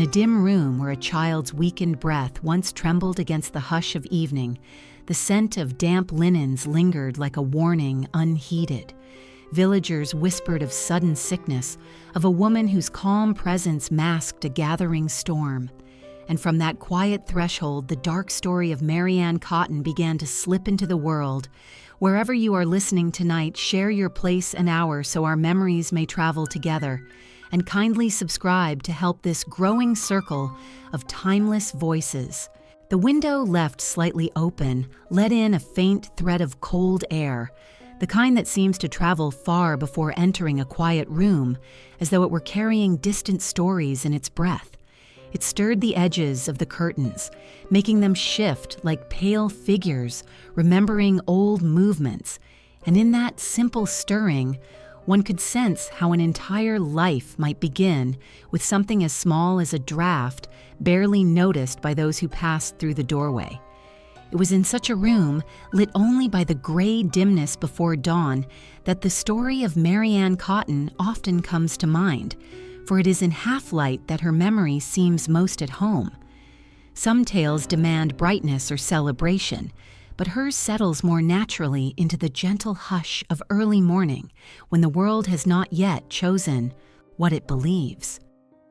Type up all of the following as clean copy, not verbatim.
dim room where a child's weakened breath once trembled against the hush of evening, the scent of damp linens lingered like a warning unheeded. Villagers whispered of sudden sickness, of a woman whose calm presence masked a gathering storm. And from that quiet threshold, the dark story of Marianne Cotton began to slip into the world. Wherever you are listening tonight, share your place and hour so our memories may travel together. And kindly subscribe to help this growing circle of timeless voices. The window, left slightly open, let in a faint thread of cold air, the kind that seems to travel far before entering a quiet room, as though it were carrying distant stories in its breath. It stirred the edges of the curtains, making them shift like pale figures, remembering old movements. And in that simple stirring, one could sense how an entire life might begin with something as small as a draft, barely noticed by those who passed through the doorway. It was in such a room, lit only by the gray dimness before dawn, that the story of Marianne Cotton often comes to mind, for it is in half-light that her memory seems most at home. Some tales demand brightness or celebration, but hers settles more naturally into the gentle hush of early morning, when the world has not yet chosen what it believes.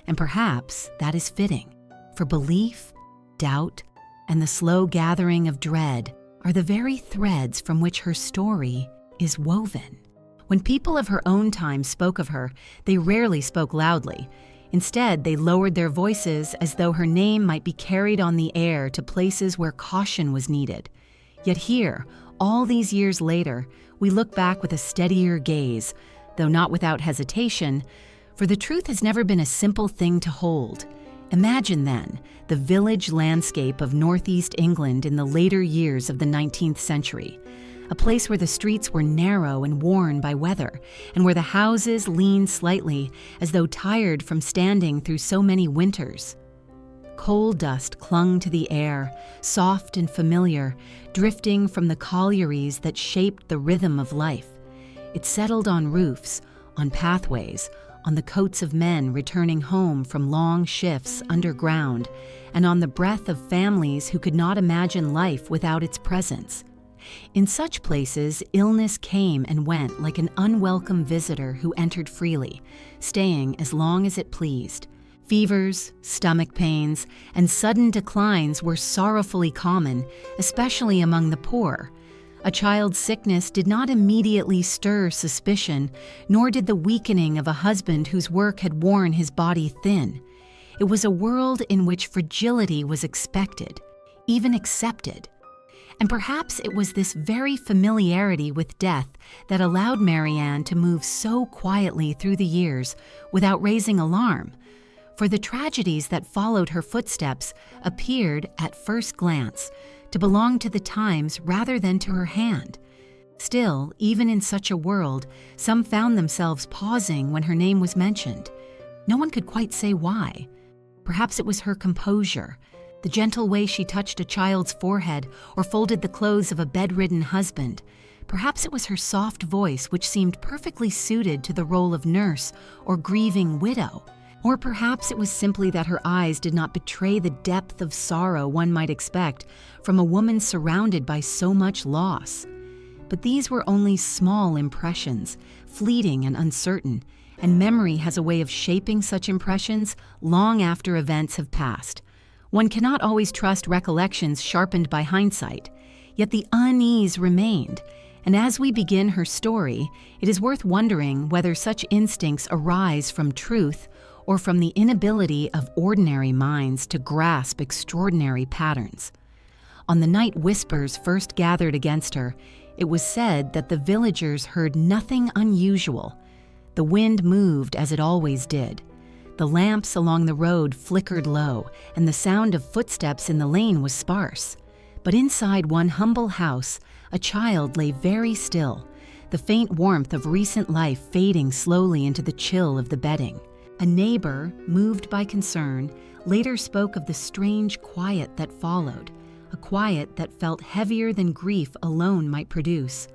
And perhaps that is fitting, for belief, doubt, and the slow gathering of dread are the very threads from which her story is woven. When people of her own time spoke of her, they rarely spoke loudly. Instead, they lowered their voices as though her name might be carried on the air to places where caution was needed. Yet here, all these years later, we look back with a steadier gaze, though not without hesitation, for the truth has never been a simple thing to hold. Imagine, then, the village landscape of northeast England in the later years of the 19th century, a place where the streets were narrow and worn by weather, and where the houses leaned slightly as though tired from standing through so many winters. Coal dust clung to the air, soft and familiar, drifting from the collieries that shaped the rhythm of life. It settled on roofs, on pathways, on the coats of men returning home from long shifts underground, and on the breath of families who could not imagine life without its presence. In such places, illness came and went like an unwelcome visitor who entered freely, staying as long as it pleased. Fevers, stomach pains, and sudden declines were sorrowfully common, especially among the poor. A child's sickness did not immediately stir suspicion, nor did the weakening of a husband whose work had worn his body thin. It was a world in which fragility was expected, even accepted. And perhaps it was this very familiarity with death that allowed Marianne to move so quietly through the years without raising alarm, for the tragedies that followed her footsteps appeared, at first glance, to belong to the times rather than to her hand. Still, even in such a world, some found themselves pausing when her name was mentioned. No one could quite say why. Perhaps it was her composure, the gentle way she touched a child's forehead or folded the clothes of a bedridden husband. Perhaps it was her soft voice, which seemed perfectly suited to the role of nurse or grieving widow. Or perhaps it was simply that her eyes did not betray the depth of sorrow one might expect from a woman surrounded by so much loss. But these were only small impressions, fleeting and uncertain, and memory has a way of shaping such impressions long after events have passed. One cannot always trust recollections sharpened by hindsight, yet the unease remained, and as we begin her story, it is worth wondering whether such instincts arise from truth or from the inability of ordinary minds to grasp extraordinary patterns. On the night whispers first gathered against her, it was said that the villagers heard nothing unusual. The wind moved as it always did. The lamps along the road flickered low, and the sound of footsteps in the lane was sparse. But inside one humble house, a child lay very still, the faint warmth of recent life fading slowly into the chill of the bedding. A neighbor, moved by concern, later spoke of the strange quiet that followed, a quiet that felt heavier than grief alone might produce.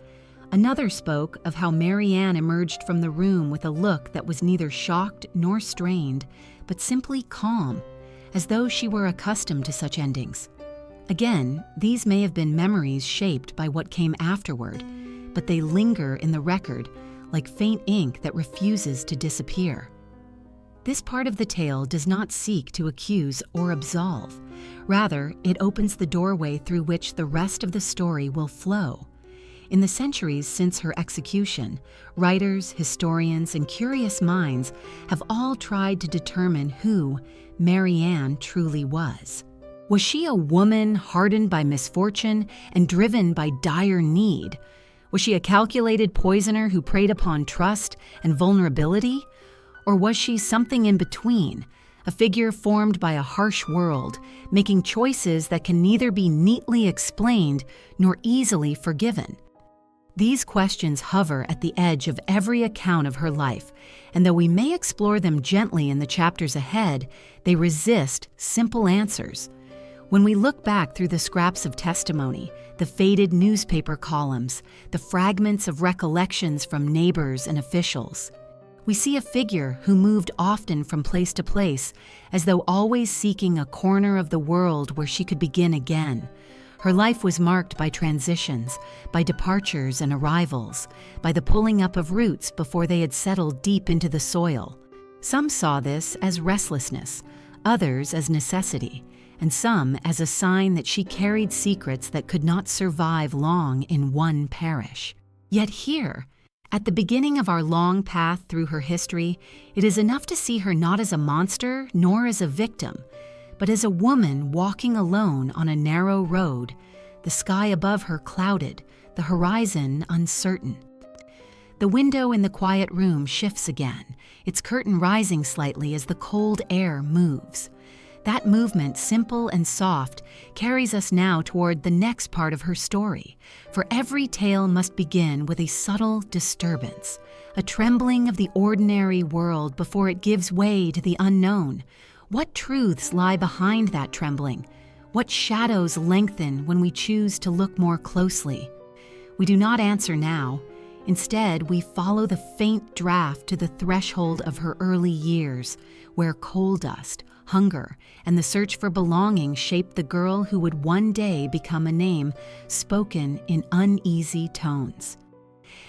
Another spoke of how Marianne emerged from the room with a look that was neither shocked nor strained, but simply calm, as though she were accustomed to such endings. Again, these may have been memories shaped by what came afterward, but they linger in the record like faint ink that refuses to disappear. This part of the tale does not seek to accuse or absolve. Rather, it opens the doorway through which the rest of the story will flow. In the centuries since her execution, writers, historians, and curious minds have all tried to determine who Mary Ann truly was. Was she a woman hardened by misfortune and driven by dire need? Was she a calculated poisoner who preyed upon trust and vulnerability? Or was she something in between, a figure formed by a harsh world, making choices that can neither be neatly explained nor easily forgiven? These questions hover at the edge of every account of her life, and though we may explore them gently in the chapters ahead, they resist simple answers. When we look back through the scraps of testimony, the faded newspaper columns, the fragments of recollections from neighbors and officials, we see a figure who moved often from place to place, as though always seeking a corner of the world where she could begin again. Her life was marked by transitions, by departures and arrivals, by the pulling up of roots before they had settled deep into the soil. Some saw this as restlessness, others as necessity, and some as a sign that she carried secrets that could not survive long in one parish. Yet here, at the beginning of our long path through her history, it is enough to see her not as a monster nor as a victim, but as a woman walking alone on a narrow road, the sky above her clouded, the horizon uncertain. The window in the quiet room shifts again, its curtain rising slightly as the cold air moves. That movement, simple and soft, carries us now toward the next part of her story, for every tale must begin with a subtle disturbance, a trembling of the ordinary world before it gives way to the unknown. What truths lie behind that trembling? What shadows lengthen when we choose to look more closely? We do not answer now. Instead, we follow the faint draft to the threshold of her early years, where coal dust, hunger, and the search for belonging shaped the girl who would one day become a name spoken in uneasy tones.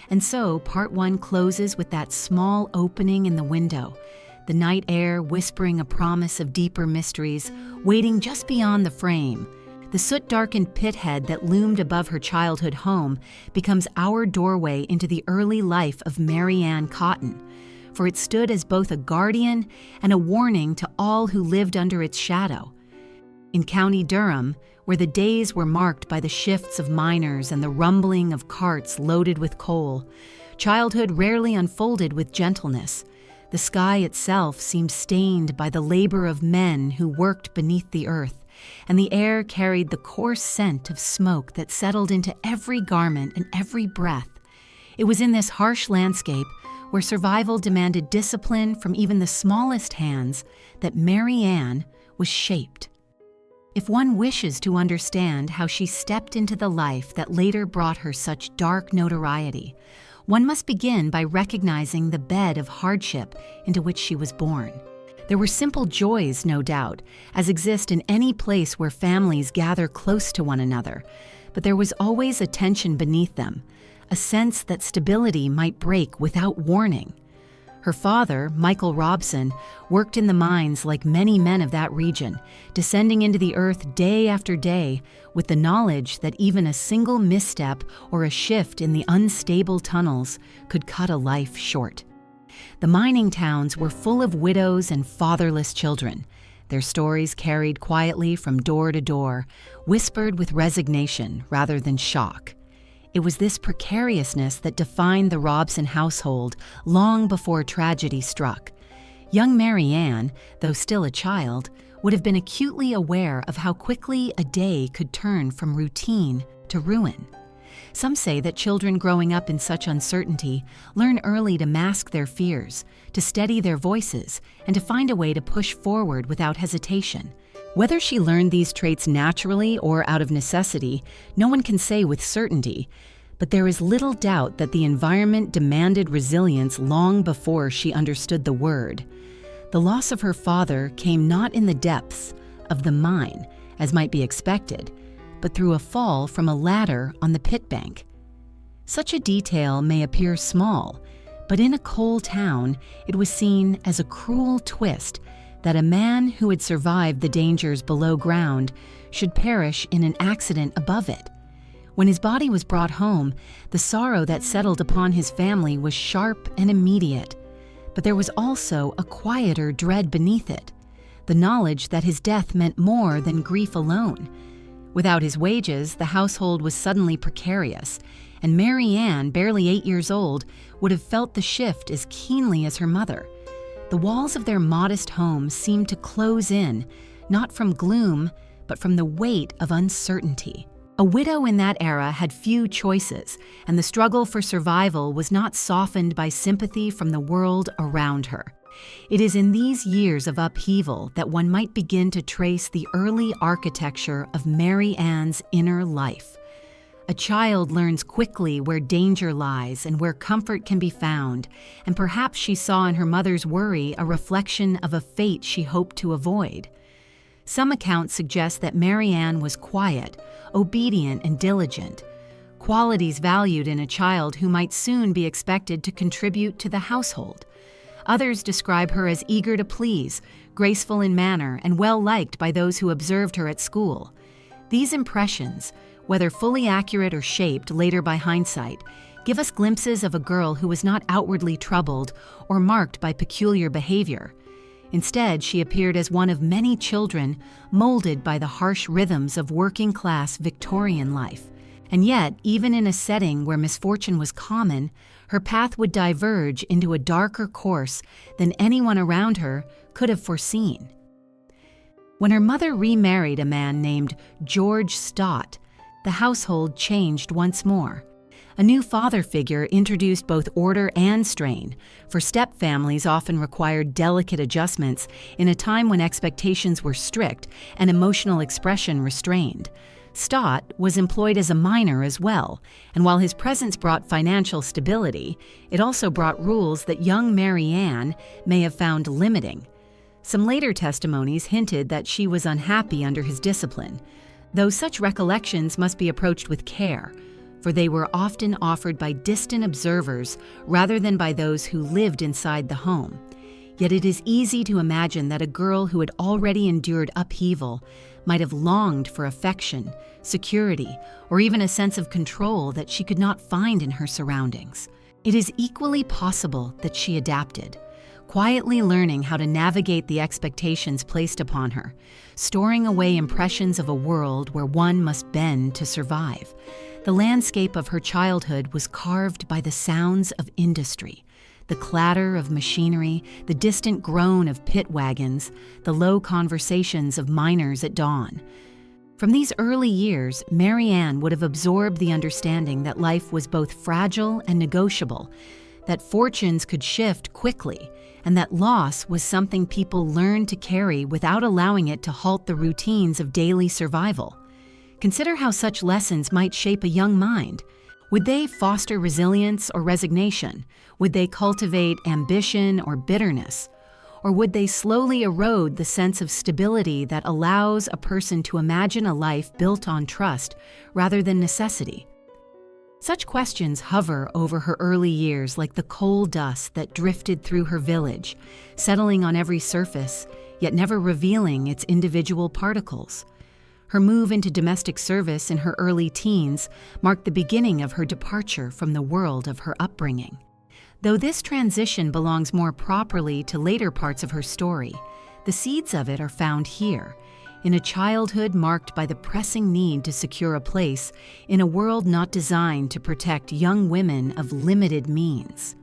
And so, part one closes with that small opening in the window, the night air whispering a promise of deeper mysteries, waiting just beyond the frame. The soot-darkened pit head that loomed above her childhood home becomes our doorway into the early life of Mary Ann Cotton, for it stood as both a guardian and a warning to all who lived under its shadow. In County Durham, where the days were marked by the shifts of miners and the rumbling of carts loaded with coal, childhood rarely unfolded with gentleness. The sky itself seemed stained by the labor of men who worked beneath the earth, and the air carried the coarse scent of smoke that settled into every garment and every breath. It was in this harsh landscape, where survival demanded discipline from even the smallest hands, that Mary Ann was shaped. If one wishes to understand how she stepped into the life that later brought her such dark notoriety, one must begin by recognizing the bed of hardship into which she was born. There were simple joys, no doubt, as exist in any place where families gather close to one another, but there was always a tension beneath them, a sense that stability might break without warning. Her father, Michael Robson, worked in the mines like many men of that region, descending into the earth day after day with the knowledge that even a single misstep or a shift in the unstable tunnels could cut a life short. The mining towns were full of widows and fatherless children, their stories carried quietly from door to door, whispered with resignation rather than shock. It was this precariousness that defined the Robson household long before tragedy struck. Young Mary Ann, though still a child, would have been acutely aware of how quickly a day could turn from routine to ruin. Some say that children growing up in such uncertainty learn early to mask their fears, to steady their voices, and to find a way to push forward without hesitation. Whether she learned these traits naturally or out of necessity, no one can say with certainty, but there is little doubt that the environment demanded resilience long before she understood the word. The loss of her father came not in the depths of the mine, as might be expected, but through a fall from a ladder on the pit bank. Such a detail may appear small, but in a coal town, it was seen as a cruel twist that a man who had survived the dangers below ground should perish in an accident above it. When his body was brought home, the sorrow that settled upon his family was sharp and immediate, but there was also a quieter dread beneath it, the knowledge that his death meant more than grief alone. Without his wages, the household was suddenly precarious, and Mary Ann, barely 8 years old, would have felt the shift as keenly as her mother. The walls of their modest home seemed to close in, not from gloom, but from the weight of uncertainty. A widow in that era had few choices, and the struggle for survival was not softened by sympathy from the world around her. It is in these years of upheaval that one might begin to trace the early architecture of Mary Ann's inner life. A child learns quickly where danger lies and where comfort can be found, and perhaps she saw in her mother's worry a reflection of a fate she hoped to avoid. Some accounts suggest that Mary Ann was quiet, obedient, and diligent, qualities valued in a child who might soon be expected to contribute to the household. Others describe her as eager to please, graceful in manner, and well-liked by those who observed her at school. These impressions, whether fully accurate or shaped later by hindsight, give us glimpses of a girl who was not outwardly troubled or marked by peculiar behavior. Instead, she appeared as one of many children molded by the harsh rhythms of working-class Victorian life. And yet, even in a setting where misfortune was common, her path would diverge into a darker course than anyone around her could have foreseen. When her mother remarried a man named George Stott, the household changed once more. A new father figure introduced both order and strain, for step-families often required delicate adjustments in a time when expectations were strict and emotional expression restrained. Stott was employed as a miner as well, and while his presence brought financial stability, it also brought rules that young Mary Ann may have found limiting. Some later testimonies hinted that she was unhappy under his discipline, though such recollections must be approached with care, for they were often offered by distant observers rather than by those who lived inside the home. Yet it is easy to imagine that a girl who had already endured upheaval might have longed for affection, security, or even a sense of control that she could not find in her surroundings. It is equally possible that she adapted, quietly learning how to navigate the expectations placed upon her, storing away impressions of a world where one must bend to survive. The landscape of her childhood was carved by the sounds of industry, the clatter of machinery, the distant groan of pit wagons, the low conversations of miners at dawn. From these early years, Mary Ann would have absorbed the understanding that life was both fragile and negotiable, that fortunes could shift quickly, and that loss was something people learned to carry without allowing it to halt the routines of daily survival. Consider how such lessons might shape a young mind. Would they foster resilience or resignation? Would they cultivate ambition or bitterness? Or would they slowly erode the sense of stability that allows a person to imagine a life built on trust rather than necessity? Such questions hover over her early years like the coal dust that drifted through her village, settling on every surface, yet never revealing its individual particles. Her move into domestic service in her early teens marked the beginning of her departure from the world of her upbringing. Though this transition belongs more properly to later parts of her story, the seeds of it are found here, in a childhood marked by the pressing need to secure a place in a world not designed to protect young women of limited means.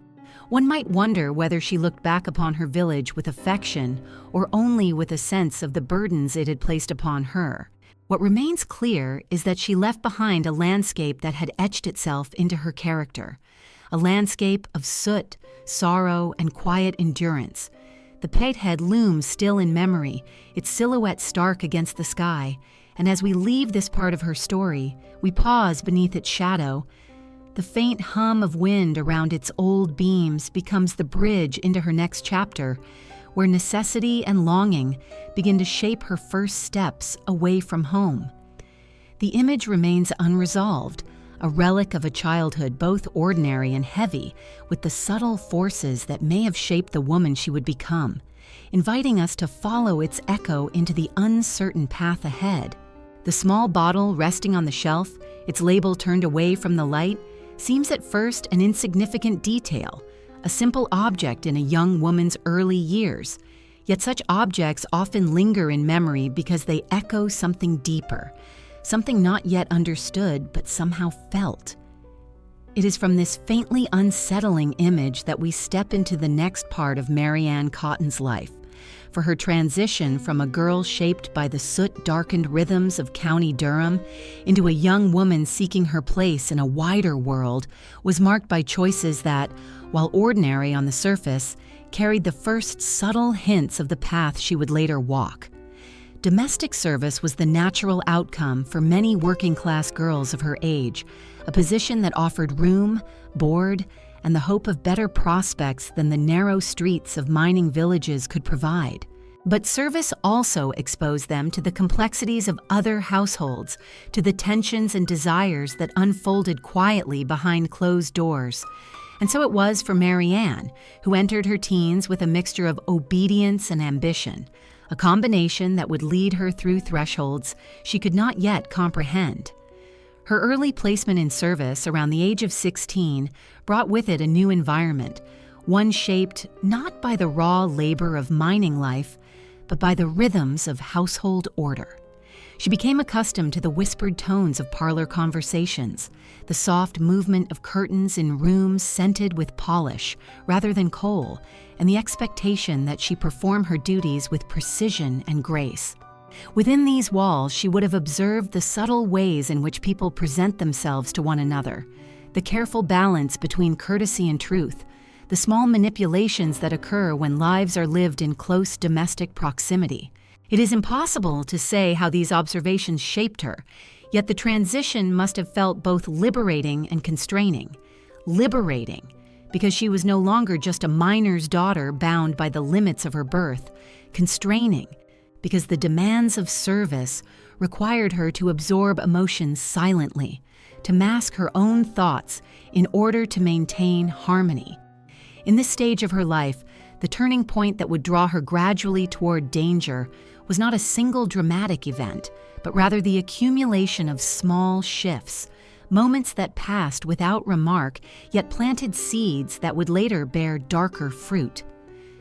One might wonder whether she looked back upon her village with affection or only with a sense of the burdens it had placed upon her. What remains clear is that she left behind a landscape that had etched itself into her character, a landscape of soot, sorrow, and quiet endurance. The pithead looms still in memory, its silhouette stark against the sky, and as we leave this part of her story, we pause beneath its shadow. The faint hum of wind around its old beams becomes the bridge into her next chapter, where necessity and longing begin to shape her first steps away from home. The image remains unresolved, a relic of a childhood both ordinary and heavy with the subtle forces that may have shaped the woman she would become, inviting us to follow its echo into the uncertain path ahead. The small bottle resting on the shelf, its label turned away from the light, seems at first an insignificant detail, a simple object in a young woman's early years. Yet such objects often linger in memory because they echo something deeper, something not yet understood but somehow felt. It is from this faintly unsettling image that we step into the next part of Mary Ann Cotton's life, for her transition from a girl shaped by the soot-darkened rhythms of County Durham into a young woman seeking her place in a wider world was marked by choices that, while ordinary on the surface, carried the first subtle hints of the path she would later walk. Domestic service was the natural outcome for many working-class girls of her age, a position that offered room, board, and the hope of better prospects than the narrow streets of mining villages could provide. But service also exposed them to the complexities of other households, to the tensions and desires that unfolded quietly behind closed doors. And so it was for Mary Ann, who entered her teens with a mixture of obedience and ambition, a combination that would lead her through thresholds she could not yet comprehend. Her early placement in service around the age of 16 brought with it a new environment, one shaped not by the raw labor of mining life, but by the rhythms of household order. She became accustomed to the whispered tones of parlor conversations, the soft movement of curtains in rooms scented with polish rather than coal, and the expectation that she perform her duties with precision and grace. Within these walls, she would have observed the subtle ways in which people present themselves to one another, the careful balance between courtesy and truth, the small manipulations that occur when lives are lived in close domestic proximity. It is impossible to say how these observations shaped her, yet the transition must have felt both liberating and constraining. Liberating, because she was no longer just a miner's daughter bound by the limits of her birth. Constraining, because the demands of service required her to absorb emotions silently, to mask her own thoughts in order to maintain harmony. In this stage of her life, the turning point that would draw her gradually toward danger was not a single dramatic event, but rather the accumulation of small shifts, moments that passed without remark, yet planted seeds that would later bear darker fruit.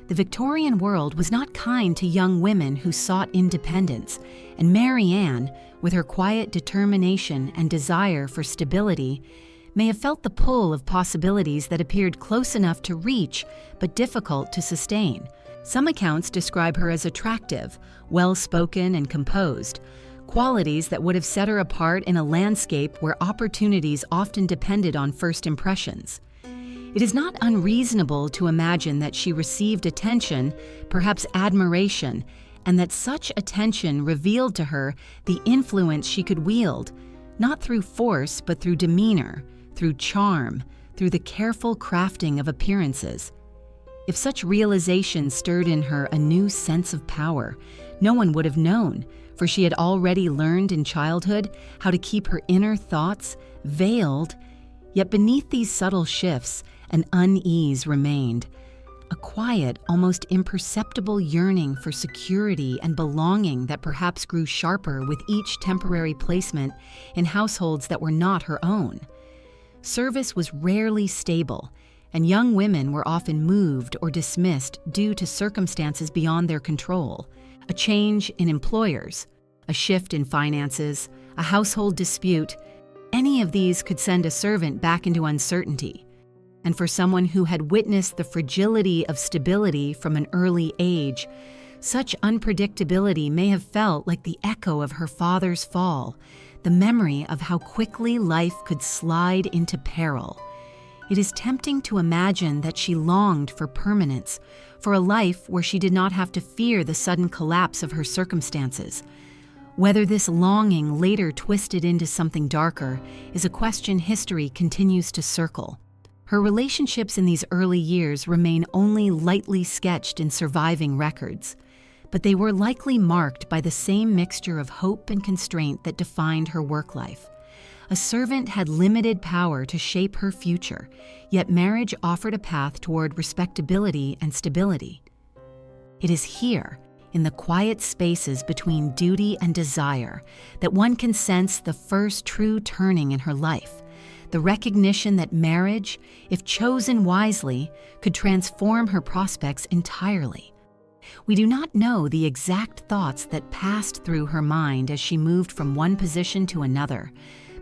The Victorian world was not kind to young women who sought independence, and Mary Ann, with her quiet determination and desire for stability, may have felt the pull of possibilities that appeared close enough to reach but difficult to sustain. Some accounts describe her as attractive, well-spoken, and composed, qualities that would have set her apart in a landscape where opportunities often depended on first impressions. It is not unreasonable to imagine that she received attention, perhaps admiration, and that such attention revealed to her the influence she could wield, not through force but through demeanor, through charm, through the careful crafting of appearances. If such realization stirred in her a new sense of power, no one would have known, for she had already learned in childhood how to keep her inner thoughts veiled. Yet beneath these subtle shifts, an unease remained, a quiet, almost imperceptible yearning for security and belonging that perhaps grew sharper with each temporary placement in households that were not her own. Service was rarely stable, and young women were often moved or dismissed due to circumstances beyond their control. A change in employers, a shift in finances, a household dispute, any of these could send a servant back into uncertainty. And for someone who had witnessed the fragility of stability from an early age, such unpredictability may have felt like the echo of her father's fall, the memory of how quickly life could slide into peril. It is tempting to imagine that she longed for permanence, for a life where she did not have to fear the sudden collapse of her circumstances. Whether this longing later twisted into something darker is a question history continues to circle. Her relationships in these early years remain only lightly sketched in surviving records, but they were likely marked by the same mixture of hope and constraint that defined her work life. A servant had limited power to shape her future, yet marriage offered a path toward respectability and stability. It is here, in the quiet spaces between duty and desire, that one can sense the first true turning in her life, the recognition that marriage, if chosen wisely, could transform her prospects entirely. We do not know the exact thoughts that passed through her mind as she moved from one position to another,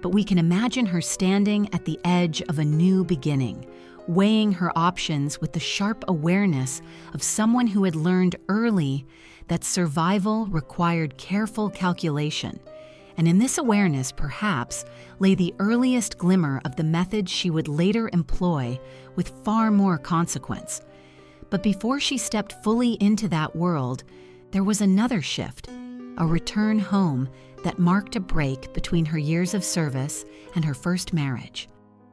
but we can imagine her standing at the edge of a new beginning, weighing her options with the sharp awareness of someone who had learned early that survival required careful calculation. And in this awareness, perhaps, lay the earliest glimmer of the methods she would later employ with far more consequence. But before she stepped fully into that world, there was another shift, a return home that marked a break between her years of service and her first marriage.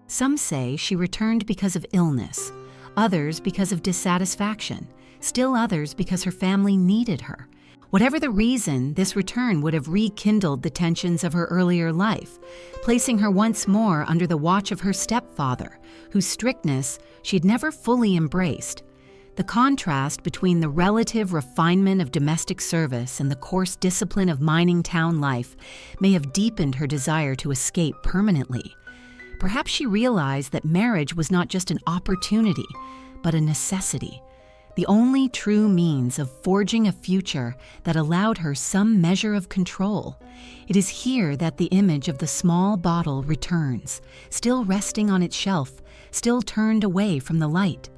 Some say she returned because of illness, others because of dissatisfaction, still others because her family needed her. Whatever the reason, this return would have rekindled the tensions of her earlier life, placing her once more under the watch of her stepfather, whose strictness she had never fully embraced. The contrast between the relative refinement of domestic service and the coarse discipline of mining town life may have deepened her desire to escape permanently. Perhaps she realized that marriage was not just an opportunity, but a necessity, the only true means of forging a future that allowed her some measure of control. It is here that the image of the small bottle returns, still resting on its shelf, still turned away from the light.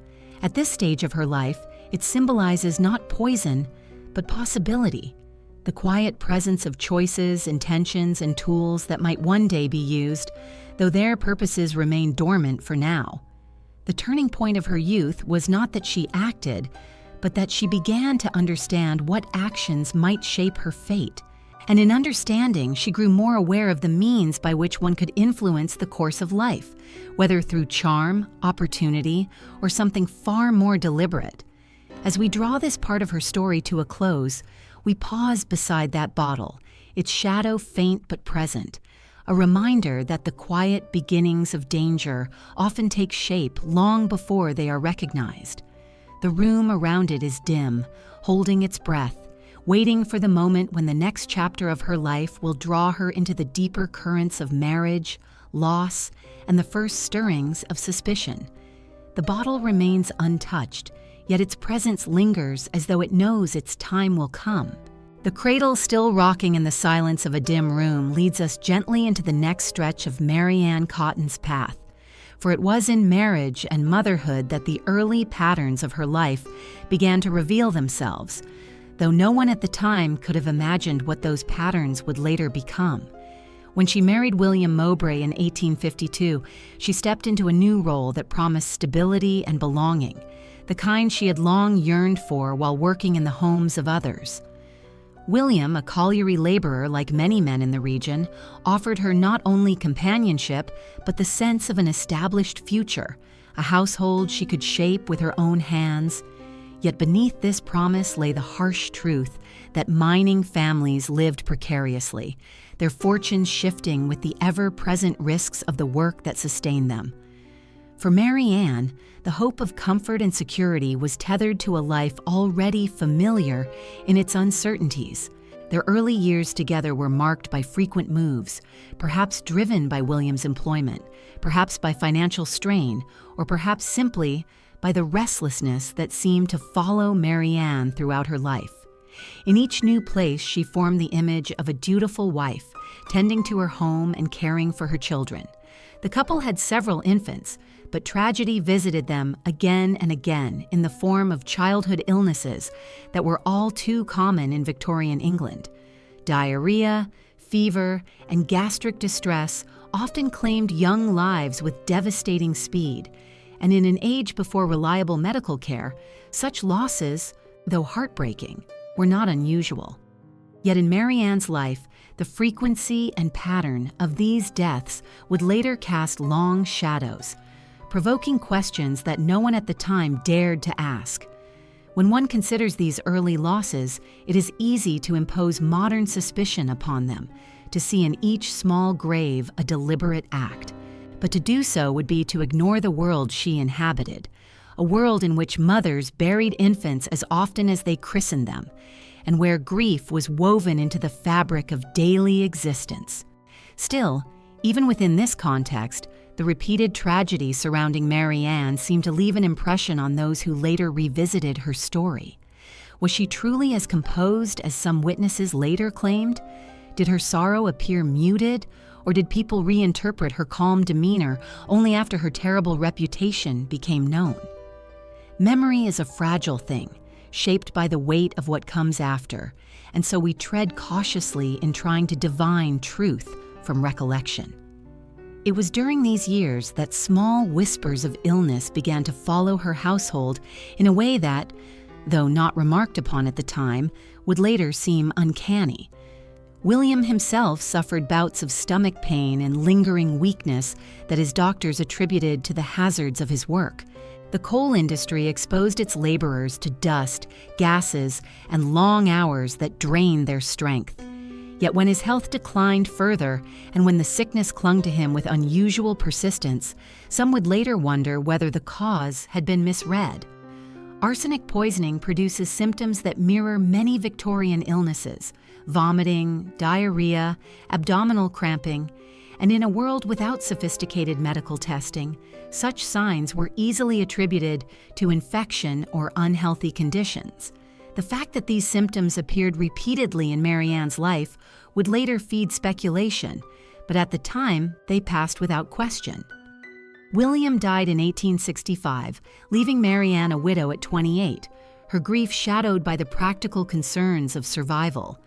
At this stage of her life, it symbolizes not poison, but possibility, the quiet presence of choices, intentions, and tools that might one day be used, though their purposes remain dormant for now. The turning point of her youth was not that she acted, but that she began to understand what actions might shape her fate. And in understanding, she grew more aware of the means by which one could influence the course of life, whether through charm, opportunity, or something far more deliberate. As we draw this part of her story to a close, we pause beside that bottle, its shadow faint but present, a reminder that the quiet beginnings of danger often take shape long before they are recognized. The room around it is dim, holding its breath, waiting for the moment when the next chapter of her life will draw her into the deeper currents of marriage, loss, and the first stirrings of suspicion. The bottle remains untouched, yet its presence lingers as though it knows its time will come. The cradle still rocking in the silence of a dim room leads us gently into the next stretch of Mary Ann Cotton's path, for it was in marriage and motherhood that the early patterns of her life began to reveal themselves, though no one at the time could have imagined what those patterns would later become. When she married William Mowbray in 1852, she stepped into a new role that promised stability and belonging, the kind she had long yearned for while working in the homes of others. William, a colliery laborer like many men in the region, offered her not only companionship, but the sense of an established future, a household she could shape with her own hands. Yet beneath this promise lay the harsh truth that mining families lived precariously, their fortunes shifting with the ever-present risks of the work that sustained them. For Mary Ann, the hope of comfort and security was tethered to a life already familiar in its uncertainties. Their early years together were marked by frequent moves, perhaps driven by William's employment, perhaps by financial strain, or perhaps simply by the restlessness that seemed to follow Mary Ann throughout her life. In each new place, she formed the image of a dutiful wife, tending to her home and caring for her children. The couple had several infants, but tragedy visited them again and again in the form of childhood illnesses that were all too common in Victorian England. Diarrhea, fever, and gastric distress often claimed young lives with devastating speed, and in an age before reliable medical care, such losses, though heartbreaking, were not unusual. Yet in Mary Ann's life, the frequency and pattern of these deaths would later cast long shadows. provoking questions that no one at the time dared to ask. When one considers these early losses, it is easy to impose modern suspicion upon them, to see in each small grave a deliberate act. But to do so would be to ignore the world she inhabited, a world in which mothers buried infants as often as they christened them, and where grief was woven into the fabric of daily existence. Still, even within this context, the repeated tragedy surrounding Mary Ann seemed to leave an impression on those who later revisited her story. Was she truly as composed as some witnesses later claimed? Did her sorrow appear muted, or did people reinterpret her calm demeanor only after her terrible reputation became known? Memory is a fragile thing, shaped by the weight of what comes after, and so we tread cautiously in trying to divine truth from recollection. It was during these years that small whispers of illness began to follow her household in a way that, though not remarked upon at the time, would later seem uncanny. William himself suffered bouts of stomach pain and lingering weakness that his doctors attributed to the hazards of his work. The coal industry exposed its laborers to dust, gases, and long hours that drained their strength. Yet when his health declined further, and when the sickness clung to him with unusual persistence, some would later wonder whether the cause had been misread. Arsenic poisoning produces symptoms that mirror many Victorian illnesses: vomiting, diarrhea, abdominal cramping, and in a world without sophisticated medical testing, such signs were easily attributed to infection or unhealthy conditions. The fact that these symptoms appeared repeatedly in Mary Ann's life would later feed speculation, but at the time, they passed without question. William died in 1865, leaving Mary Ann a widow at 28, her grief shadowed by the practical concerns of survival.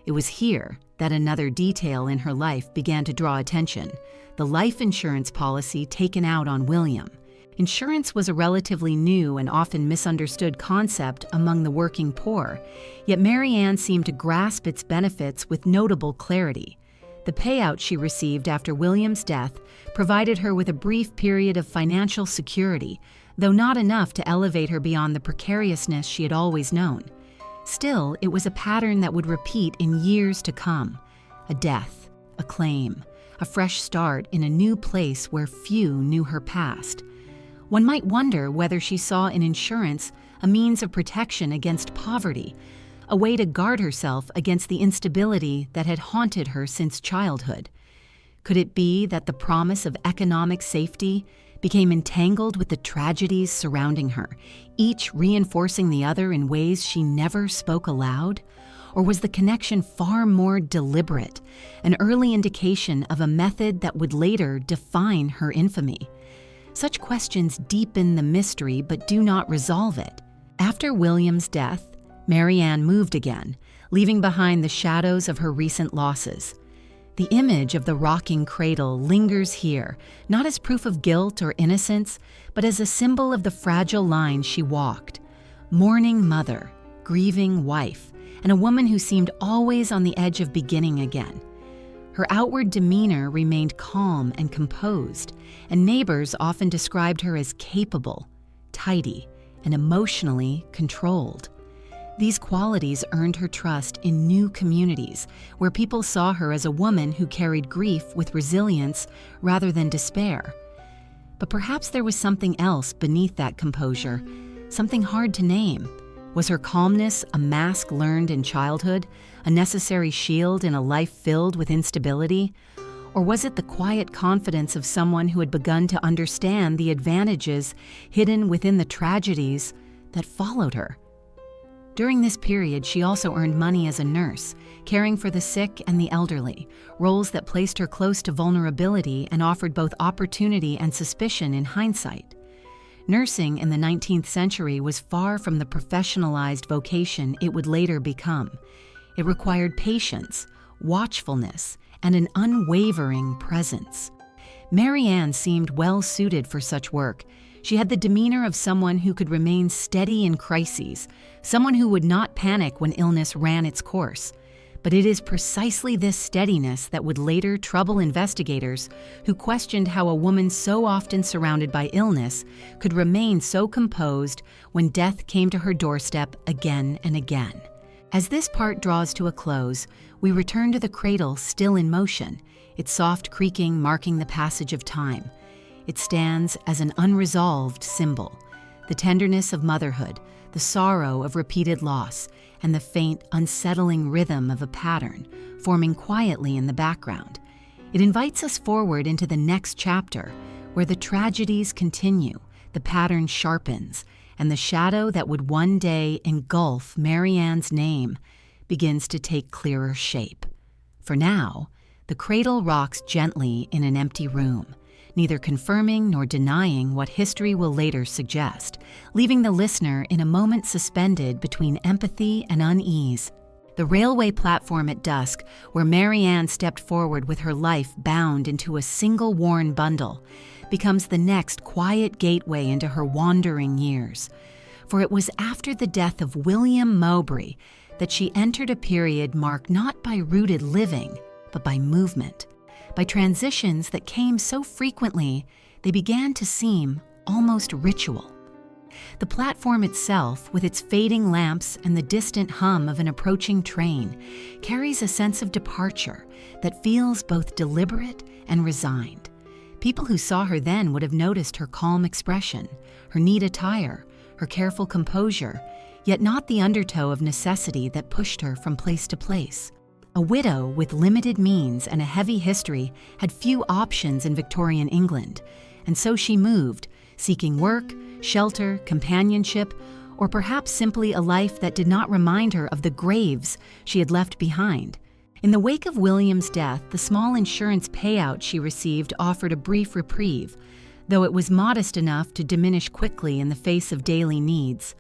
It was here that another detail in her life began to draw attention: the life insurance policy taken out on William. Insurance was a relatively new and often misunderstood concept among the working poor, yet Mary Ann seemed to grasp its benefits with notable clarity. The payout she received after William's death provided her with a brief period of financial security, though not enough to elevate her beyond the precariousness she had always known. Still, it was a pattern that would repeat in years to come: a death, a claim, a fresh start in a new place where few knew her past. One might wonder whether she saw in insurance a means of protection against poverty, a way to guard herself against the instability that had haunted her since childhood. Could it be that the promise of economic safety became entangled with the tragedies surrounding her, each reinforcing the other in ways she never spoke aloud? Or was the connection far more deliberate, an early indication of a method that would later define her infamy? Such questions deepen the mystery but do not resolve it. After William's death, Mary Ann moved again, leaving behind the shadows of her recent losses. The image of the rocking cradle lingers here, not as proof of guilt or innocence, but as a symbol of the fragile line she walked. Mourning mother, grieving wife, and a woman who seemed always on the edge of beginning again. Her outward demeanor remained calm and composed, and neighbors often described her as capable, tidy, and emotionally controlled. These qualities earned her trust in new communities, where people saw her as a woman who carried grief with resilience rather than despair. But perhaps there was something else beneath that composure, something hard to name. Was her calmness a mask learned in childhood, a necessary shield in a life filled with instability? Or was it the quiet confidence of someone who had begun to understand the advantages hidden within the tragedies that followed her? During this period, she also earned money as a nurse, caring for the sick and the elderly, roles that placed her close to vulnerability and offered both opportunity and suspicion in hindsight. Nursing in the 19th century was far from the professionalized vocation it would later become. It required patience, watchfulness, and an unwavering presence. Mary Ann seemed well suited for such work. She had the demeanor of someone who could remain steady in crises, someone who would not panic when illness ran its course. But it is precisely this steadiness that would later trouble investigators who questioned how a woman so often surrounded by illness could remain so composed when death came to her doorstep again and again. As this part draws to a close, we return to the cradle still in motion, its soft creaking marking the passage of time. It stands as an unresolved symbol, the tenderness of motherhood, the sorrow of repeated loss, and the faint, unsettling rhythm of a pattern forming quietly in the background. It invites us forward into the next chapter, where the tragedies continue, the pattern sharpens, and the shadow that would one day engulf Mary Ann's name begins to take clearer shape. For now, the cradle rocks gently in an empty room, neither confirming nor denying what history will later suggest, leaving the listener in a moment suspended between empathy and unease. The railway platform at dusk, where Mary Ann stepped forward with her life bound into a single worn bundle, becomes the next quiet gateway into her wandering years. For it was after the death of William Mowbray that she entered a period marked not by rooted living, but by movement, by transitions that came so frequently they began to seem almost ritual. The platform itself, with its fading lamps and the distant hum of an approaching train, carries a sense of departure that feels both deliberate and resigned. People who saw her then would have noticed her calm expression, her neat attire, her careful composure, yet not the undertow of necessity that pushed her from place to place. A widow with limited means and a heavy history had few options in Victorian England, and so she moved, seeking work, shelter, companionship, or perhaps simply a life that did not remind her of the graves she had left behind. In the wake of William's death, the small insurance payout she received offered a brief reprieve, though it was modest enough to diminish quickly in the face of daily needs.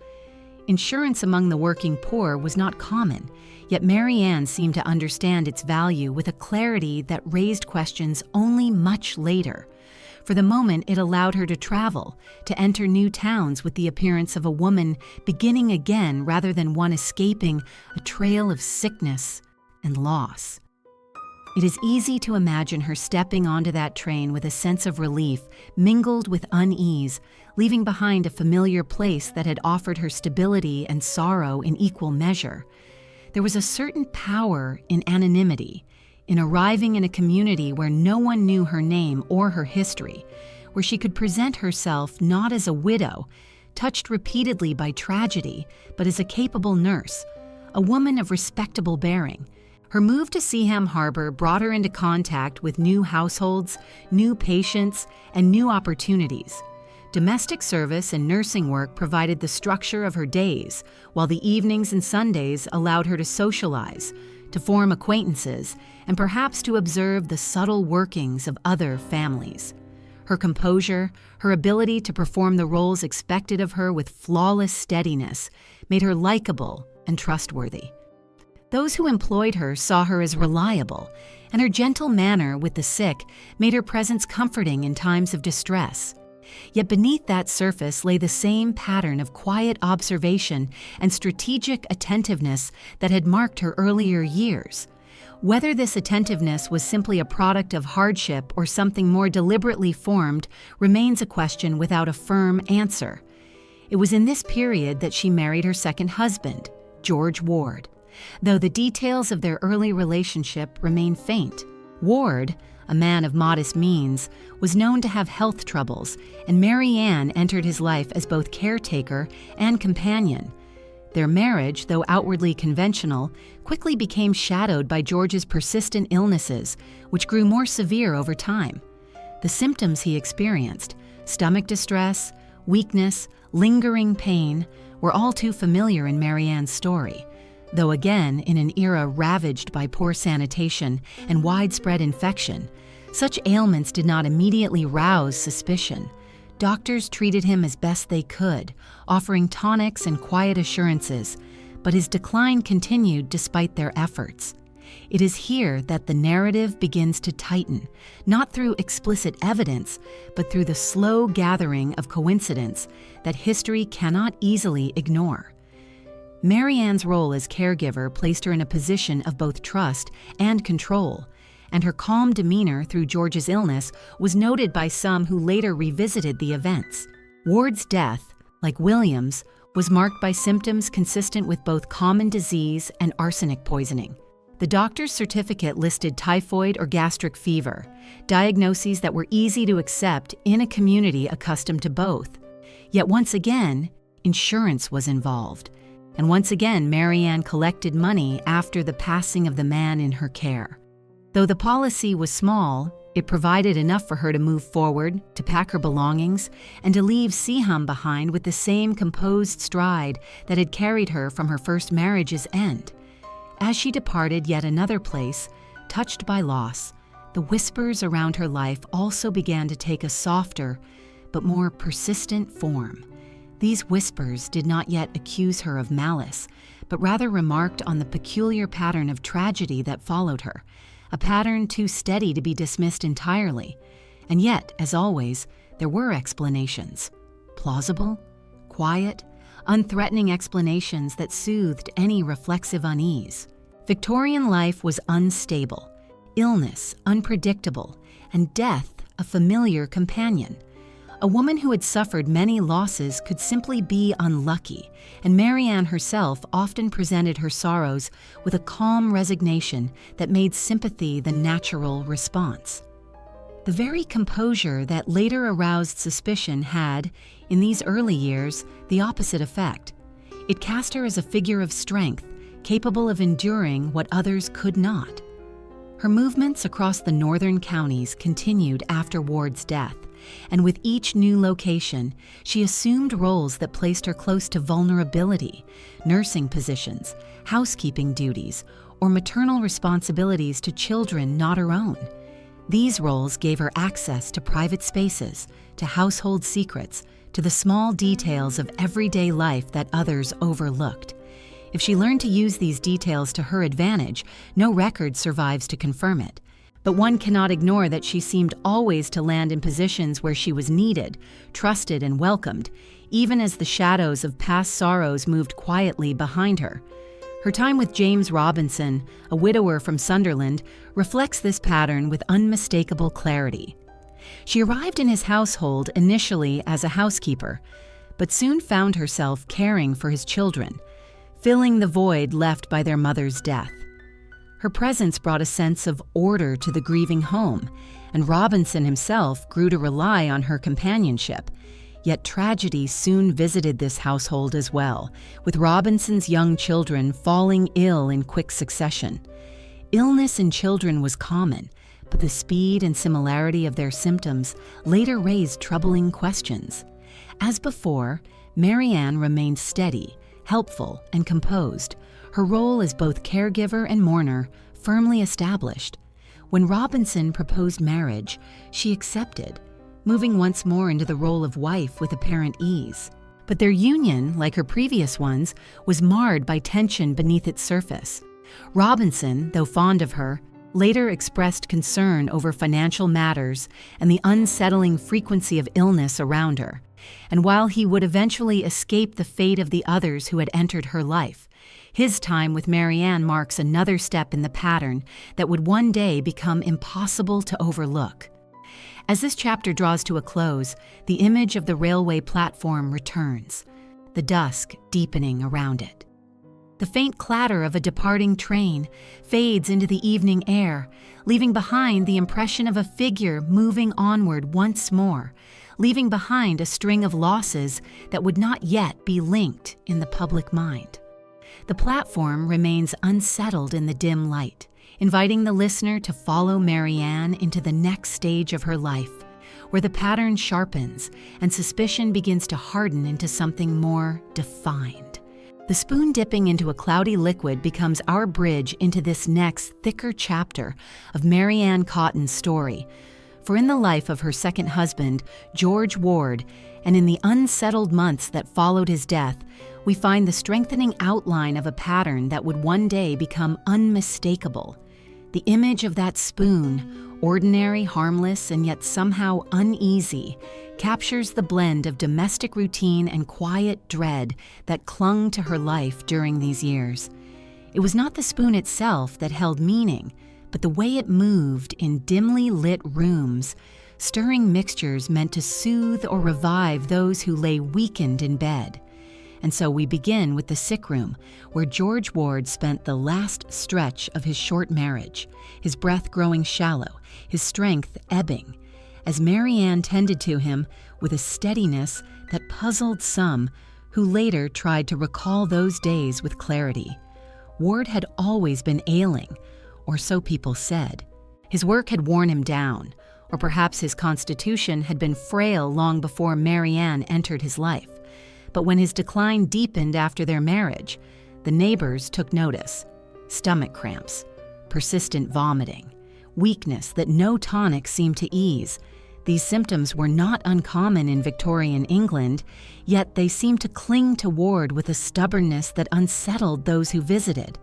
Insurance among the working poor was not common, yet Mary Ann seemed to understand its value with a clarity that raised questions only much later. For the moment, it allowed her to travel, to enter new towns with the appearance of a woman beginning again rather than one escaping a trail of sickness and loss. It is easy to imagine her stepping onto that train with a sense of relief mingled with unease, leaving behind a familiar place that had offered her stability and sorrow in equal measure. There was a certain power in anonymity, in arriving in a community where no one knew her name or her history, where she could present herself not as a widow, touched repeatedly by tragedy, but as a capable nurse, a woman of respectable bearing. Her move to Seaham Harbor brought her into contact with new households, new patients, and new opportunities. Domestic service and nursing work provided the structure of her days, while the evenings and Sundays allowed her to socialize, to form acquaintances, and perhaps to observe the subtle workings of other families. Her composure, her ability to perform the roles expected of her with flawless steadiness, made her likable and trustworthy. Those who employed her saw her as reliable, and her gentle manner with the sick made her presence comforting in times of distress. Yet beneath that surface lay the same pattern of quiet observation and strategic attentiveness that had marked her earlier years. Whether this attentiveness was simply a product of hardship or something more deliberately formed remains a question without a firm answer. It was in this period that she married her second husband, George Ward, though the details of their early relationship remain faint. Ward, a man of modest means, was known to have health troubles, and Mary Ann entered his life as both caretaker and companion. Their marriage, though outwardly conventional, quickly became shadowed by George's persistent illnesses, which grew more severe over time. The symptoms he experienced, stomach distress, weakness, lingering pain, were all too familiar in Mary Ann's story, though again in an era ravaged by poor sanitation and widespread infection. Such ailments did not immediately rouse suspicion. Doctors treated him as best they could, offering tonics and quiet assurances, but his decline continued despite their efforts. It is here that the narrative begins to tighten, not through explicit evidence, but through the slow gathering of coincidence that history cannot easily ignore. Mary Ann's role as caregiver placed her in a position of both trust and control, and her calm demeanor through George's illness was noted by some who later revisited the events. Ward's death, like William's, was marked by symptoms consistent with both common disease and arsenic poisoning. The doctor's certificate listed typhoid or gastric fever, diagnoses that were easy to accept in a community accustomed to both. Yet once again, insurance was involved, and once again Mary Ann collected money after the passing of the man in her care. Though the policy was small, it provided enough for her to move forward, to pack her belongings, and to leave Seaham behind with the same composed stride that had carried her from her first marriage's end. As she departed yet another place, touched by loss, the whispers around her life also began to take a softer, but more persistent form. These whispers did not yet accuse her of malice, but rather remarked on the peculiar pattern of tragedy that followed her, a pattern too steady to be dismissed entirely. And yet, as always, there were explanations. Plausible, quiet, unthreatening explanations that soothed any reflexive unease. Victorian life was unstable, illness unpredictable, and death a familiar companion. A woman who had suffered many losses could simply be unlucky, and Mary Ann herself often presented her sorrows with a calm resignation that made sympathy the natural response. The very composure that later aroused suspicion had, in these early years, the opposite effect. It cast her as a figure of strength, capable of enduring what others could not. Her movements across the northern counties continued after Ward's death, and with each new location, she assumed roles that placed her close to vulnerability, nursing positions, housekeeping duties, or maternal responsibilities to children not her own. These roles gave her access to private spaces, to household secrets, to the small details of everyday life that others overlooked. If she learned to use these details to her advantage, no record survives to confirm it. But one cannot ignore that she seemed always to land in positions where she was needed, trusted, and welcomed, even as the shadows of past sorrows moved quietly behind her. Her time with James Robinson, a widower from Sunderland, reflects this pattern with unmistakable clarity. She arrived in his household initially as a housekeeper, but soon found herself caring for his children, filling the void left by their mother's death. Her presence brought a sense of order to the grieving home, and Robinson himself grew to rely on her companionship. Yet tragedy soon visited this household as well, with Robinson's young children falling ill in quick succession. Illness in children was common, but the speed and similarity of their symptoms later raised troubling questions. As before, Mary Ann remained steady, helpful, and composed, her role as both caregiver and mourner firmly established. When Robinson proposed marriage, she accepted, moving once more into the role of wife with apparent ease. But their union, like her previous ones, was marred by tension beneath its surface. Robinson, though fond of her, later expressed concern over financial matters and the unsettling frequency of illness around her. And while he would eventually escape the fate of the others who had entered her life, his time with Mary Ann marks another step in the pattern that would one day become impossible to overlook. As this chapter draws to a close, the image of the railway platform returns, the dusk deepening around it. The faint clatter of a departing train fades into the evening air, leaving behind the impression of a figure moving onward once more, leaving behind a string of losses that would not yet be linked in the public mind. The platform remains unsettled in the dim light, inviting the listener to follow Mary Ann into the next stage of her life, where the pattern sharpens and suspicion begins to harden into something more defined. The spoon dipping into a cloudy liquid becomes our bridge into this next, thicker chapter of Mary Ann Cotton's story. For in the life of her second husband, George Ward, and in the unsettled months that followed his death, we find the strengthening outline of a pattern that would one day become unmistakable. The image of that spoon, ordinary, harmless, and yet somehow uneasy, captures the blend of domestic routine and quiet dread that clung to her life during these years. It was not the spoon itself that held meaning, but the way it moved in dimly lit rooms, stirring mixtures meant to soothe or revive those who lay weakened in bed. And so we begin with the sick room, where George Ward spent the last stretch of his short marriage, his breath growing shallow, his strength ebbing, as Mary Ann tended to him with a steadiness that puzzled some who later tried to recall those days with clarity. Ward had always been ailing, or so people said. His work had worn him down, or perhaps his constitution had been frail long before Mary Ann entered his life. But when his decline deepened after their marriage, the neighbors took notice. Stomach cramps, persistent vomiting, weakness that no tonic seemed to ease. These symptoms were not uncommon in Victorian England, yet they seemed to cling to Ward with a stubbornness that unsettled those who visited.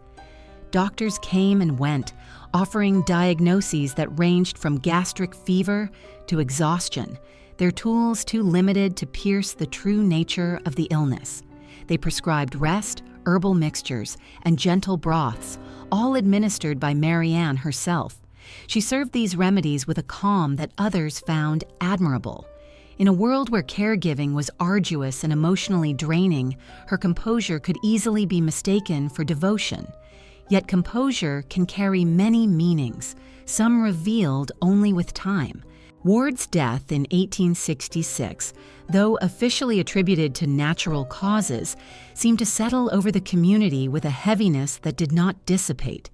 Doctors came and went, offering diagnoses that ranged from gastric fever to exhaustion, their tools too limited to pierce the true nature of the illness. They prescribed rest, herbal mixtures, and gentle broths, all administered by Mary Ann herself. She served these remedies with a calm that others found admirable. In a world where caregiving was arduous and emotionally draining, her composure could easily be mistaken for devotion. Yet composure can carry many meanings, some revealed only with time. Ward's death in 1866, though officially attributed to natural causes, seemed to settle over the community with a heaviness that did not dissipate.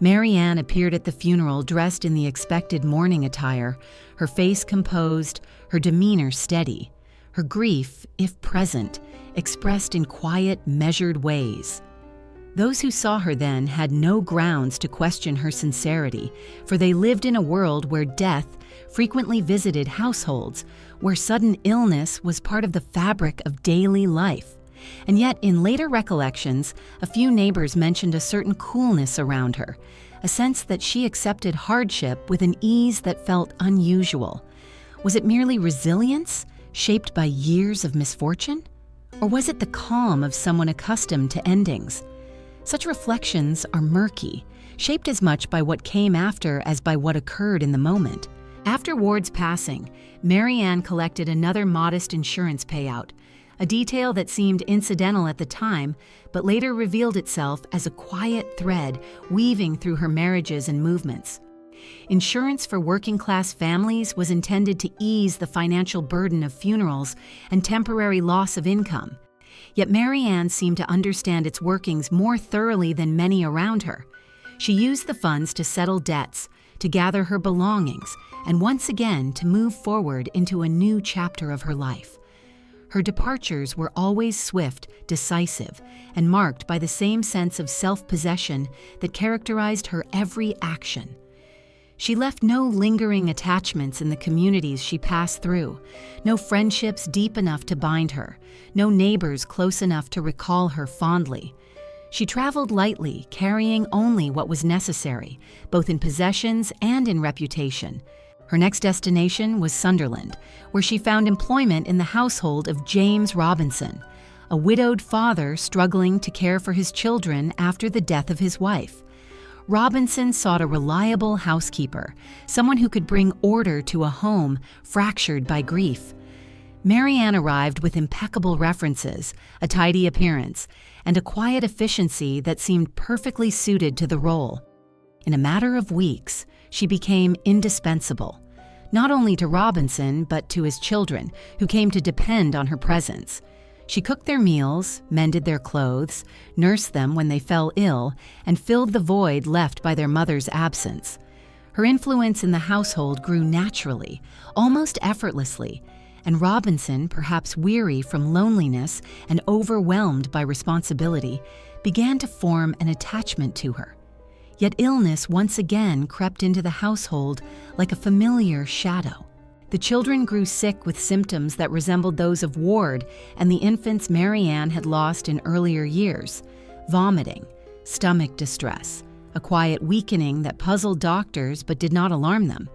Mary Ann appeared at the funeral dressed in the expected mourning attire, her face composed, her demeanor steady, her grief, if present, expressed in quiet, measured ways. Those who saw her then had no grounds to question her sincerity, for they lived in a world where death frequently visited households, where sudden illness was part of the fabric of daily life. And yet, in later recollections, a few neighbors mentioned a certain coolness around her, a sense that she accepted hardship with an ease that felt unusual. Was it merely resilience, shaped by years of misfortune? Or was it the calm of someone accustomed to endings? Such reflections are murky, shaped as much by what came after as by what occurred in the moment. After Ward's passing, Mary Ann collected another modest insurance payout, a detail that seemed incidental at the time, but later revealed itself as a quiet thread weaving through her marriages and movements. Insurance for working-class families was intended to ease the financial burden of funerals and temporary loss of income. Yet Mary Ann seemed to understand its workings more thoroughly than many around her. She used the funds to settle debts, to gather her belongings, and once again to move forward into a new chapter of her life. Her departures were always swift, decisive, and marked by the same sense of self-possession that characterized her every action. She left no lingering attachments in the communities she passed through, no friendships deep enough to bind her, no neighbors close enough to recall her fondly. She traveled lightly, carrying only what was necessary, both in possessions and in reputation. Her next destination was Sunderland, where she found employment in the household of James Robinson, a widowed father struggling to care for his children after the death of his wife. Robinson sought a reliable housekeeper, someone who could bring order to a home fractured by grief. Mary Ann arrived with impeccable references, a tidy appearance, and a quiet efficiency that seemed perfectly suited to the role. In a matter of weeks, she became indispensable, not only to Robinson but to his children, who came to depend on her presence. She cooked their meals, mended their clothes, nursed them when they fell ill, and filled the void left by their mother's absence. Her influence in the household grew naturally, almost effortlessly, and Robinson, perhaps weary from loneliness and overwhelmed by responsibility, began to form an attachment to her. Yet illness once again crept into the household like a familiar shadow. The children grew sick with symptoms that resembled those of Ward and the infants Mary Ann had lost in earlier years: vomiting, stomach distress, a quiet weakening that puzzled doctors but did not alarm them,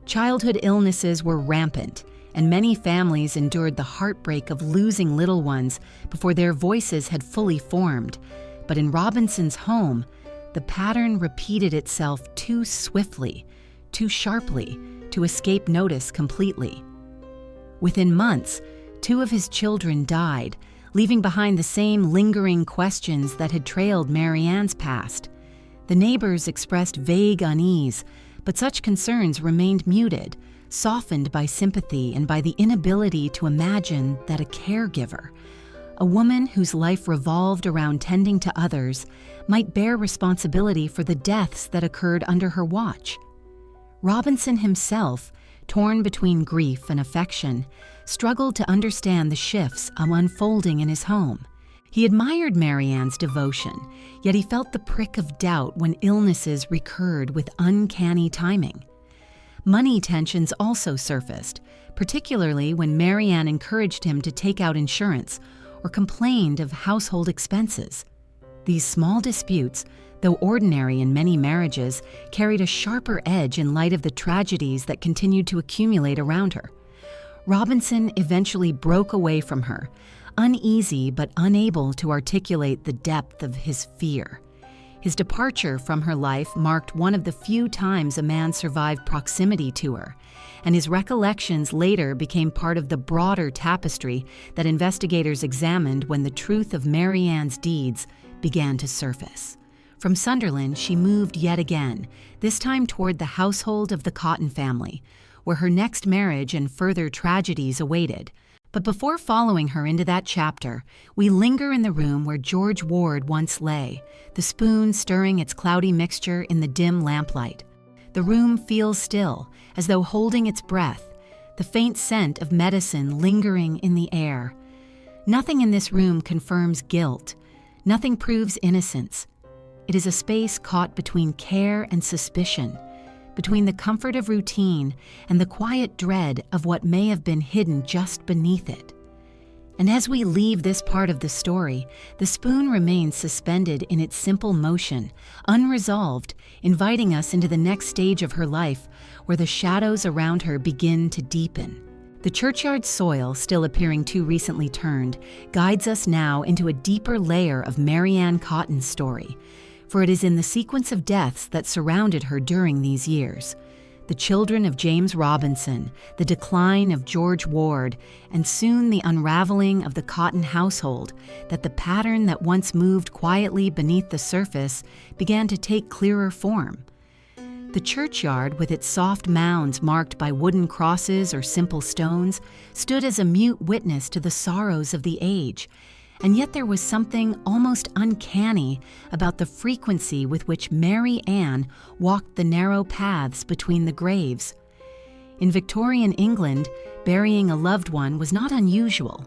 Childhood illnesses were rampant, and many families endured the heartbreak of losing little ones before their voices had fully formed. But in Robinson's home, the pattern repeated itself too swiftly, too sharply, to escape notice completely. Within months, 2 of his children died, leaving behind the same lingering questions that had trailed Mary Ann's past. The neighbors expressed vague unease, but such concerns remained muted, softened by sympathy and by the inability to imagine that a caregiver, a woman whose life revolved around tending to others, might bear responsibility for the deaths that occurred under her watch. Robinson himself, torn between grief and affection, struggled to understand the shifts unfolding in his home. He admired Mary Ann's devotion, yet he felt the prick of doubt when illnesses recurred with uncanny timing. Money tensions also surfaced, particularly when Mary Ann encouraged him to take out insurance or complained of household expenses. These small disputes, though ordinary in many marriages, carried a sharper edge in light of the tragedies that continued to accumulate around her. Robinson eventually broke away from her, uneasy but unable to articulate the depth of his fear. His departure from her life marked one of the few times a man survived proximity to her, and his recollections later became part of the broader tapestry that investigators examined when the truth of Mary Ann's deeds began to surface. From Sunderland, she moved yet again, this time toward the household of the Cotton family, where her next marriage and further tragedies awaited. But before following her into that chapter, we linger in the room where George Ward once lay, the spoon stirring its cloudy mixture in the dim lamplight. The room feels still, as though holding its breath, the faint scent of medicine lingering in the air. Nothing in this room confirms guilt. Nothing proves innocence. It is a space caught between care and suspicion, between the comfort of routine and the quiet dread of what may have been hidden just beneath it. And as we leave this part of the story, the spoon remains suspended in its simple motion, unresolved, inviting us into the next stage of her life, where the shadows around her begin to deepen. The churchyard soil, still appearing too recently turned, guides us now into a deeper layer of Mary Ann Cotton's story, for it is in the sequence of deaths that surrounded her during these years. The children of James Robinson, the decline of George Ward, and soon the unraveling of the Cotton household, that the pattern that once moved quietly beneath the surface began to take clearer form. The churchyard, with its soft mounds marked by wooden crosses or simple stones, stood as a mute witness to the sorrows of the age, and yet there was something almost uncanny about the frequency with which Mary Ann walked the narrow paths between the graves. In Victorian England, burying a loved one was not unusual,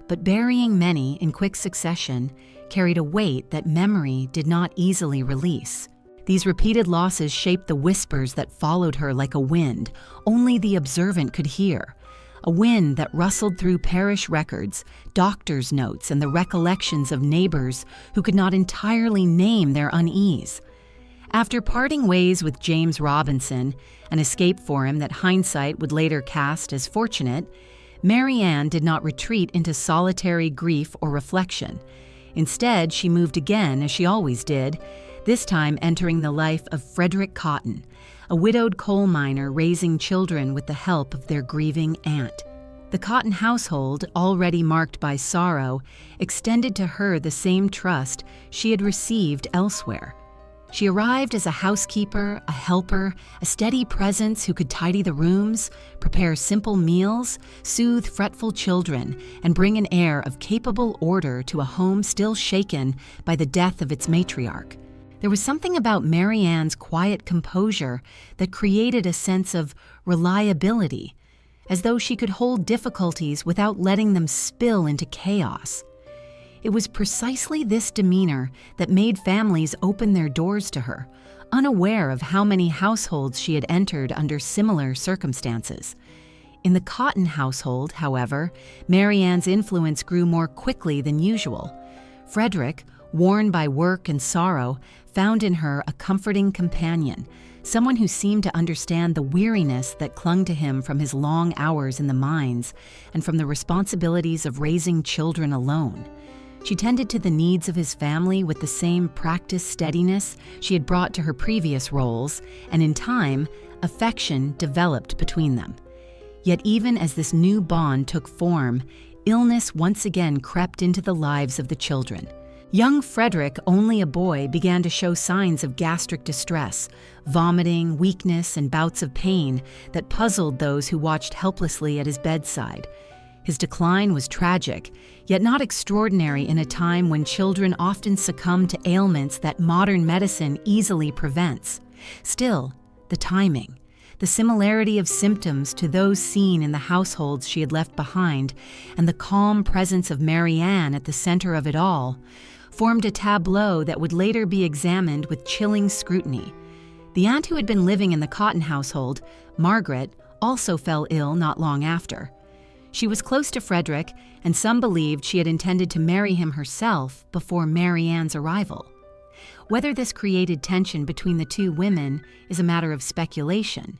but burying many in quick succession carried a weight that memory did not easily release. These repeated losses shaped the whispers that followed her like a wind only the observant could hear. A wind that rustled through parish records, doctors' notes, and the recollections of neighbors who could not entirely name their unease. After parting ways with James Robinson, an escape for him that hindsight would later cast as fortunate, Mary Ann did not retreat into solitary grief or reflection. Instead, she moved again, as she always did, this time entering the life of Frederick Cotton, a widowed coal miner raising children with the help of their grieving aunt. The Cotton household, already marked by sorrow, extended to her the same trust she had received elsewhere. She arrived as a housekeeper, a helper, a steady presence who could tidy the rooms, prepare simple meals, soothe fretful children, and bring an air of capable order to a home still shaken by the death of its matriarch. There was something about Mary Ann's quiet composure that created a sense of reliability, as though she could hold difficulties without letting them spill into chaos. It was precisely this demeanor that made families open their doors to her, unaware of how many households she had entered under similar circumstances. In the Cotton household, however, Mary Ann's influence grew more quickly than usual. Frederick, worn by work and sorrow, found in her a comforting companion, someone who seemed to understand the weariness that clung to him from his long hours in the mines and from the responsibilities of raising children alone. She tended to the needs of his family with the same practiced steadiness she had brought to her previous roles, and in time, affection developed between them. Yet even as this new bond took form, illness once again crept into the lives of the children. Young Frederick, only a boy, began to show signs of gastric distress, vomiting, weakness, and bouts of pain that puzzled those who watched helplessly at his bedside. His decline was tragic, yet not extraordinary in a time when children often succumb to ailments that modern medicine easily prevents. Still, the timing, the similarity of symptoms to those seen in the households she had left behind, and the calm presence of Mary Ann at the center of it all, formed a tableau that would later be examined with chilling scrutiny. The aunt who had been living in the Cotton household, Margaret, also fell ill not long after. She was close to Frederick, and some believed she had intended to marry him herself before Mary Ann's arrival. Whether this created tension between the two women is a matter of speculation,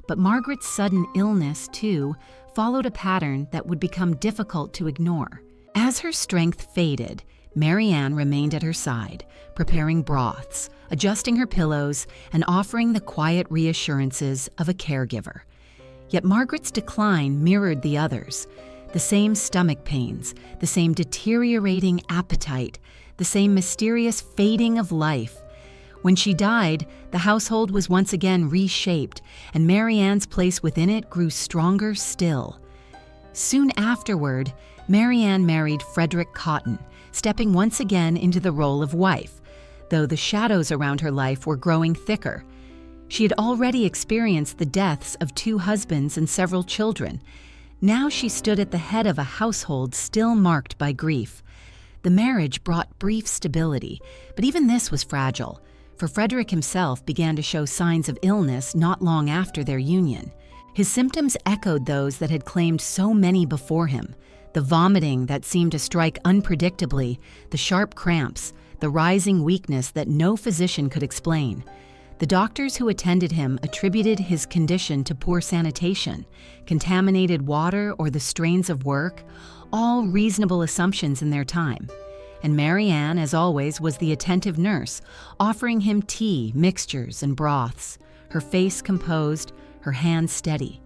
but Margaret's sudden illness, too, followed a pattern that would become difficult to ignore. As her strength faded, Mary Ann remained at her side, preparing broths, adjusting her pillows, and offering the quiet reassurances of a caregiver. Yet Margaret's decline mirrored the others. The same stomach pains, the same deteriorating appetite, the same mysterious fading of life. When she died, the household was once again reshaped, and Mary Ann's place within it grew stronger still. Soon afterward, Mary Ann married Frederick Cotton, stepping once again into the role of wife, though the shadows around her life were growing thicker. She had already experienced the deaths of 2 husbands and several children. Now she stood at the head of a household still marked by grief. The marriage brought brief stability, but even this was fragile, for Frederick himself began to show signs of illness not long after their union. His symptoms echoed those that had claimed so many before him: the vomiting that seemed to strike unpredictably, the sharp cramps, the rising weakness that no physician could explain. The doctors who attended him attributed his condition to poor sanitation, contaminated water, or the strains of work, all reasonable assumptions in their time. And Mary Ann, as always, was the attentive nurse, offering him tea, mixtures, and broths, her face composed, her hands steady.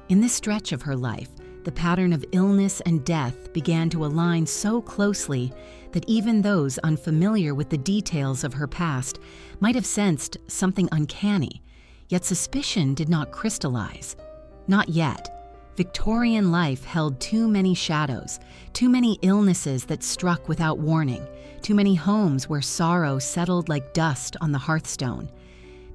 In this stretch of her life, the pattern of illness and death began to align so closely that even those unfamiliar with the details of her past might have sensed something uncanny, yet suspicion did not crystallize. Not yet. Victorian life held too many shadows, too many illnesses that struck without warning, too many homes where sorrow settled like dust on the hearthstone.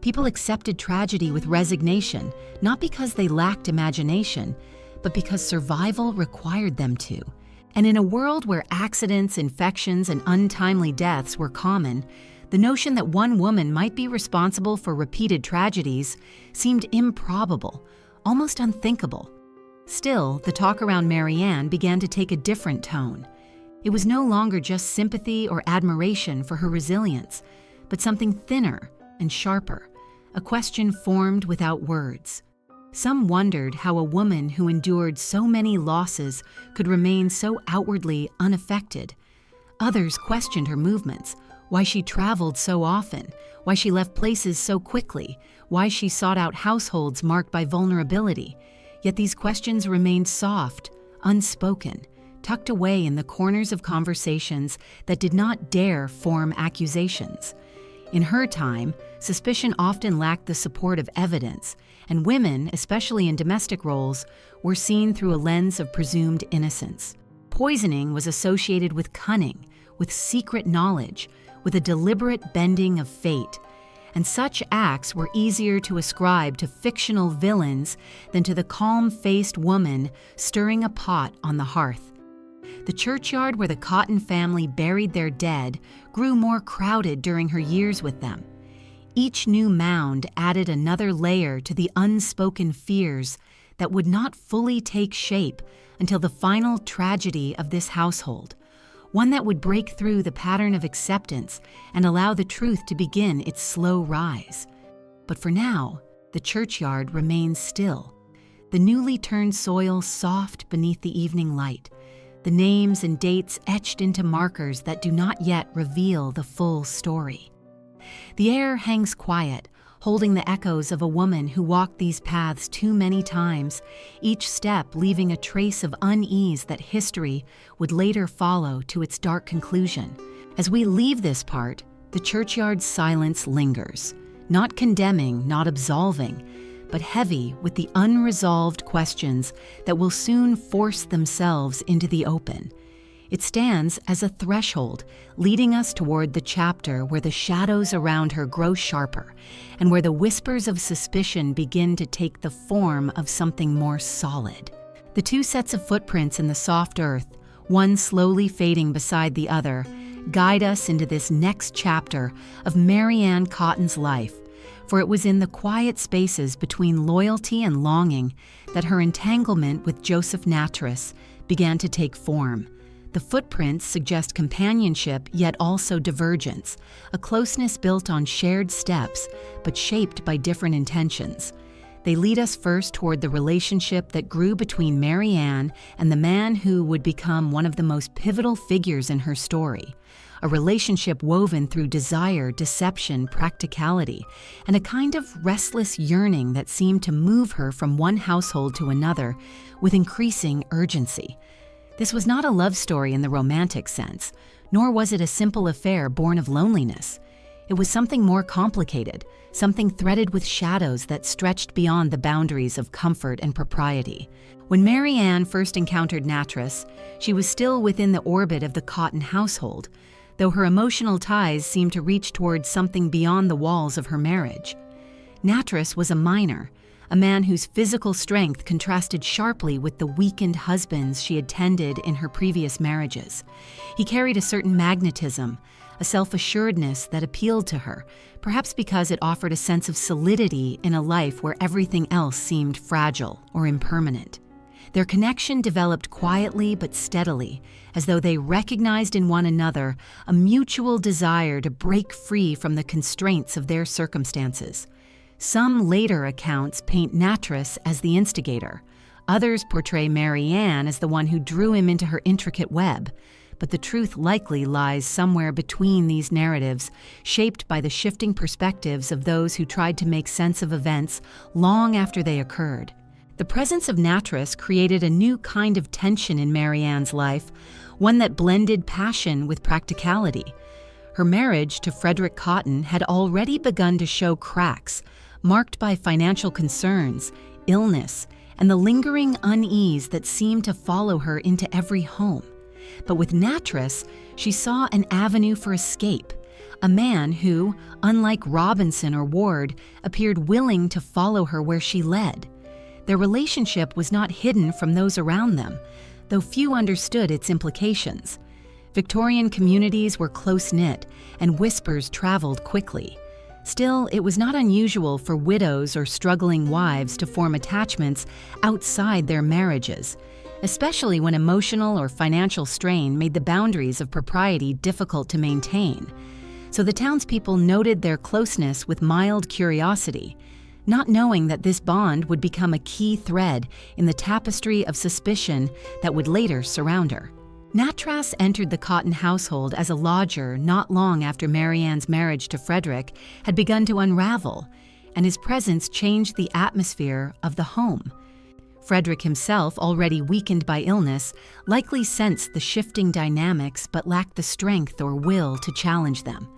People accepted tragedy with resignation, not because they lacked imagination, but because survival required them to. And in a world where accidents, infections, and untimely deaths were common, the notion that one woman might be responsible for repeated tragedies seemed improbable, almost unthinkable. Still, the talk around Mary Ann began to take a different tone. It was no longer just sympathy or admiration for her resilience, but something thinner and sharper, a question formed without words. Some wondered how a woman who endured so many losses could remain so outwardly unaffected. Others questioned her movements, why she traveled so often, why she left places so quickly, why she sought out households marked by vulnerability. Yet these questions remained soft, unspoken, tucked away in the corners of conversations that did not dare form accusations. In her time, suspicion often lacked the support of evidence, and women, especially in domestic roles, were seen through a lens of presumed innocence. Poisoning was associated with cunning, with secret knowledge, with a deliberate bending of fate, and such acts were easier to ascribe to fictional villains than to the calm-faced woman stirring a pot on the hearth. The churchyard where the Cotton family buried their dead grew more crowded during her years with them. Each new mound added another layer to the unspoken fears that would not fully take shape until the final tragedy of this household, one that would break through the pattern of acceptance and allow the truth to begin its slow rise. But for now, the churchyard remains still, the newly turned soil soft beneath the evening light, the names and dates etched into markers that do not yet reveal the full story. The air hangs quiet, holding the echoes of a woman who walked these paths too many times, each step leaving a trace of unease that history would later follow to its dark conclusion. As we leave this part, the churchyard's silence lingers, not condemning, not absolving, but heavy with the unresolved questions that will soon force themselves into the open. It stands as a threshold, leading us toward the chapter where the shadows around her grow sharper, and where the whispers of suspicion begin to take the form of something more solid. The two sets of footprints in the soft earth, one slowly fading beside the other, guide us into this next chapter of Mary Ann Cotton's life, for it was in the quiet spaces between loyalty and longing that her entanglement with Joseph Nattrass began to take form. The footprints suggest companionship, yet also divergence, a closeness built on shared steps, but shaped by different intentions. They lead us first toward the relationship that grew between Mary Ann and the man who would become one of the most pivotal figures in her story, a relationship woven through desire, deception, practicality, and a kind of restless yearning that seemed to move her from one household to another with increasing urgency. This was not a love story in the romantic sense, nor was it a simple affair born of loneliness. It was something more complicated, something threaded with shadows that stretched beyond the boundaries of comfort and propriety. When Mary Ann first encountered Nattrass, she was still within the orbit of the Cotton household, though her emotional ties seemed to reach towards something beyond the walls of her marriage. Nattrass was a miner, a man whose physical strength contrasted sharply with the weakened husbands she had tended in her previous marriages. He carried a certain magnetism, a self-assuredness that appealed to her, perhaps because it offered a sense of solidity in a life where everything else seemed fragile or impermanent. Their connection developed quietly but steadily, as though they recognized in one another a mutual desire to break free from the constraints of their circumstances. Some later accounts paint Nattrass as the instigator. Others portray Mary Ann as the one who drew him into her intricate web. But the truth likely lies somewhere between these narratives, shaped by the shifting perspectives of those who tried to make sense of events long after they occurred. The presence of Nattrass created a new kind of tension in Mary Ann's life, one that blended passion with practicality. Her marriage to Frederick Cotton had already begun to show cracks, marked by financial concerns, illness, and the lingering unease that seemed to follow her into every home. But with Nattrass, she saw an avenue for escape, a man who, unlike Robinson or Ward, appeared willing to follow her where she led. Their relationship was not hidden from those around them, though few understood its implications. Victorian communities were close-knit, and whispers traveled quickly. Still, it was not unusual for widows or struggling wives to form attachments outside their marriages, especially when emotional or financial strain made the boundaries of propriety difficult to maintain. So the townspeople noted their closeness with mild curiosity, not knowing that this bond would become a key thread in the tapestry of suspicion that would later surround her. Nattrass entered the Cotton household as a lodger not long after Mary Ann's marriage to Frederick had begun to unravel, and his presence changed the atmosphere of the home. Frederick himself, already weakened by illness, likely sensed the shifting dynamics but lacked the strength or will to challenge them.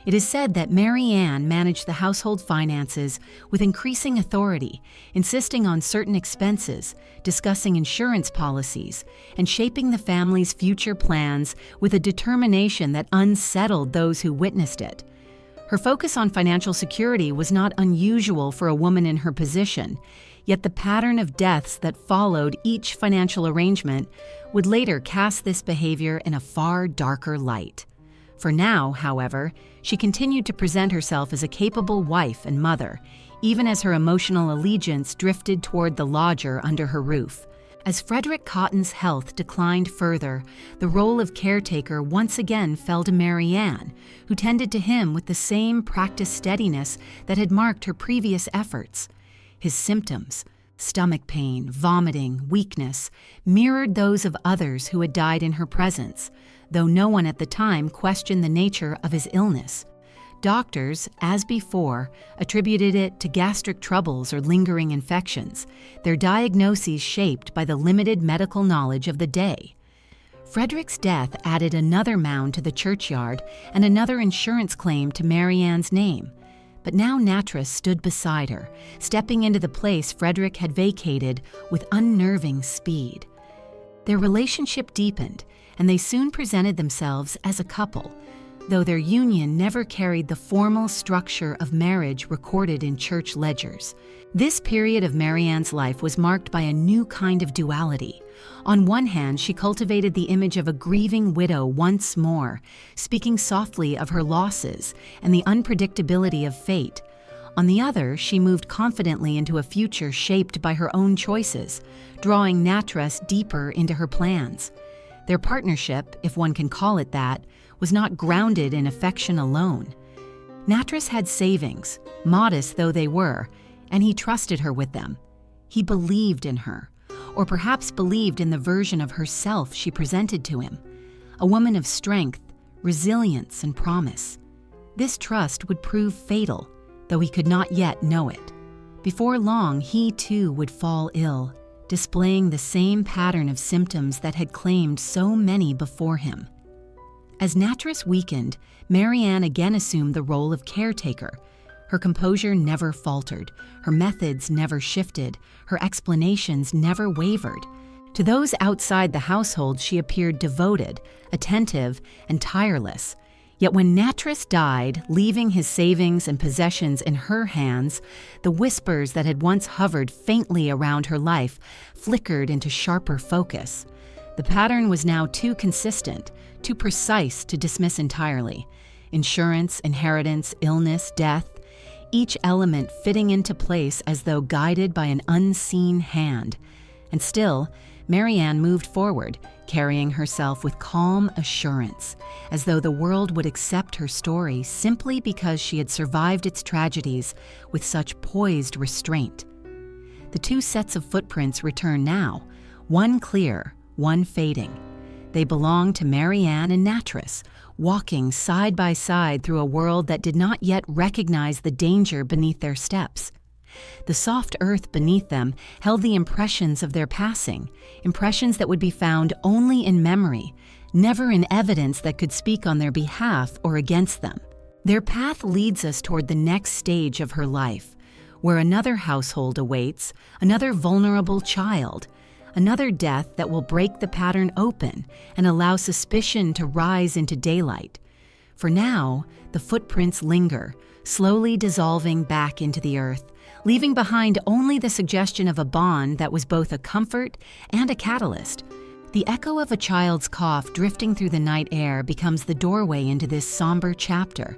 It is said that Mary Ann managed the household finances with increasing authority, insisting on certain expenses, discussing insurance policies, and shaping the family's future plans with a determination that unsettled those who witnessed it. Her focus on financial security was not unusual for a woman in her position, yet the pattern of deaths that followed each financial arrangement would later cast this behavior in a far darker light. For now, however, she continued to present herself as a capable wife and mother, even as her emotional allegiance drifted toward the lodger under her roof. As Frederick Cotton's health declined further, the role of caretaker once again fell to Mary Ann, who tended to him with the same practiced steadiness that had marked her previous efforts. His symptoms, stomach pain, vomiting, weakness, mirrored those of others who had died in her presence, though no one at the time questioned the nature of his illness. Doctors, as before, attributed it to gastric troubles or lingering infections, their diagnoses shaped by the limited medical knowledge of the day. Frederick's death added another mound to the churchyard and another insurance claim to Mary Ann's name. But now Natras stood beside her, stepping into the place Frederick had vacated with unnerving speed. Their relationship deepened, and they soon presented themselves as a couple, though their union never carried the formal structure of marriage recorded in church ledgers. This period of Mary Ann's life was marked by a new kind of duality. On one hand, she cultivated the image of a grieving widow once more, speaking softly of her losses and the unpredictability of fate. On the other, she moved confidently into a future shaped by her own choices, drawing Natras deeper into her plans. Their partnership, if one can call it that, was not grounded in affection alone. Natras had savings, modest though they were, and he trusted her with them. He believed in her, or perhaps believed in the version of herself she presented to him, a woman of strength, resilience, and promise. This trust would prove fatal, though he could not yet know it. Before long, he too would fall ill, displaying the same pattern of symptoms that had claimed so many before him. As Natras weakened, Mary Ann again assumed the role of caretaker. Her composure never faltered, her methods never shifted, her explanations never wavered. To those outside the household, she appeared devoted, attentive, and tireless. Yet when Natras died, leaving his savings and possessions in her hands, the whispers that had once hovered faintly around her life flickered into sharper focus. The pattern was now too consistent, too precise to dismiss entirely. Insurance, inheritance, illness, death, each element fitting into place as though guided by an unseen hand. And still, Mary Ann moved forward, carrying herself with calm assurance, as though the world would accept her story simply because she had survived its tragedies with such poised restraint. The two sets of footprints return now, one clear, one fading. They belonged to Mary Ann and Natras, walking side by side through a world that did not yet recognize the danger beneath their steps. The soft earth beneath them held the impressions of their passing, impressions that would be found only in memory, never in evidence that could speak on their behalf or against them. Their path leads us toward the next stage of her life, where another household awaits, another vulnerable child, another death that will break the pattern open and allow suspicion to rise into daylight. For now, the footprints linger, slowly dissolving back into the earth, leaving behind only the suggestion of a bond that was both a comfort and a catalyst. The echo of a child's cough drifting through the night air becomes the doorway into this somber chapter,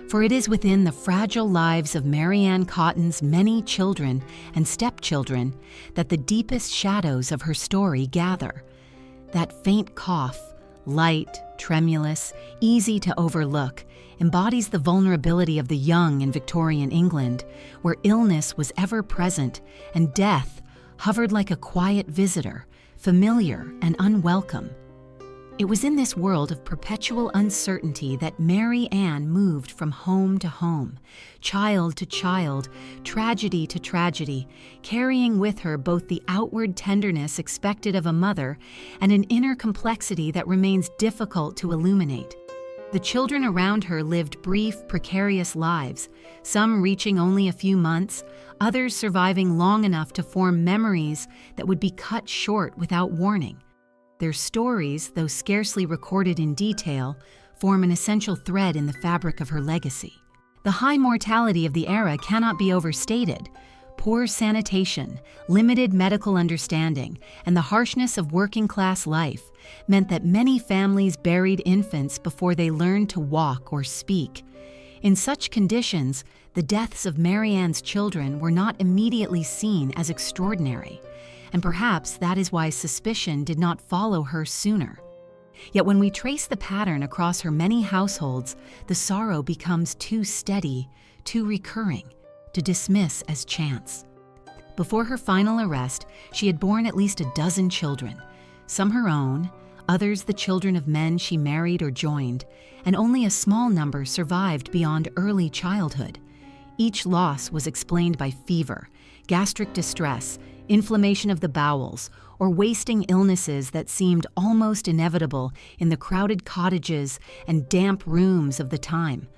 for it is within the fragile lives of Mary Ann Cotton's many children and stepchildren that the deepest shadows of her story gather. That faint cough, light, tremulous, easy to overlook, embodies the vulnerability of the young in Victorian England, where illness was ever present and death hovered like a quiet visitor, familiar and unwelcome. It was in this world of perpetual uncertainty that Mary Ann moved from home to home, child to child, tragedy to tragedy, carrying with her both the outward tenderness expected of a mother and an inner complexity that remains difficult to illuminate. The children around her lived brief, precarious lives, some reaching only a few months, others surviving long enough to form memories that would be cut short without warning. Their stories, though scarcely recorded in detail, form an essential thread in the fabric of her legacy. The high mortality of the era cannot be overstated. Poor sanitation, limited medical understanding, and the harshness of working-class life meant that many families buried infants before they learned to walk or speak. In such conditions, the deaths of Mary Ann's children were not immediately seen as extraordinary. and perhaps that is why suspicion did not follow her sooner. Yet when we trace the pattern across her many households, the sorrow becomes too steady, too recurring, to dismiss as chance. Before her final arrest, she had borne at least 12 children, some her own, others the children of men she married or joined, and only a small number survived beyond early childhood. Each loss was explained by fever, gastric distress, inflammation of the bowels, or wasting illnesses that seemed almost inevitable in the crowded cottages and damp rooms of the time.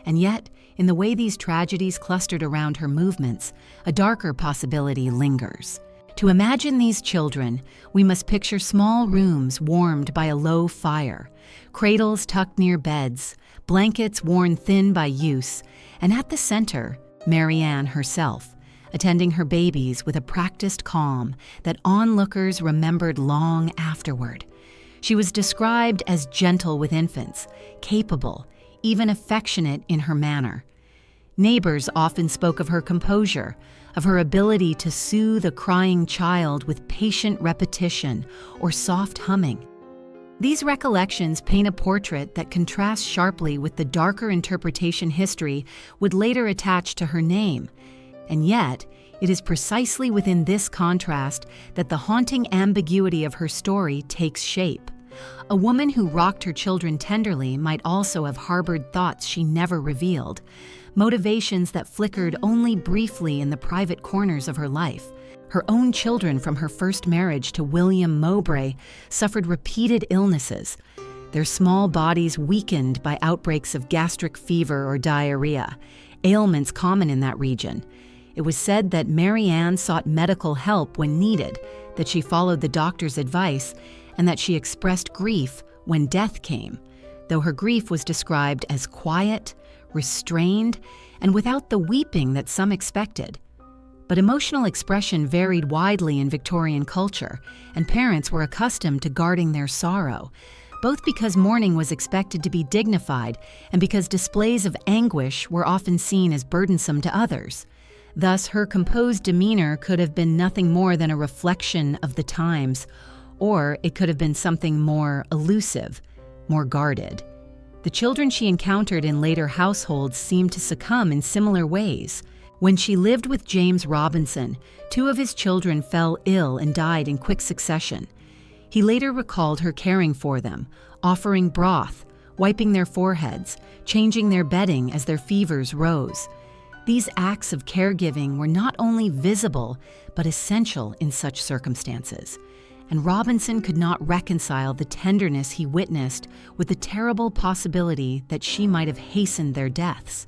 And yet, in the way these tragedies clustered around her movements, a darker possibility lingers. To imagine these children, we must picture small rooms warmed by a low fire, cradles tucked near beds, blankets worn thin by use, and at the center, Mary Ann herself, attending her babies with a practiced calm that onlookers remembered long afterward. She was described as gentle with infants, capable, even affectionate in her manner. Neighbors often spoke of her composure, of her ability to soothe a crying child with patient repetition or soft humming. These recollections paint a portrait that contrasts sharply with the darker interpretation history would later attach to her name. And yet, it is precisely within this contrast that the haunting ambiguity of her story takes shape. A woman who rocked her children tenderly might also have harbored thoughts she never revealed, motivations that flickered only briefly in the private corners of her life. Her own children from her first marriage to William Mowbray suffered repeated illnesses, their small bodies weakened by outbreaks of gastric fever or diarrhea, ailments common in that region. It was said that Mary Ann sought medical help when needed, that she followed the doctor's advice, and that she expressed grief when death came, though her grief was described as quiet, restrained, and without the weeping that some expected. But emotional expression varied widely in Victorian culture, and parents were accustomed to guarding their sorrow, both because mourning was expected to be dignified and because displays of anguish were often seen as burdensome to others. Thus, her composed demeanor could have been nothing more than a reflection of the times, or it could have been something more elusive, more guarded. The children she encountered in later households seemed to succumb in similar ways. When she lived with James Robinson, 2 of his children fell ill and died in quick succession. He later recalled her caring for them, offering broth, wiping their foreheads, changing their bedding as their fevers rose. These acts of caregiving were not only visible, but essential in such circumstances. And Robinson could not reconcile the tenderness he witnessed with the terrible possibility that she might have hastened their deaths.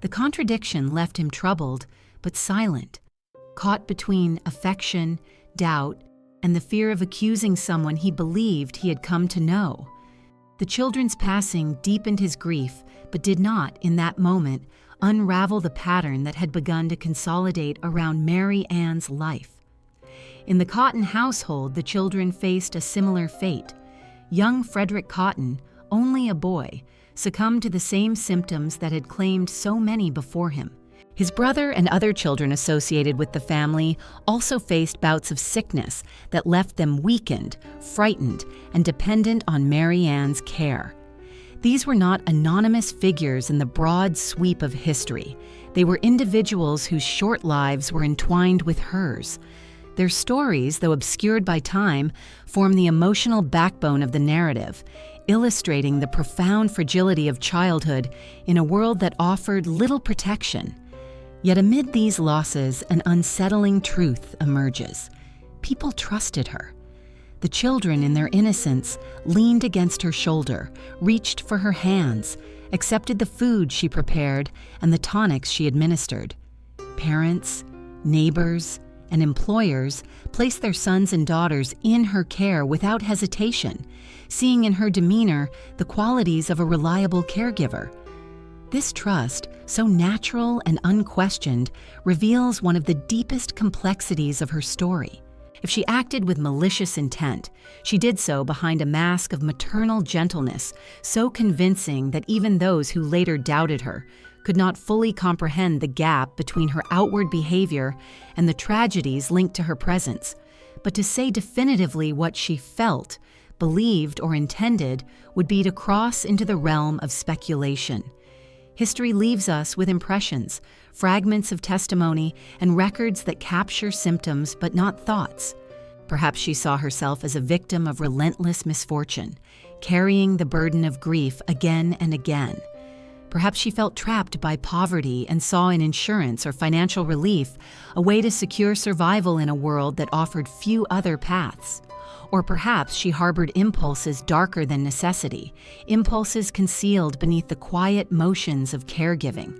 The contradiction left him troubled, but silent, caught between affection, doubt, and the fear of accusing someone he believed he had come to know. The children's passing deepened his grief, but did not, in that moment, unravel the pattern that had begun to consolidate around Mary Ann's life. In the Cotton household, the children faced a similar fate. Young Frederick Cotton, only a boy, succumbed to the same symptoms that had claimed so many before him. His brother and other children associated with the family also faced bouts of sickness that left them weakened, frightened, and dependent on Mary Ann's care. These were not anonymous figures in the broad sweep of history. They were individuals whose short lives were entwined with hers. Their stories, though obscured by time, form the emotional backbone of the narrative, illustrating the profound fragility of childhood in a world that offered little protection. Yet amid these losses, an unsettling truth emerges. People trusted her. The children, in their innocence, leaned against her shoulder, reached for her hands, accepted the food she prepared and the tonics she administered. Parents, neighbors, and employers placed their sons and daughters in her care without hesitation, seeing in her demeanor the qualities of a reliable caregiver. This trust, so natural and unquestioned, reveals one of the deepest complexities of her story. If she acted with malicious intent, she did so behind a mask of maternal gentleness, so convincing that even those who later doubted her could not fully comprehend the gap between her outward behavior and the tragedies linked to her presence. but to say definitively what she felt, believed, or intended would be to cross into the realm of speculation. History leaves us with impressions, fragments of testimony, and records that capture symptoms but not thoughts. Perhaps she saw herself as a victim of relentless misfortune, carrying the burden of grief again and again. Perhaps she felt trapped by poverty and saw in insurance or financial relief a way to secure survival in a world that offered few other paths. Or perhaps she harbored impulses darker than necessity, impulses concealed beneath the quiet motions of caregiving.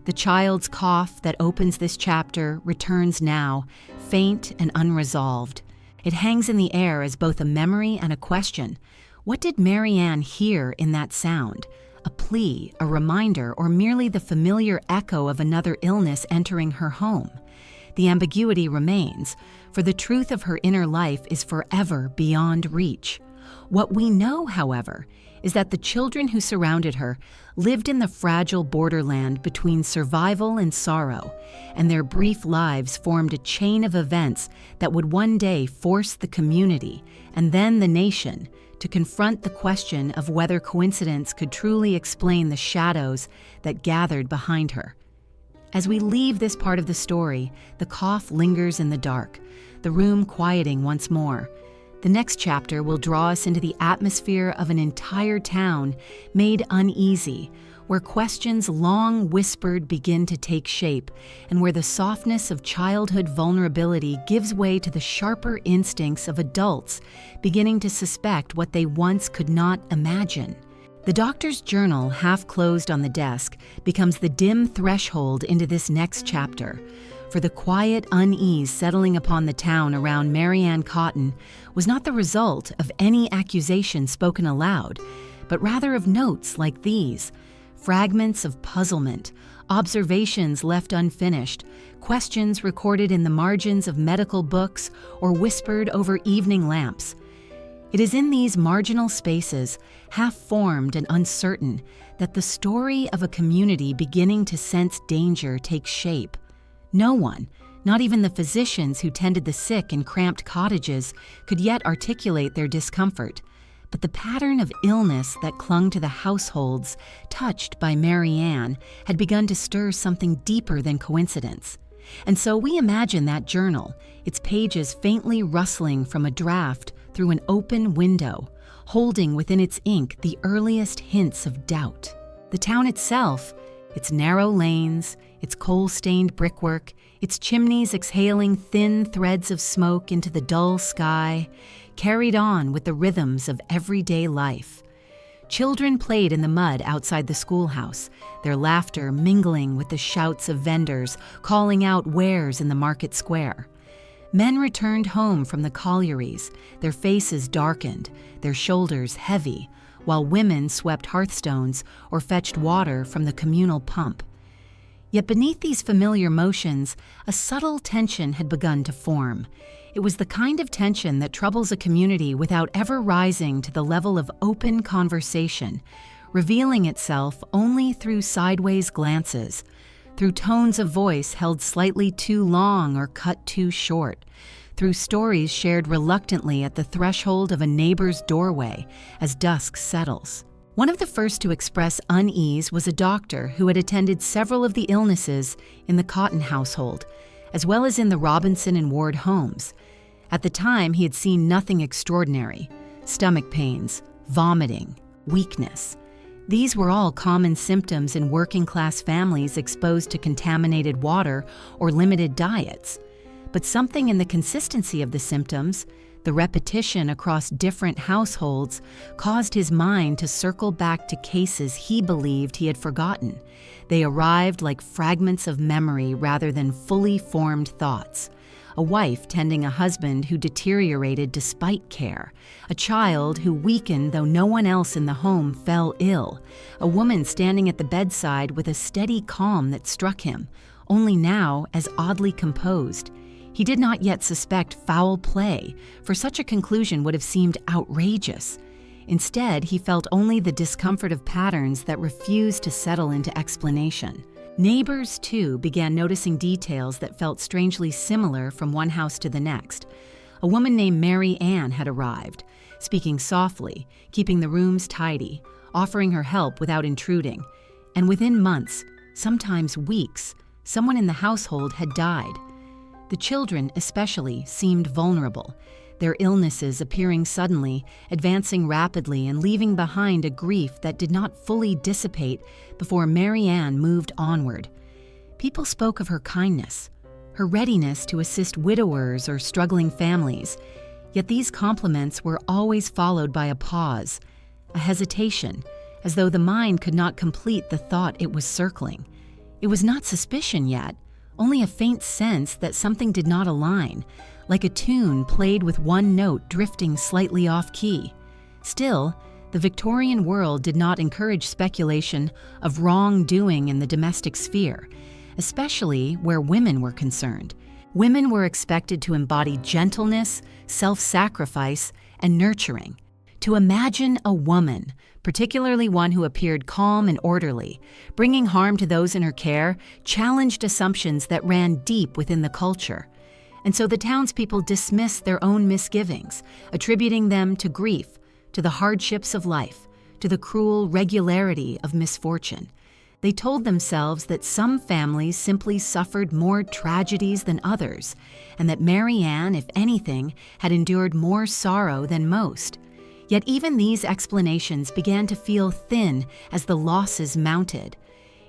The child's cough that opens this chapter returns now, faint and unresolved. It hangs in the air as both a memory and a question. What did Mary Ann hear in that sound? A plea, a reminder, or merely the familiar echo of another illness entering her home? The ambiguity remains, for the truth of her inner life is forever beyond reach. What we know, however, is that the children who surrounded her lived in the fragile borderland between survival and sorrow, and their brief lives formed a chain of events that would one day force the community, and then the nation, to confront the question of whether coincidence could truly explain the shadows that gathered behind her. As we leave this part of the story, the cough lingers in the dark, the room quieting once more. The next chapter will draw us into the atmosphere of an entire town made uneasy, where questions long whispered begin to take shape, and where the softness of childhood vulnerability gives way to the sharper instincts of adults beginning to suspect what they once could not imagine. The doctor's journal, half closed on the desk, becomes the dim threshold into this next chapter. For the quiet unease settling upon the town around Mary Ann Cotton was not the result of any accusation spoken aloud, but rather of notes like these, fragments of puzzlement, observations left unfinished, questions recorded in the margins of medical books or whispered over evening lamps. It is in these marginal spaces, half-formed and uncertain, that the story of a community beginning to sense danger takes shape. No one, not even the physicians who tended the sick in cramped cottages, could yet articulate their discomfort. But the pattern of illness that clung to the households touched by Mary Ann had begun to stir something deeper than coincidence. And so we imagine that journal, its pages faintly rustling from a draft through an open window, holding within its ink the earliest hints of doubt. The town itself, its narrow lanes, its coal-stained brickwork, its chimneys exhaling thin threads of smoke into the dull sky, carried on with the rhythms of everyday life. Children played in the mud outside the schoolhouse, their laughter mingling with the shouts of vendors calling out wares in the market square. Men returned home from the collieries, their faces darkened, their shoulders heavy, while women swept hearthstones or fetched water from the communal pump. Yet beneath these familiar motions, a subtle tension had begun to form. It was the kind of tension that troubles a community without ever rising to the level of open conversation, revealing itself only through sideways glances, through tones of voice held slightly too long or cut too short, through stories shared reluctantly at the threshold of a neighbor's doorway as dusk settles. One of the first to express unease was a doctor who had attended several of the illnesses in the Cotton household, as well as in the Robinson and Ward homes. At the time, he had seen nothing extraordinary: stomach pains, vomiting, weakness. These were all common symptoms in working-class families exposed to contaminated water or limited diets. But something in the consistency of the symptoms, the repetition across different households, caused his mind to circle back to cases he believed he had forgotten. They arrived like fragments of memory rather than fully formed thoughts. A wife tending a husband who deteriorated despite care, a child who weakened though no one else in the home fell ill, a woman standing at the bedside with a steady calm that struck him, only now as oddly composed. He did not yet suspect foul play, for such a conclusion would have seemed outrageous. Instead, he felt only the discomfort of patterns that refused to settle into explanation. Neighbors, too, began noticing details that felt strangely similar from one house to the next. A woman named Mary Ann had arrived, speaking softly, keeping the rooms tidy, offering her help without intruding. And within months, sometimes weeks, someone in the household had died. The children, especially, seemed vulnerable, their illnesses appearing suddenly, advancing rapidly, and leaving behind a grief that did not fully dissipate before Mary Ann moved onward. People spoke of her kindness, her readiness to assist widowers or struggling families, yet these compliments were always followed by a pause, a hesitation, as though the mind could not complete the thought it was circling. It was not suspicion yet, only a faint sense that something did not align, like a tune played with one note drifting slightly off-key. Still, the Victorian world did not encourage speculation of wrongdoing in the domestic sphere, especially where women were concerned. Women were expected to embody gentleness, self-sacrifice, and nurturing. To imagine a woman, particularly one who appeared calm and orderly, bringing harm to those in her care, challenged assumptions that ran deep within the culture. And so the townspeople dismissed their own misgivings, attributing them to grief, to the hardships of life, to the cruel regularity of misfortune. They told themselves that some families simply suffered more tragedies than others, and that Mary Ann, if anything, had endured more sorrow than most. Yet even these explanations began to feel thin as the losses mounted.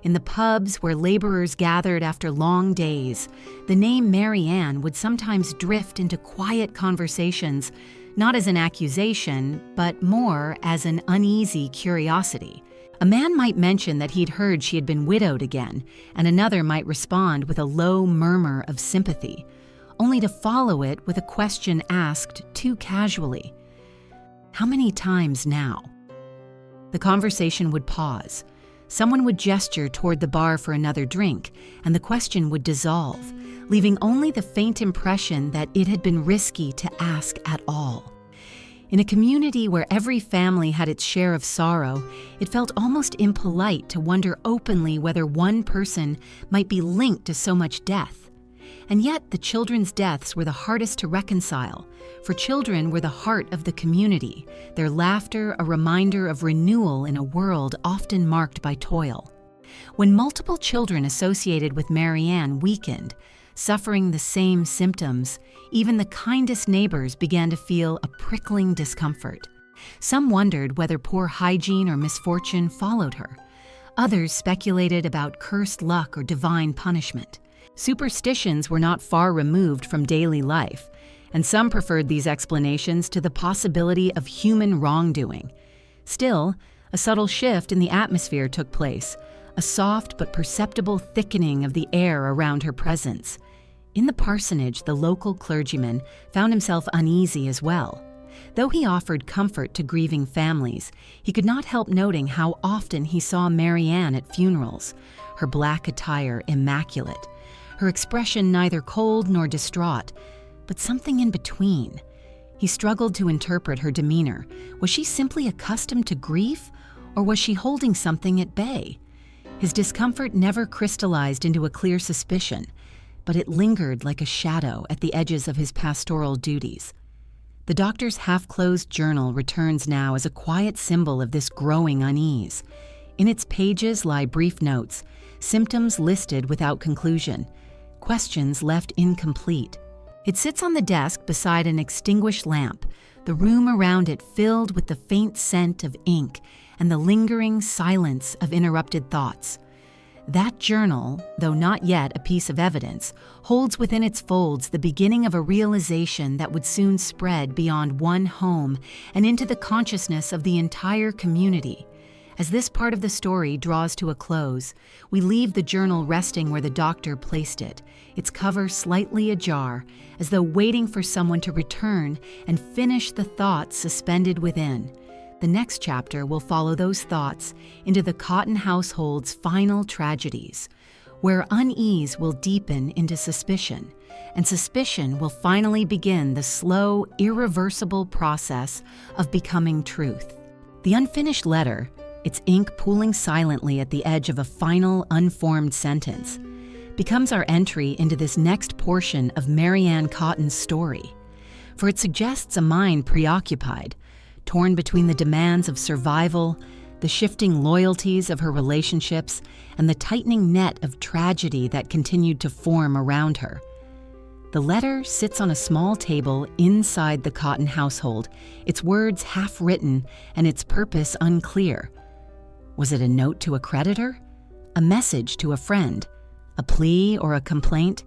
In the pubs where laborers gathered after long days, the name Mary Ann would sometimes drift into quiet conversations, not as an accusation, but more as an uneasy curiosity. A man might mention that he'd heard she had been widowed again, and another might respond with a low murmur of sympathy, only to follow it with a question asked too casually. How many times now? The conversation would pause. Someone would gesture toward the bar for another drink, and the question would dissolve, leaving only the faint impression that it had been risky to ask at all. In a community where every family had its share of sorrow, it felt almost impolite to wonder openly whether one person might be linked to so much death. And yet the children's deaths were the hardest to reconcile, for children were the heart of the community, their laughter a reminder of renewal in a world often marked by toil. When multiple children associated with Mary Ann weakened, suffering the same symptoms, even the kindest neighbors began to feel a prickling discomfort. Some wondered whether poor hygiene or misfortune followed her. Others speculated about cursed luck or divine punishment. Superstitions were not far removed from daily life, and some preferred these explanations to the possibility of human wrongdoing. Still, a subtle shift in the atmosphere took place, a soft but perceptible thickening of the air around her presence. In the parsonage, the local clergyman found himself uneasy as well. Though he offered comfort to grieving families, he could not help noting how often he saw Mary Ann at funerals, her black attire immaculate, her expression neither cold nor distraught, but something in between. He struggled to interpret her demeanor. Was she simply accustomed to grief, or was she holding something at bay? His discomfort never crystallized into a clear suspicion, but it lingered like a shadow at the edges of his pastoral duties. The doctor's half-closed journal returns now as a quiet symbol of this growing unease. In its pages lie brief notes, symptoms listed without conclusion, questions left incomplete. It sits on the desk beside an extinguished lamp, the room around it filled with the faint scent of ink and the lingering silence of interrupted thoughts. That journal, though not yet a piece of evidence, holds within its folds the beginning of a realization that would soon spread beyond one home and into the consciousness of the entire community. As this part of the story draws to a close, we leave the journal resting where the doctor placed it, its cover slightly ajar, as though waiting for someone to return and finish the thoughts suspended within. The next chapter will follow those thoughts into the Cotton household's final tragedies, where unease will deepen into suspicion, and suspicion will finally begin the slow, irreversible process of becoming truth. The unfinished letter, its ink pooling silently at the edge of a final, unformed sentence, becomes our entry into this next portion of Mary Ann Cotton's story. for it suggests a mind preoccupied, torn between the demands of survival, the shifting loyalties of her relationships, and the tightening net of tragedy that continued to form around her. The letter sits on a small table inside the Cotton household, its words half-written and its purpose unclear. Was it a note to a creditor? A message to a friend? A plea or a complaint?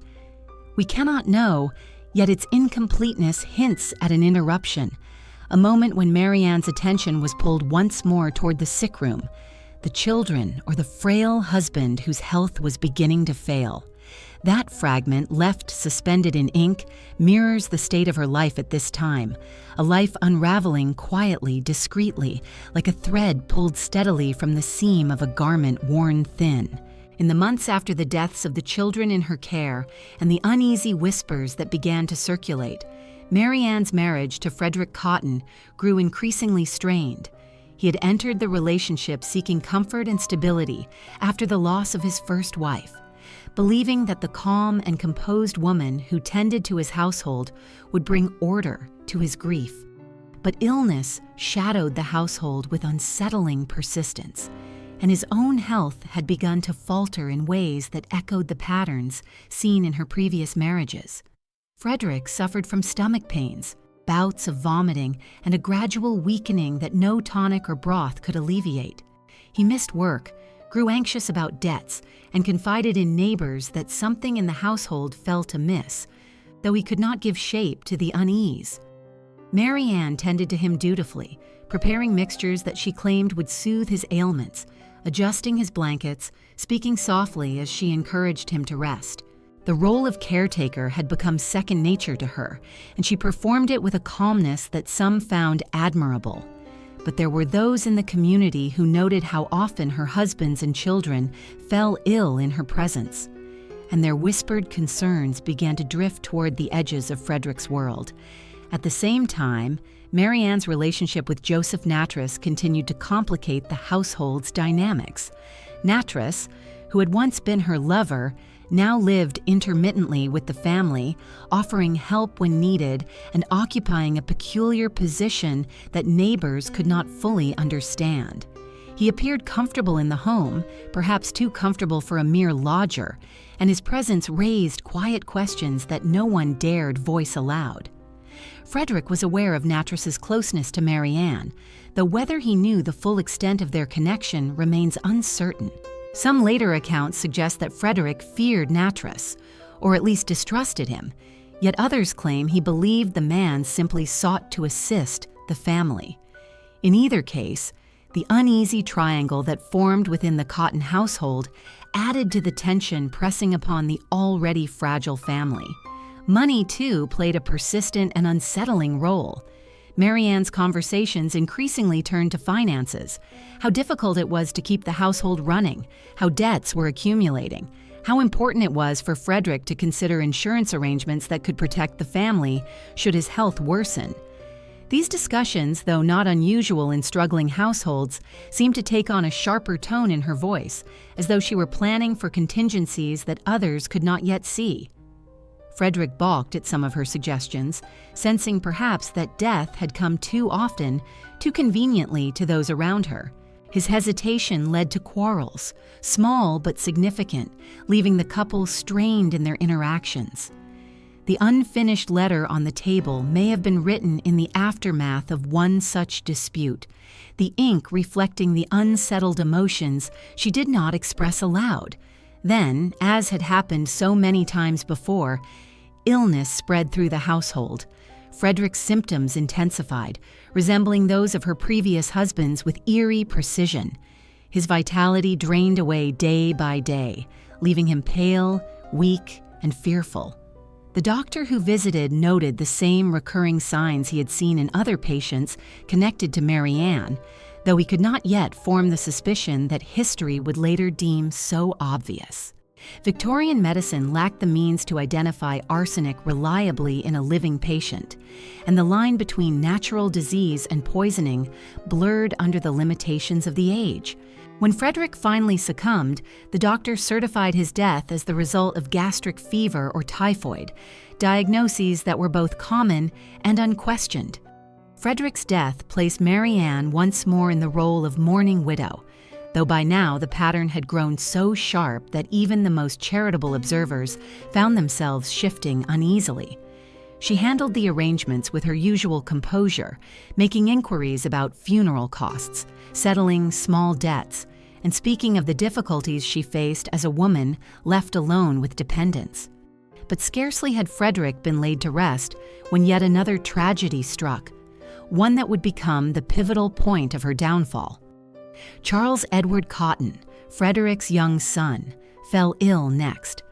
We cannot know, yet its incompleteness hints at an interruption, a moment when Marianne's attention was pulled once more toward the sick room, the children, or the frail husband whose health was beginning to fail. That fragment, left suspended in ink, mirrors the state of her life at this time, a life unraveling quietly, discreetly, like a thread pulled steadily from the seam of a garment worn thin. In the months after the deaths of the children in her care and the uneasy whispers that began to circulate, Marianne's marriage to Frederick Cotton grew increasingly strained. He had entered the relationship seeking comfort and stability after the loss of his first wife, believing that the calm and composed woman who tended to his household would bring order to his grief. But illness shadowed the household with unsettling persistence, and his own health had begun to falter in ways that echoed the patterns seen in her previous marriages. Frederick suffered from stomach pains, bouts of vomiting, and a gradual weakening that no tonic or broth could alleviate. He missed work, grew anxious about debts, and confided in neighbors that something in the household felt amiss, though he could not give shape to the unease. Marianne tended to him dutifully, preparing mixtures that she claimed would soothe his ailments, adjusting his blankets, speaking softly as she encouraged him to rest. The role of caretaker had become second nature to her, and she performed it with a calmness that some found admirable. But there were those in the community who noted how often her husbands and children fell ill in her presence, and their whispered concerns began to drift toward the edges of Frederick's world. At the same time, Marianne's relationship with Joseph Nattrass continued to complicate the household's dynamics. Nattrass, who had once been her lover, now lived intermittently with the family, offering help when needed and occupying a peculiar position that neighbors could not fully understand. He appeared comfortable in the home, perhaps too comfortable for a mere lodger, and his presence raised quiet questions that no one dared voice aloud. Frederick was aware of Nattrass's closeness to Marianne, though whether he knew the full extent of their connection remains uncertain. Some later accounts suggest that Frederick feared Nattrass, or at least distrusted him, yet others claim he believed the man simply sought to assist the family. In either case, the uneasy triangle that formed within the Cotton household added to the tension pressing upon the already fragile family. Money, too, played a persistent and unsettling role. Marianne's conversations increasingly turned to finances, how difficult it was to keep the household running, how debts were accumulating, how important it was for Frederick to consider insurance arrangements that could protect the family should his health worsen. These discussions, though not unusual in struggling households, seemed to take on a sharper tone in her voice, as though she were planning for contingencies that others could not yet see. Frederick balked at some of her suggestions, sensing perhaps that death had come too often, too conveniently to those around her. His hesitation led to quarrels, small but significant, leaving the couple strained in their interactions. The unfinished letter on the table may have been written in the aftermath of one such dispute, the ink reflecting the unsettled emotions she did not express aloud. Then, as had happened so many times before, illness spread through the household. Frederick's symptoms intensified, resembling those of her previous husband's with eerie precision. His vitality drained away day by day, leaving him pale, weak, and fearful. The doctor who visited noted the same recurring signs he had seen in other patients connected to Marianne, though he could not yet form the suspicion that history would later deem so obvious. Victorian medicine lacked the means to identify arsenic reliably in a living patient, and the line between natural disease and poisoning blurred under the limitations of the age. When Frederick finally succumbed, the doctor certified his death as the result of gastric fever or typhoid, diagnoses that were both common and unquestioned. Frederick's death placed Mary Ann once more in the role of mourning widow, though by now the pattern had grown so sharp that even the most charitable observers found themselves shifting uneasily. She handled the arrangements with her usual composure, making inquiries about funeral costs, settling small debts, and speaking of the difficulties she faced as a woman left alone with dependents. But scarcely had Frederick been laid to rest when yet another tragedy struck, one that would become the pivotal point of her downfall. Charles Edward Cotton, Frederick's young son, fell ill next.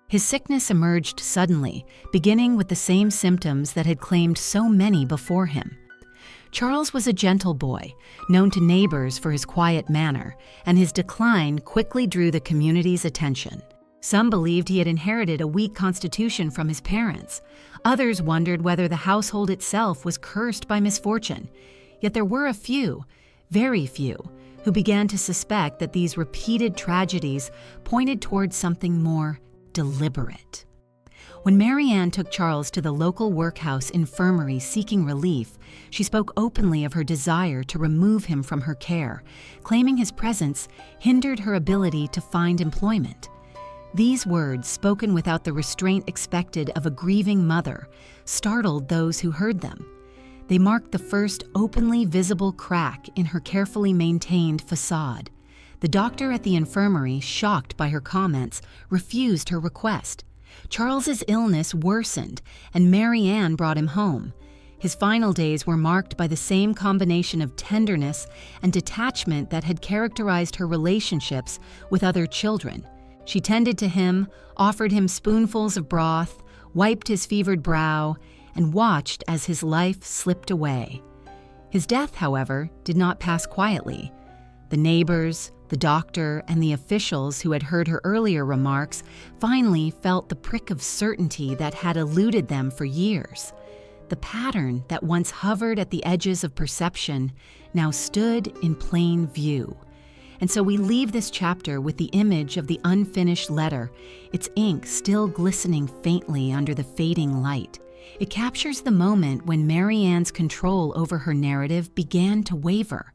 His sickness emerged suddenly, beginning with the same symptoms that had claimed so many before him. Charles was a gentle boy, known to neighbors for his quiet manner, and his decline quickly drew the community's attention. Some believed he had inherited a weak constitution from his parents. Others wondered whether the household itself was cursed by misfortune. Yet there were a few, very few, who began to suspect that these repeated tragedies pointed towards something more deliberate. When Mary Ann took Charles to the local workhouse infirmary seeking relief, she spoke openly of her desire to remove him from her care, claiming his presence hindered her ability to find employment. These words, spoken without the restraint expected of a grieving mother, startled those who heard them. They marked the first openly visible crack in her carefully maintained facade. The doctor at the infirmary, shocked by her comments, refused her request. Charles's illness worsened, and Mary Ann brought him home. His final days were marked by the same combination of tenderness and detachment that had characterized her relationships with other children. She tended to him, offered him spoonfuls of broth, wiped his fevered brow, and watched as his life slipped away. His death, however, did not pass quietly. The neighbors, the doctor, and the officials who had heard her earlier remarks finally felt the prick of certainty that had eluded them for years. The pattern that once hovered at the edges of perception now stood in plain view. And so we leave this chapter with the image of the unfinished letter, its ink still glistening faintly under the fading light. It captures the moment when Mary Ann's control over her narrative began to waver,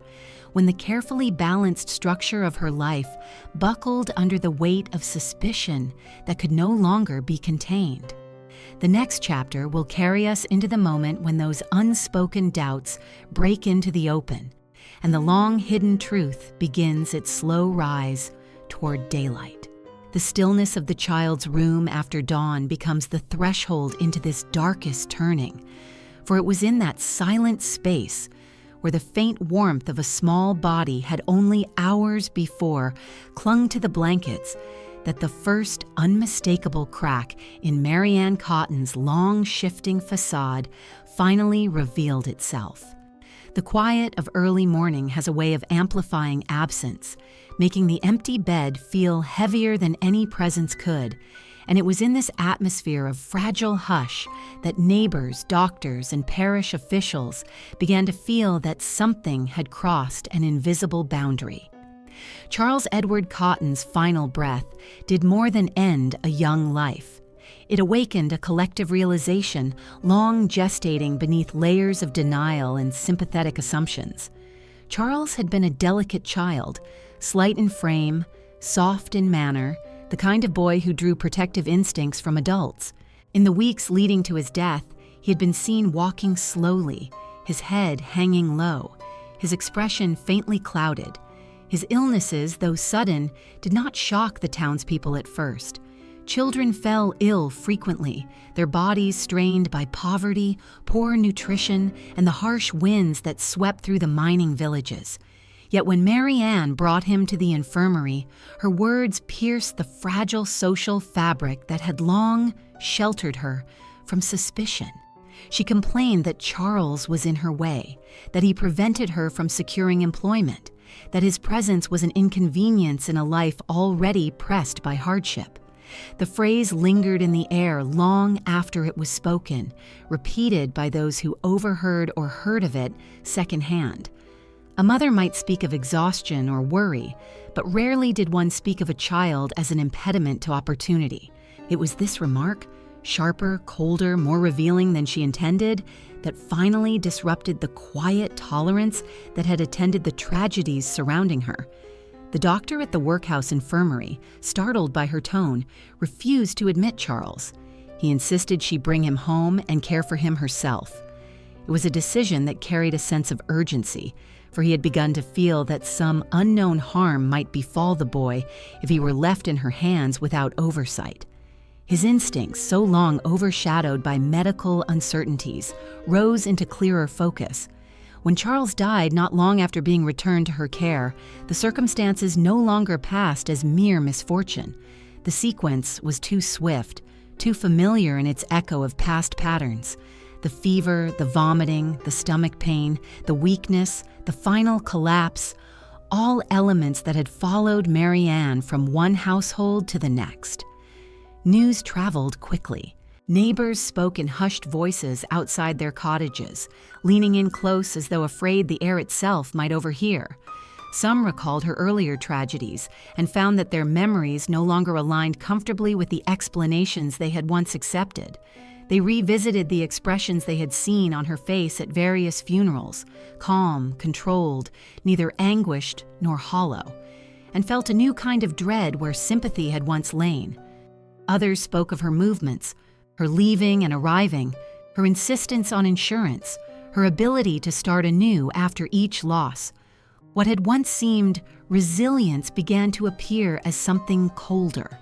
when the carefully balanced structure of her life buckled under the weight of suspicion that could no longer be contained. The next chapter will carry us into the moment when those unspoken doubts break into the open, and the long-hidden truth begins its slow rise toward daylight. The stillness of the child's room after dawn becomes the threshold into this darkest turning, for it was in that silent space where the faint warmth of a small body had only hours before clung to the blankets that the first unmistakable crack in Mary Ann Cotton's long shifting facade finally revealed itself. The quiet of early morning has a way of amplifying absence, making the empty bed feel heavier than any presence could, and it was in this atmosphere of fragile hush that neighbors, doctors, and parish officials began to feel that something had crossed an invisible boundary. Charles Edward Cotton's final breath did more than end a young life. It awakened a collective realization long gestating beneath layers of denial and sympathetic assumptions. Charles had been a delicate child, slight in frame, soft in manner, the kind of boy who drew protective instincts from adults. In the weeks leading to his death, he had been seen walking slowly, his head hanging low, his expression faintly clouded. His illnesses, though sudden, did not shock the townspeople at first. Children fell ill frequently, their bodies strained by poverty, poor nutrition, and the harsh winds that swept through the mining villages. Yet when Mary Ann brought him to the infirmary, her words pierced the fragile social fabric that had long sheltered her from suspicion. She complained that Charles was in her way, that he prevented her from securing employment, that his presence was an inconvenience in a life already pressed by hardship. The phrase lingered in the air long after it was spoken, repeated by those who overheard or heard of it secondhand. A mother might speak of exhaustion or worry, but rarely did one speak of a child as an impediment to opportunity. It was this remark, sharper, colder, more revealing than she intended, that finally disrupted the quiet tolerance that had attended the tragedies surrounding her. The doctor at the workhouse infirmary, startled by her tone, refused to admit Charles. He insisted she bring him home and care for him herself. It was a decision that carried a sense of urgency, for he had begun to feel that some unknown harm might befall the boy if he were left in her hands without oversight. His instincts, so long overshadowed by medical uncertainties, rose into clearer focus. When Charles died not long after being returned to her care, the circumstances no longer passed as mere misfortune. The sequence was too swift, too familiar in its echo of past patterns. The fever, the vomiting, the stomach pain, the weakness, the final collapse, all elements that had followed Mary Ann from one household to the next. News traveled quickly. Neighbors spoke in hushed voices outside their cottages, leaning in close as though afraid the air itself might overhear. Some recalled her earlier tragedies and found that their memories no longer aligned comfortably with the explanations they had once accepted. They revisited the expressions they had seen on her face at various funerals, calm, controlled, neither anguished nor hollow, and felt a new kind of dread where sympathy had once lain. Others spoke of her movements, her leaving and arriving, her insistence on insurance, her ability to start anew after each loss. What had once seemed resilience began to appear as something colder.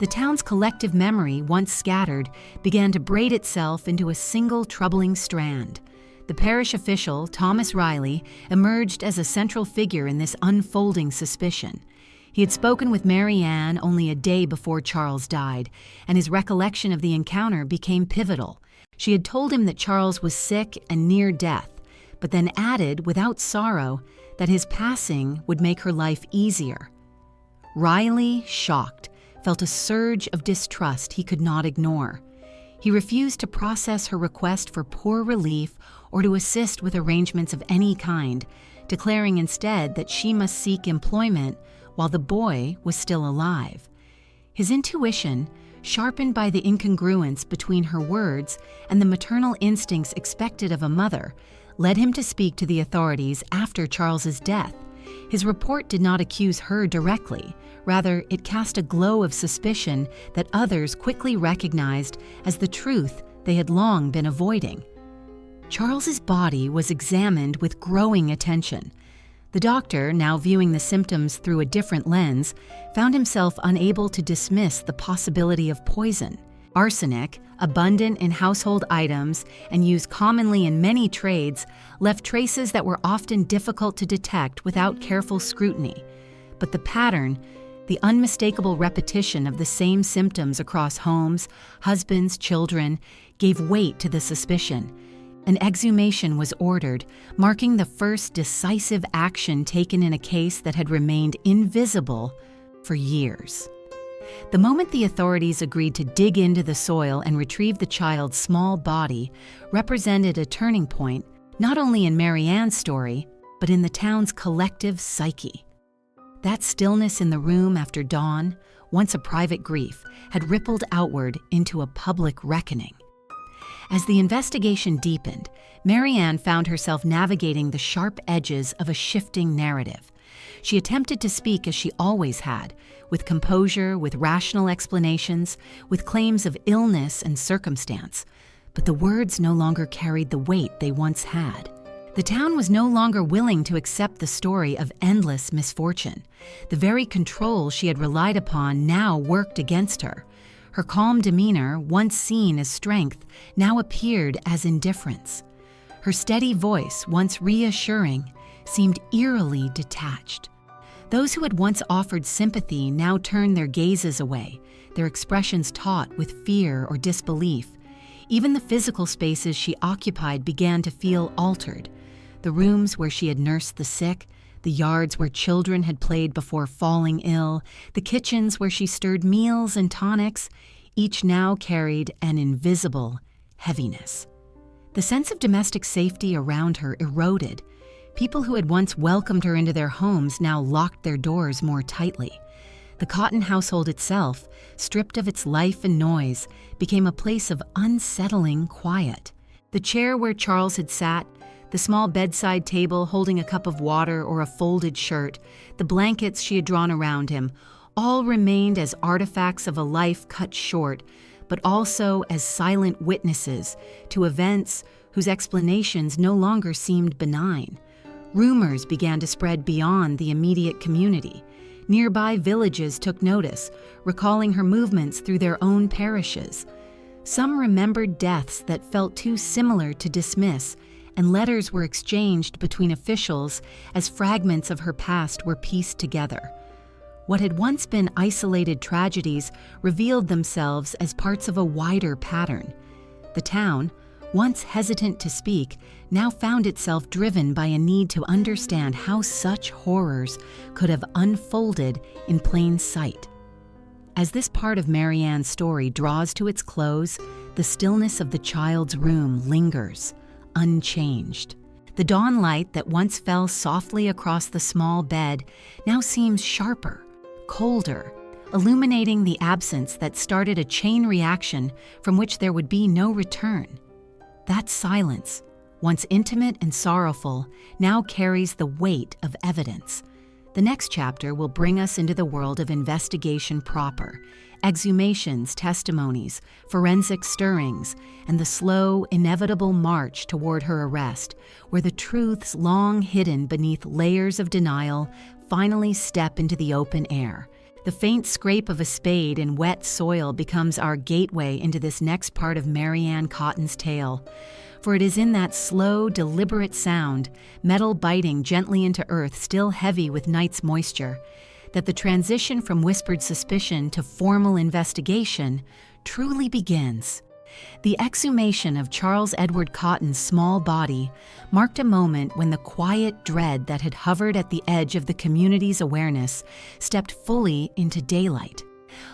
The town's collective memory, once scattered, began to braid itself into a single troubling strand. The parish official, Thomas Riley, emerged as a central figure in this unfolding suspicion. He had spoken with Mary Ann only a day before Charles died, and his recollection of the encounter became pivotal. She had told him that Charles was sick and near death, but then added, without sorrow, that his passing would make her life easier. Riley, shocked, felt a surge of distrust he could not ignore. He refused to process her request for poor relief or to assist with arrangements of any kind, declaring instead that she must seek employment while the boy was still alive. His intuition, sharpened by the incongruence between her words and the maternal instincts expected of a mother, led him to speak to the authorities after Charles's death. His report did not accuse her directly. Rather, it cast a glow of suspicion that others quickly recognized as the truth they had long been avoiding. Charles's body was examined with growing attention. The doctor, now viewing the symptoms through a different lens, found himself unable to dismiss the possibility of poison. Arsenic, abundant in household items and used commonly in many trades, left traces that were often difficult to detect without careful scrutiny. But the pattern, the unmistakable repetition of the same symptoms across homes, husbands, children, gave weight to the suspicion. An exhumation was ordered, marking the first decisive action taken in a case that had remained invisible for years. The moment the authorities agreed to dig into the soil and retrieve the child's small body represented a turning point, not only in Mary Ann's story, but in the town's collective psyche. That stillness in the room after dawn, once a private grief, had rippled outward into a public reckoning. As the investigation deepened, Mary Ann found herself navigating the sharp edges of a shifting narrative. She attempted to speak as she always had, with composure, with rational explanations, with claims of illness and circumstance, but the words no longer carried the weight they once had. The town was no longer willing to accept the story of endless misfortune. The very control she had relied upon now worked against her. Her calm demeanor, once seen as strength, now appeared as indifference. Her steady voice, once reassuring, seemed eerily detached. Those who had once offered sympathy now turned their gazes away, their expressions taut with fear or disbelief. Even the physical spaces she occupied began to feel altered. The rooms where she had nursed the sick, the yards where children had played before falling ill, the kitchens where she stirred meals and tonics, each now carried an invisible heaviness. The sense of domestic safety around her eroded. People who had once welcomed her into their homes now locked their doors more tightly. The Cotton household itself, stripped of its life and noise, became a place of unsettling quiet. The chair where Charles had sat, the small bedside table holding a cup of water or a folded shirt, the blankets she had drawn around him, all remained as artifacts of a life cut short, but also as silent witnesses to events whose explanations no longer seemed benign. Rumors began to spread beyond the immediate community. Nearby villages took notice, recalling her movements through their own parishes. Some remembered deaths that felt too similar to dismiss, and letters were exchanged between officials as fragments of her past were pieced together. What had once been isolated tragedies revealed themselves as parts of a wider pattern. The town, once hesitant to speak, now found itself driven by a need to understand how such horrors could have unfolded in plain sight. As this part of Marianne's story draws to its close, the stillness of the child's room lingers, unchanged. The dawn light that once fell softly across the small bed now seems sharper, colder, illuminating the absence that started a chain reaction from which there would be no return. That silence, once intimate and sorrowful, now carries the weight of evidence. The next chapter will bring us into the world of investigation proper, exhumations, testimonies, forensic stirrings, and the slow, inevitable march toward her arrest, where the truths long hidden beneath layers of denial finally step into the open air. The faint scrape of a spade in wet soil becomes our gateway into this next part of Marianne Cotton's tale, for it is in that slow, deliberate sound, metal biting gently into earth still heavy with night's moisture, that the transition from whispered suspicion to formal investigation truly begins. The exhumation of Charles Edward Cotton's small body marked a moment when the quiet dread that had hovered at the edge of the community's awareness stepped fully into daylight.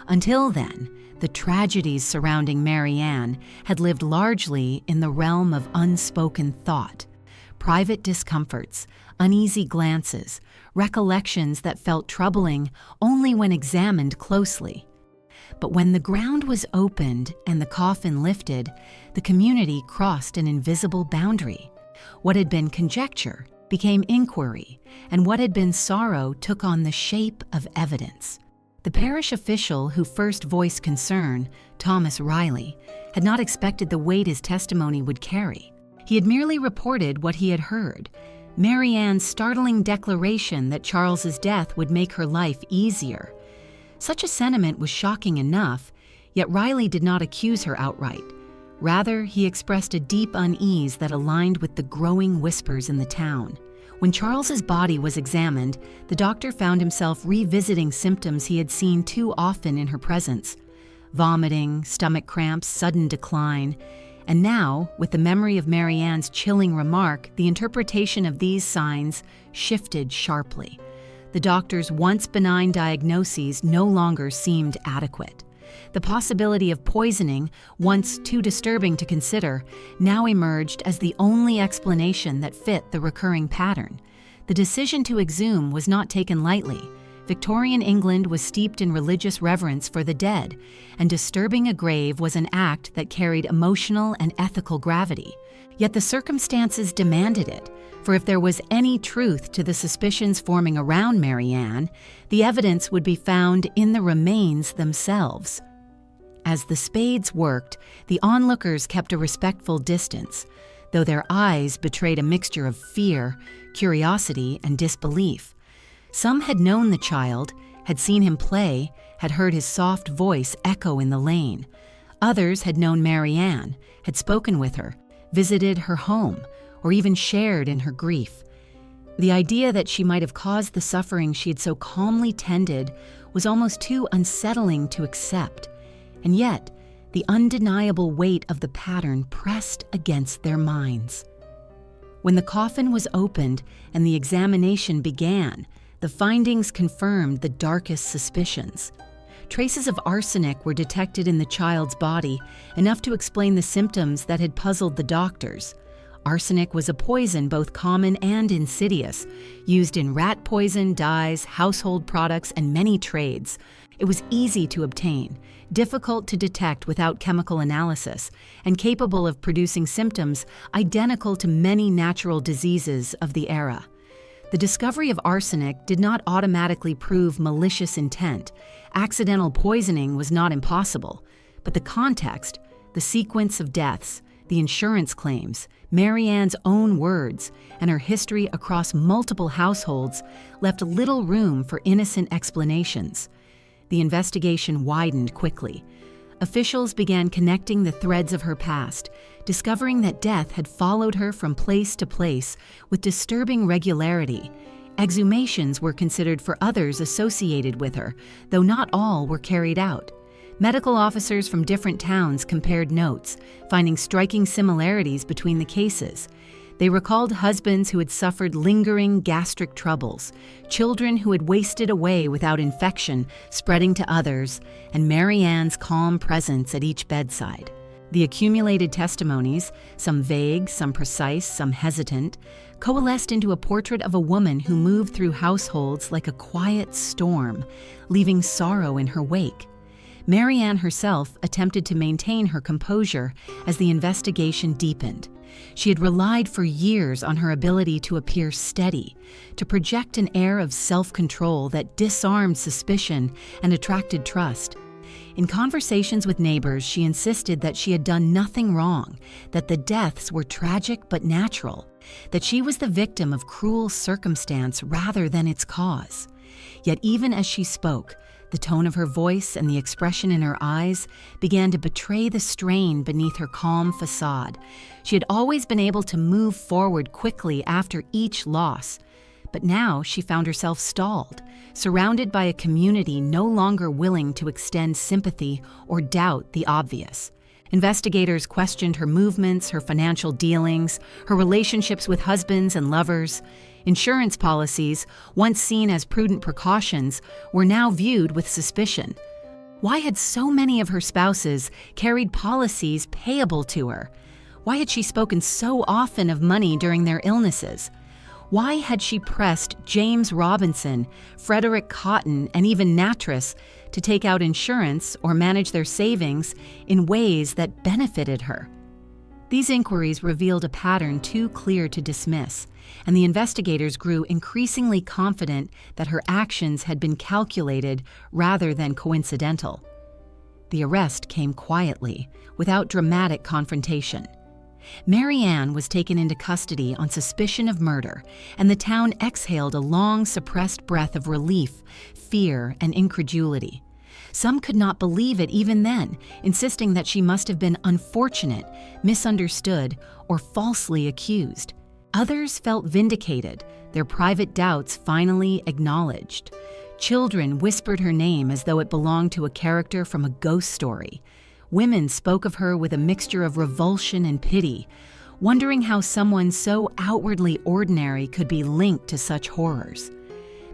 Until then, the tragedies surrounding Marianne had lived largely in the realm of unspoken thought, private discomforts, uneasy glances, recollections that felt troubling only when examined closely. But when the ground was opened and the coffin lifted, the community crossed an invisible boundary. What had been conjecture became inquiry, and what had been sorrow took on the shape of evidence. The parish official who first voiced concern, Thomas Riley, had not expected the weight his testimony would carry. He had merely reported what he had heard, Marianne's startling declaration that Charles's death would make her life easier. Such a sentiment was shocking enough, yet Riley did not accuse her outright. Rather, he expressed a deep unease that aligned with the growing whispers in the town. When Charles's body was examined, the doctor found himself revisiting symptoms he had seen too often in her presence: vomiting, stomach cramps, sudden decline. And now, with the memory of Marianne's chilling remark, the interpretation of these signs shifted sharply. The doctor's once benign diagnoses no longer seemed adequate. The possibility of poisoning, once too disturbing to consider, now emerged as the only explanation that fit the recurring pattern. The decision to exhume was not taken lightly. Victorian England was steeped in religious reverence for the dead, and disturbing a grave was an act that carried emotional and ethical gravity. Yet the circumstances demanded it, for if there was any truth to the suspicions forming around Marianne, the evidence would be found in the remains themselves. As the spades worked, the onlookers kept a respectful distance, though their eyes betrayed a mixture of fear, curiosity, and disbelief. Some had known the child, had seen him play, had heard his soft voice echo in the lane. Others had known Marianne, had spoken with her, visited her home, or even shared in her grief. The idea that she might have caused the suffering she had so calmly tended was almost too unsettling to accept, and yet the undeniable weight of the pattern pressed against their minds. When the coffin was opened and the examination began, the findings confirmed the darkest suspicions. Traces of arsenic were detected in the child's body, enough to explain the symptoms that had puzzled the doctors. arsenic was a poison both common and insidious, used in rat poison, dyes, household products, and many trades. It was easy to obtain, difficult to detect without chemical analysis, and capable of producing symptoms identical to many natural diseases of the era. The discovery of arsenic did not automatically prove malicious intent. Accidental poisoning was not impossible, but the context, the sequence of deaths, the insurance claims, Mary Ann's own words, and her history across multiple households left little room for innocent explanations. The investigation widened quickly. Officials began connecting the threads of her past, discovering that death had followed her from place to place with disturbing regularity. Exhumations were considered for others associated with her, though not all were carried out. Medical officers from different towns compared notes, finding striking similarities between the cases. They recalled husbands who had suffered lingering gastric troubles, children who had wasted away without infection spreading to others, and Mary Ann's calm presence at each bedside. The accumulated testimonies, some vague, some precise, some hesitant, coalesced into a portrait of a woman who moved through households like a quiet storm, leaving sorrow in her wake. Mary Ann herself attempted to maintain her composure as the investigation deepened. She had relied for years on her ability to appear steady, to project an air of self-control that disarmed suspicion and attracted trust. In conversations with neighbors, she insisted that she had done nothing wrong, that the deaths were tragic but natural, that she was the victim of cruel circumstance rather than its cause. Yet even as she spoke, the tone of her voice and the expression in her eyes began to betray the strain beneath her calm facade. She had always been able to move forward quickly after each loss, but now she found herself stalled, surrounded by a community no longer willing to extend sympathy or doubt the obvious. Investigators questioned her movements, her financial dealings, her relationships with husbands and lovers. Insurance policies, once seen as prudent precautions, were now viewed with suspicion. Why had so many of her spouses carried policies payable to her? Why had she spoken so often of money during their illnesses? Why had she pressed James Robinson, Frederick Cotton, and even Nattrass to take out insurance or manage their savings in ways that benefited her? These inquiries revealed a pattern too clear to dismiss, and the investigators grew increasingly confident that her actions had been calculated rather than coincidental. The arrest came quietly, without dramatic confrontation. Mary Ann was taken into custody on suspicion of murder, and the town exhaled a long, suppressed breath of relief, fear, and incredulity. Some could not believe it even then, insisting that she must have been unfortunate, misunderstood, or falsely accused. Others felt vindicated, their private doubts finally acknowledged. Children whispered her name as though it belonged to a character from a ghost story. Women spoke of her with a mixture of revulsion and pity, wondering how someone so outwardly ordinary could be linked to such horrors.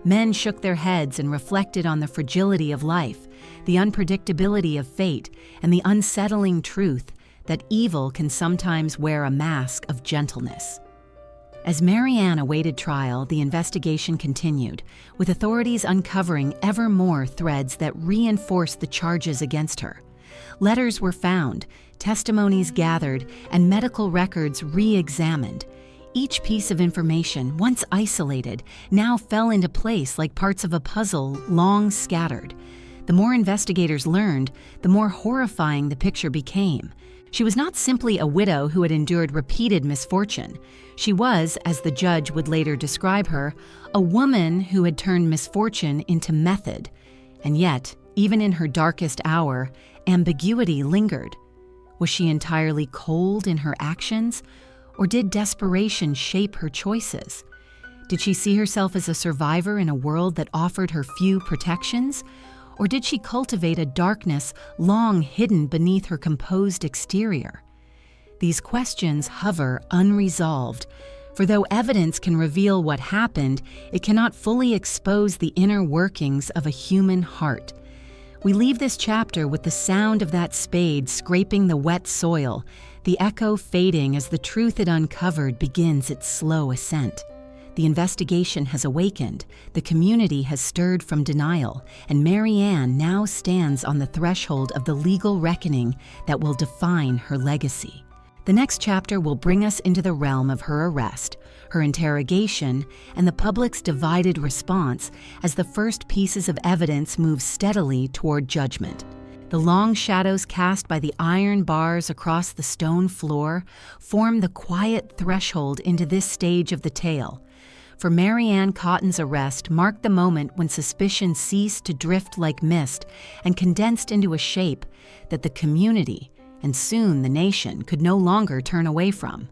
Men shook their heads and reflected on the fragility of life, the unpredictability of fate, and the unsettling truth that evil can sometimes wear a mask of gentleness. As Mary Ann awaited trial, the investigation continued, with authorities uncovering ever more threads that reinforced the charges against her. Letters were found, testimonies gathered, and medical records re-examined. Each piece of information, once isolated, now fell into place like parts of a puzzle long scattered. The more investigators learned, the more horrifying the picture became. She was not simply a widow who had endured repeated misfortune. She was, as the judge would later describe her, a woman who had turned misfortune into method. And yet, even in her darkest hour, ambiguity lingered. Was she entirely cold in her actions, or did desperation shape her choices? Did she see herself as a survivor in a world that offered her few protections? Or did she cultivate a darkness long hidden beneath her composed exterior? These questions hover unresolved, for though evidence can reveal what happened, it cannot fully expose the inner workings of a human heart. We leave this chapter with the sound of that spade scraping the wet soil, the echo fading as the truth it uncovered begins its slow ascent. The investigation has awakened, the community has stirred from denial, and Mary Ann now stands on the threshold of the legal reckoning that will define her legacy. The next chapter will bring us into the realm of her arrest, her interrogation, and the public's divided response as the first pieces of evidence move steadily toward judgment. The long shadows cast by the iron bars across the stone floor form the quiet threshold into this stage of the tale. For Mary Ann Cotton's arrest marked the moment when suspicion ceased to drift like mist and condensed into a shape that the community, and soon the nation, could no longer turn away from.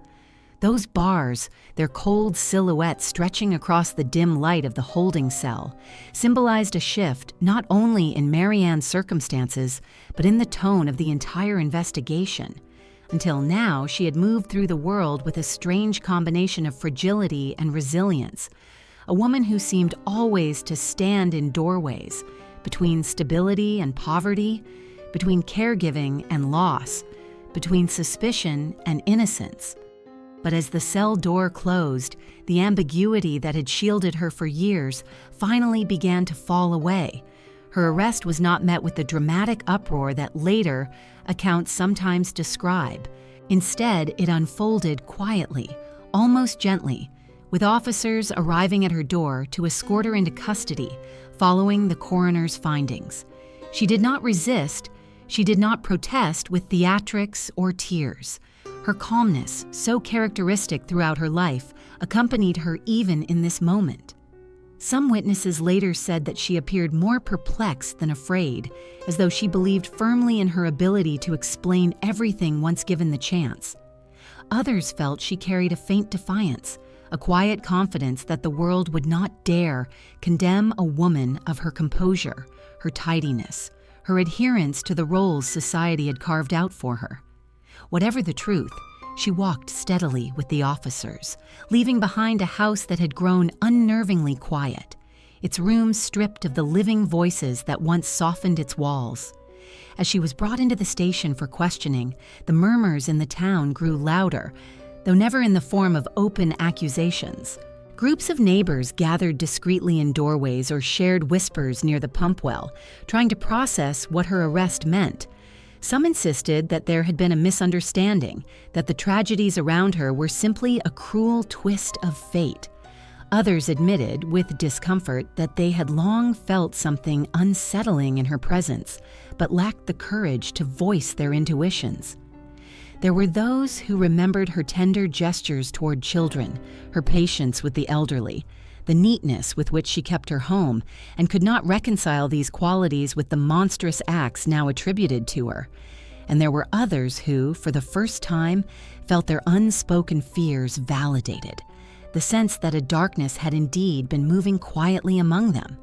Those bars, their cold silhouette stretching across the dim light of the holding cell, symbolized a shift not only in Mary Ann's circumstances, but in the tone of the entire investigation. Until now, she had moved through the world with a strange combination of fragility and resilience, a woman who seemed always to stand in doorways, between stability and poverty, between caregiving and loss, between suspicion and innocence. But as the cell door closed, the ambiguity that had shielded her for years finally began to fall away. Her arrest was not met with the dramatic uproar that later accounts sometimes describe. Instead, it unfolded quietly, almost gently, with officers arriving at her door to escort her into custody following the coroner's findings. She did not resist, she did not protest with theatrics or tears. Her calmness, so characteristic throughout her life, accompanied her even in this moment. Some witnesses later said that she appeared more perplexed than afraid, as though she believed firmly in her ability to explain everything once given the chance. Others felt she carried a faint defiance, a quiet confidence that the world would not dare condemn a woman of her composure, her tidiness, her adherence to the roles society had carved out for her. Whatever the truth, she walked steadily with the officers, leaving behind a house that had grown unnervingly quiet, its rooms stripped of the living voices that once softened its walls. As she was brought into the station for questioning, the murmurs in the town grew louder, though never in the form of open accusations. Groups of neighbors gathered discreetly in doorways or shared whispers near the pump well, trying to process what her arrest meant. Some insisted that there had been a misunderstanding, that the tragedies around her were simply a cruel twist of fate. Others admitted, with discomfort, that they had long felt something unsettling in her presence, but lacked the courage to voice their intuitions. There were those who remembered her tender gestures toward children, her patience with the elderly, the neatness with which she kept her home, and could not reconcile these qualities with the monstrous acts now attributed to her. And there were others who, for the first time, felt their unspoken fears validated, the sense that a darkness had indeed been moving quietly among them.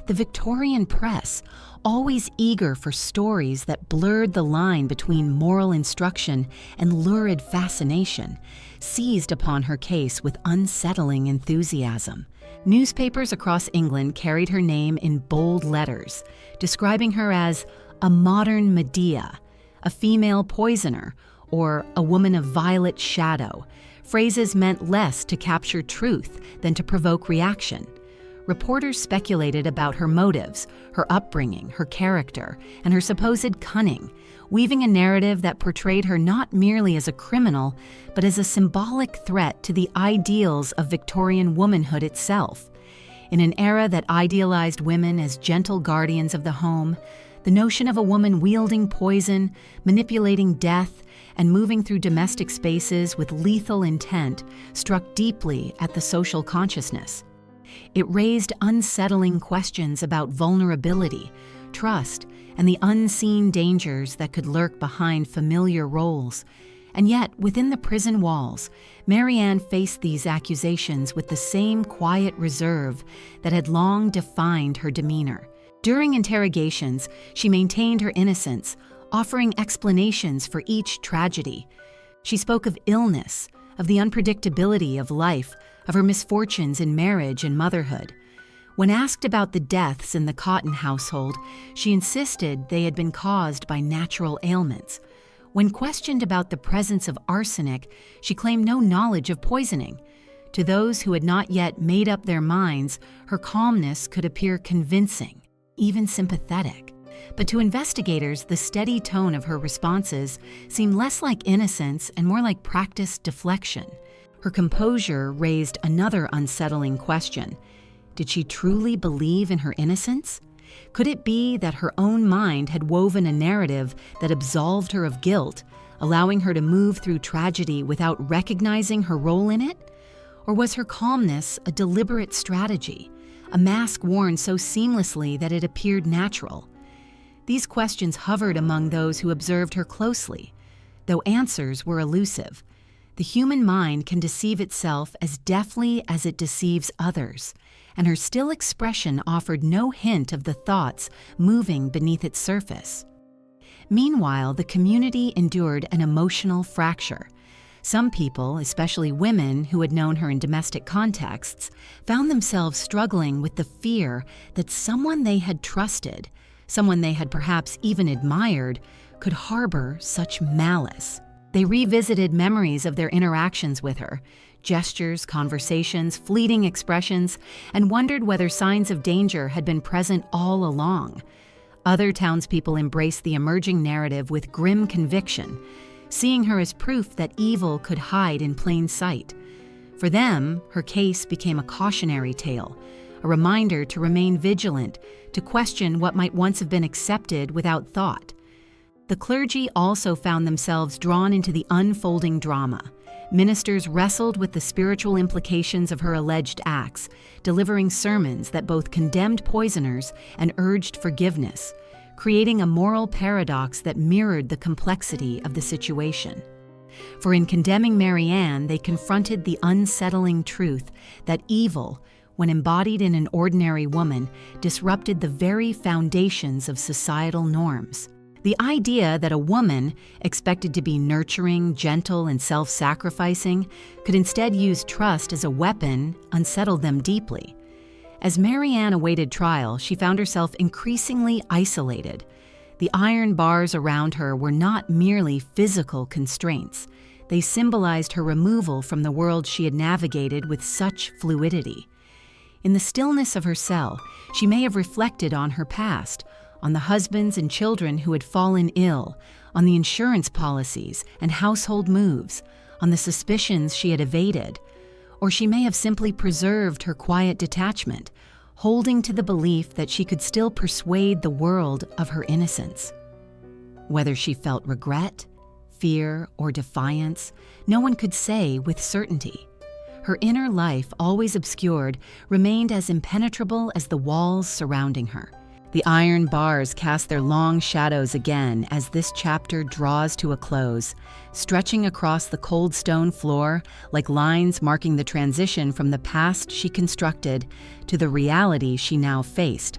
The Victorian press, always eager for stories that blurred the line between moral instruction and lurid fascination, seized upon her case with unsettling enthusiasm. Newspapers across England carried her name in bold letters, describing her as a modern Medea, a female poisoner, or a woman of violet shadow. Phrases meant less to capture truth than to provoke reaction. Reporters speculated about her motives, her upbringing, her character, and her supposed cunning, weaving a narrative that portrayed her not merely as a criminal, but as a symbolic threat to the ideals of Victorian womanhood itself. In an era that idealized women as gentle guardians of the home, the notion of a woman wielding poison, manipulating death, and moving through domestic spaces with lethal intent struck deeply at the social consciousness. It raised unsettling questions about vulnerability, trust, and the unseen dangers that could lurk behind familiar roles. And yet, within the prison walls, Mary Ann faced these accusations with the same quiet reserve that had long defined her demeanor. During interrogations, she maintained her innocence, offering explanations for each tragedy. She spoke of illness, of the unpredictability of life, of her misfortunes in marriage and motherhood. When asked about the deaths in the Cotton household, she insisted they had been caused by natural ailments. When questioned about the presence of arsenic, she claimed no knowledge of poisoning. To those who had not yet made up their minds, her calmness could appear convincing, even sympathetic. But to investigators, the steady tone of her responses seemed less like innocence and more like practiced deflection. Her composure raised another unsettling question. Did she truly believe in her innocence? Could it be that her own mind had woven a narrative that absolved her of guilt, allowing her to move through tragedy without recognizing her role in it? Or was her calmness a deliberate strategy, a mask worn so seamlessly that it appeared natural? These questions hovered among those who observed her closely, though answers were elusive. The human mind can deceive itself as deftly as it deceives others, and her still expression offered no hint of the thoughts moving beneath its surface. Meanwhile, the community endured an emotional fracture. Some people, especially women who had known her in domestic contexts, found themselves struggling with the fear that someone they had trusted, someone they had perhaps even admired, could harbor such malice. They revisited memories of their interactions with her, gestures, conversations, fleeting expressions, and wondered whether signs of danger had been present all along. Other townspeople embraced the emerging narrative with grim conviction, seeing her as proof that evil could hide in plain sight. For them, her case became a cautionary tale, a reminder to remain vigilant, to question what might once have been accepted without thought. The clergy also found themselves drawn into the unfolding drama. Ministers wrestled with the spiritual implications of her alleged acts, delivering sermons that both condemned poisoners and urged forgiveness, creating a moral paradox that mirrored the complexity of the situation. For in condemning Mary Ann, they confronted the unsettling truth that evil, when embodied in an ordinary woman, disrupted the very foundations of societal norms. The idea that a woman, expected to be nurturing, gentle, and self-sacrificing, could instead use trust as a weapon unsettled them deeply. As Mary Ann awaited trial, she found herself increasingly isolated. The iron bars around her were not merely physical constraints. They symbolized her removal from the world she had navigated with such fluidity. In the stillness of her cell, she may have reflected on her past, on the husbands and children who had fallen ill, on the insurance policies and household moves, on the suspicions she had evaded. Or she may have simply preserved her quiet detachment, holding to the belief that she could still persuade the world of her innocence. Whether she felt regret, fear, or defiance, no one could say with certainty. Her inner life, always obscured, remained as impenetrable as the walls surrounding her. The iron bars cast their long shadows again as this chapter draws to a close, stretching across the cold stone floor like lines marking the transition from the past she constructed to the reality she now faced.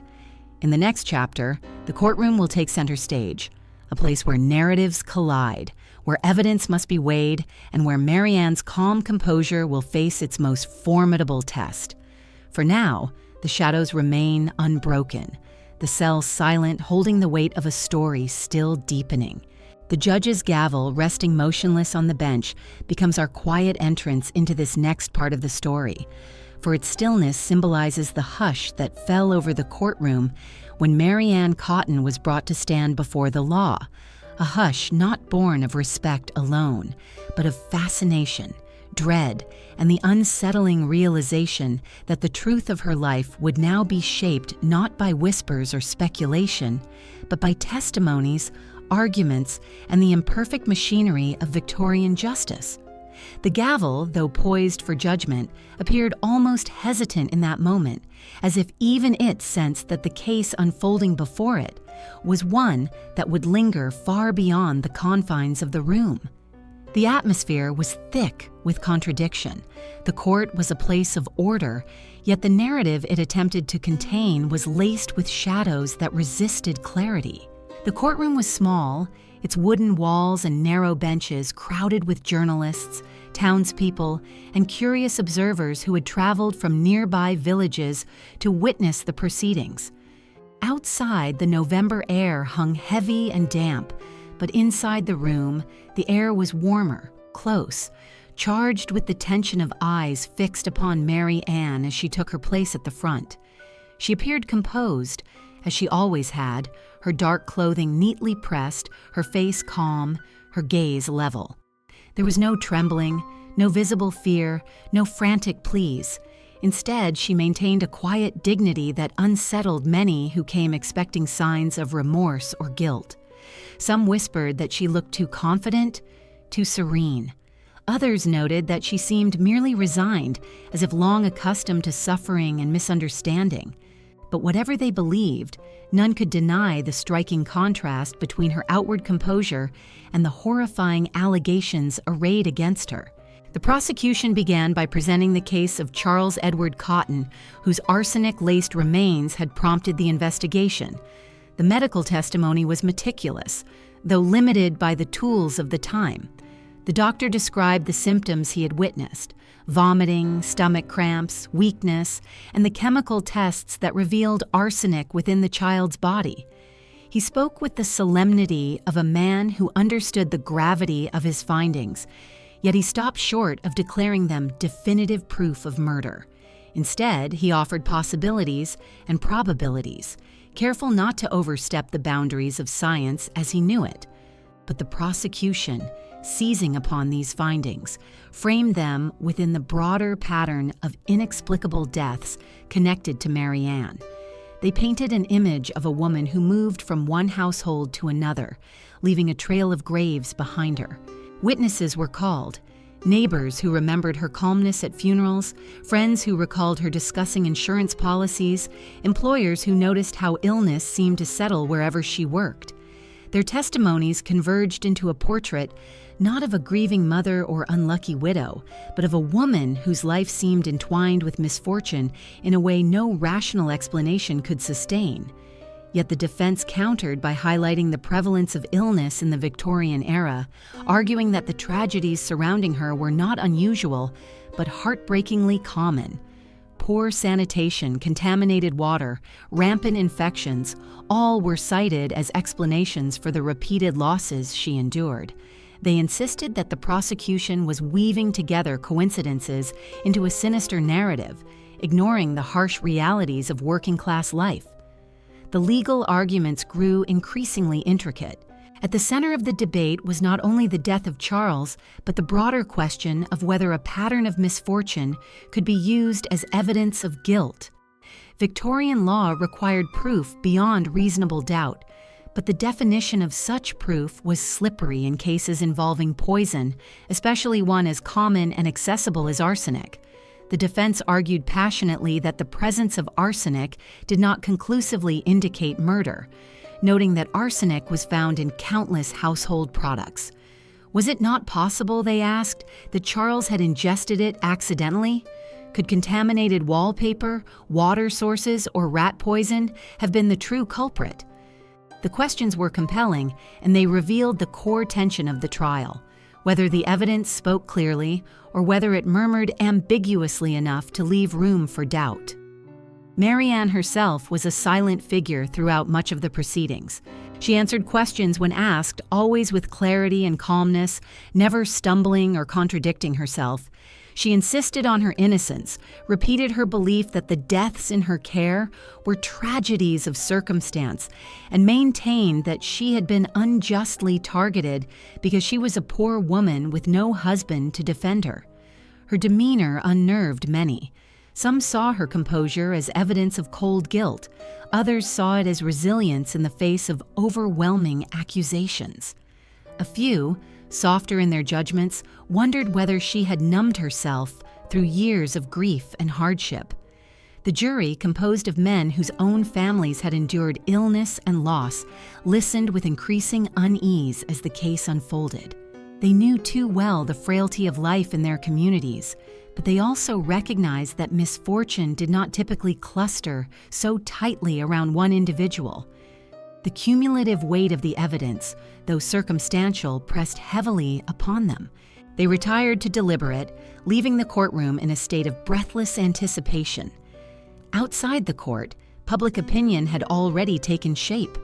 In the next chapter, the courtroom will take center stage, a place where narratives collide, where evidence must be weighed, and where Mary Ann's calm composure will face its most formidable test. For now, the shadows remain unbroken, the cell silent, holding the weight of a story still deepening. The judge's gavel, resting motionless on the bench, becomes our quiet entrance into this next part of the story, for its stillness symbolizes the hush that fell over the courtroom when Mary Ann Cotton was brought to stand before the law, a hush not born of respect alone, but of fascination, dread, and the unsettling realization that the truth of her life would now be shaped not by whispers or speculation, but by testimonies, arguments, and the imperfect machinery of Victorian justice. The gavel, though poised for judgment, appeared almost hesitant in that moment, as if even it sensed that the case unfolding before it was one that would linger far beyond the confines of the room. The atmosphere was thick with contradiction. The court was a place of order, yet the narrative it attempted to contain was laced with shadows that resisted clarity. The courtroom was small, its wooden walls and narrow benches crowded with journalists, townspeople, and curious observers who had traveled from nearby villages to witness the proceedings. Outside, the November air hung heavy and damp, But inside the room, the air was warmer, close, charged with the tension of eyes fixed upon Mary Ann as she took her place at the front. She appeared composed, as she always had, her dark clothing neatly pressed, her face calm, her gaze level. There was no trembling, no visible fear, no frantic pleas. Instead, she maintained a quiet dignity that unsettled many who came expecting signs of remorse or guilt. Some whispered that she looked too confident, too serene. Others noted that she seemed merely resigned, as if long accustomed to suffering and misunderstanding. But whatever they believed, none could deny the striking contrast between her outward composure and the horrifying allegations arrayed against her. The prosecution began by presenting the case of Charles Edward Cotton, whose arsenic-laced remains had prompted the investigation. The medical testimony was meticulous, though limited by the tools of the time. The doctor described the symptoms he had witnessed: vomiting, stomach cramps, weakness, and the chemical tests that revealed arsenic within the child's body. He spoke with the solemnity of a man who understood the gravity of his findings, yet he stopped short of declaring them definitive proof of murder. Instead, he offered possibilities and probabilities, careful not to overstep the boundaries of science as he knew it. But the prosecution, seizing upon these findings, framed them within the broader pattern of inexplicable deaths connected to Mary Ann. They painted an image of a woman who moved from one household to another, leaving a trail of graves behind her. Witnesses were called: neighbors who remembered her calmness at funerals, friends who recalled her discussing insurance policies, employers who noticed how illness seemed to settle wherever she worked. Their testimonies converged into a portrait not of a grieving mother or unlucky widow, but of a woman whose life seemed entwined with misfortune in a way no rational explanation could sustain. Yet the defense countered by highlighting the prevalence of illness in the Victorian era, arguing that the tragedies surrounding her were not unusual, but heartbreakingly common. Poor sanitation, contaminated water, rampant infections, all were cited as explanations for the repeated losses she endured. They insisted that the prosecution was weaving together coincidences into a sinister narrative, ignoring the harsh realities of working-class life. The legal arguments grew increasingly intricate. At the center of the debate was not only the death of Charles, but the broader question of whether a pattern of misfortune could be used as evidence of guilt. Victorian law required proof beyond reasonable doubt, but the definition of such proof was slippery in cases involving poison, especially one as common and accessible as arsenic. The defense argued passionately that the presence of arsenic did not conclusively indicate murder, noting that arsenic was found in countless household products. Was it not possible, they asked, that Charles had ingested it accidentally? Could contaminated wallpaper, water sources, or rat poison have been the true culprit? The questions were compelling, and they revealed the core tension of the trial: whether the evidence spoke clearly or whether it murmured ambiguously enough to leave room for doubt. Mary Ann herself was a silent figure throughout much of the proceedings. She answered questions when asked, always with clarity and calmness, never stumbling or contradicting herself. She insisted on her innocence, repeated her belief that the deaths in her care were tragedies of circumstance, and maintained that she had been unjustly targeted because she was a poor woman with no husband to defend her. Her demeanor unnerved many. Some saw her composure as evidence of cold guilt. Others saw it as resilience in the face of overwhelming accusations. A few, softer in their judgments, wondered whether she had numbed herself through years of grief and hardship. The jury, composed of men whose own families had endured illness and loss, listened with increasing unease as the case unfolded. They knew too well the frailty of life in their communities, but they also recognized that misfortune did not typically cluster so tightly around one individual. The cumulative weight of the evidence, though circumstantial, pressed heavily upon them. They retired to deliberate, leaving the courtroom in a state of breathless anticipation. Outside the court, public opinion had already taken shape.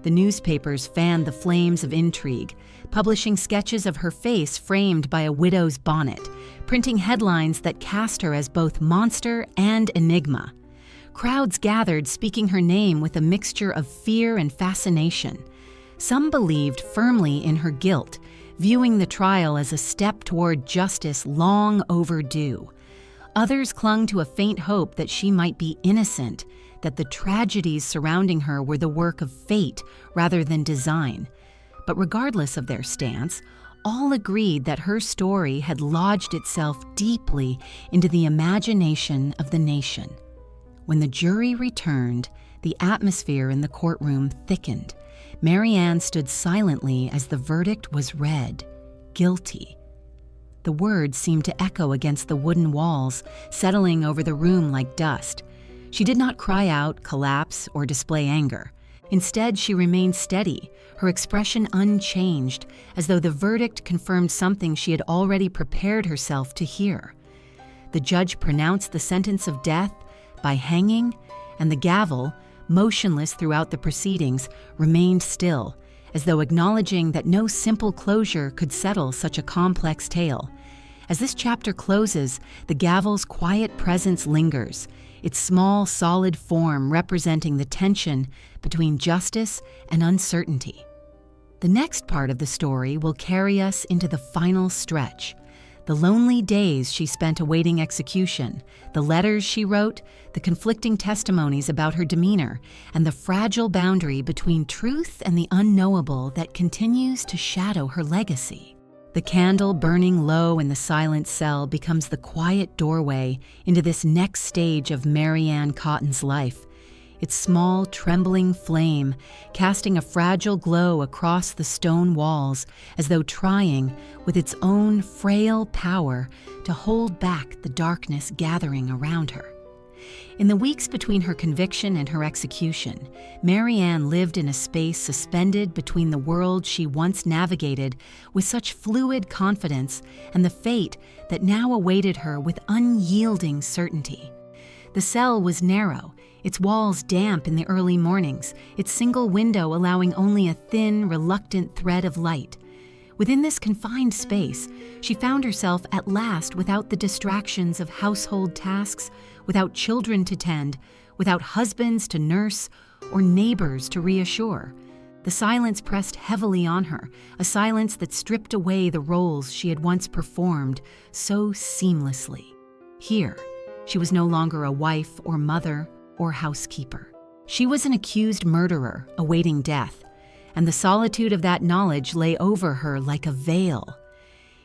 The newspapers fanned the flames of intrigue, publishing sketches of her face framed by a widow's bonnet, printing headlines that cast her as both monster and enigma. Crowds gathered speaking her name with a mixture of fear and fascination. Some believed firmly in her guilt, viewing the trial as a step toward justice long overdue. Others clung to a faint hope that she might be innocent, that the tragedies surrounding her were the work of fate rather than design. But regardless of their stance, all agreed that her story had lodged itself deeply into the imagination of the nation. When the jury returned, the atmosphere in the courtroom thickened. Mary Ann stood silently as the verdict was read, guilty. The words seemed to echo against the wooden walls, settling over the room like dust. She did not cry out, collapse, or display anger. Instead, she remained steady, her expression unchanged, as though the verdict confirmed something she had already prepared herself to hear. The judge pronounced the sentence of death by hanging, and the gavel, motionless throughout the proceedings, remained still, as though acknowledging that no simple closure could settle such a complex tale. As this chapter closes, the gavel's quiet presence lingers, its small, solid form representing the tension between justice and uncertainty. The next part of the story will carry us into the final stretch. The lonely days she spent awaiting execution, the letters she wrote, the conflicting testimonies about her demeanor, and the fragile boundary between truth and the unknowable that continues to shadow her legacy. The candle burning low in the silent cell becomes the quiet doorway into this next stage of Mary Ann Cotton's life, its small, trembling flame casting a fragile glow across the stone walls as though trying, with its own frail power, to hold back the darkness gathering around her. In the weeks between her conviction and her execution, Mary Ann lived in a space suspended between the world she once navigated with such fluid confidence and the fate that now awaited her with unyielding certainty. The cell was narrow, its walls damp in the early mornings, its single window allowing only a thin, reluctant thread of light. Within this confined space, she found herself at last without the distractions of household tasks, without children to tend, without husbands to nurse, or neighbors to reassure. The silence pressed heavily on her, a silence that stripped away the roles she had once performed so seamlessly. Here, she was no longer a wife or mother or housekeeper. She was an accused murderer awaiting death, and the solitude of that knowledge lay over her like a veil.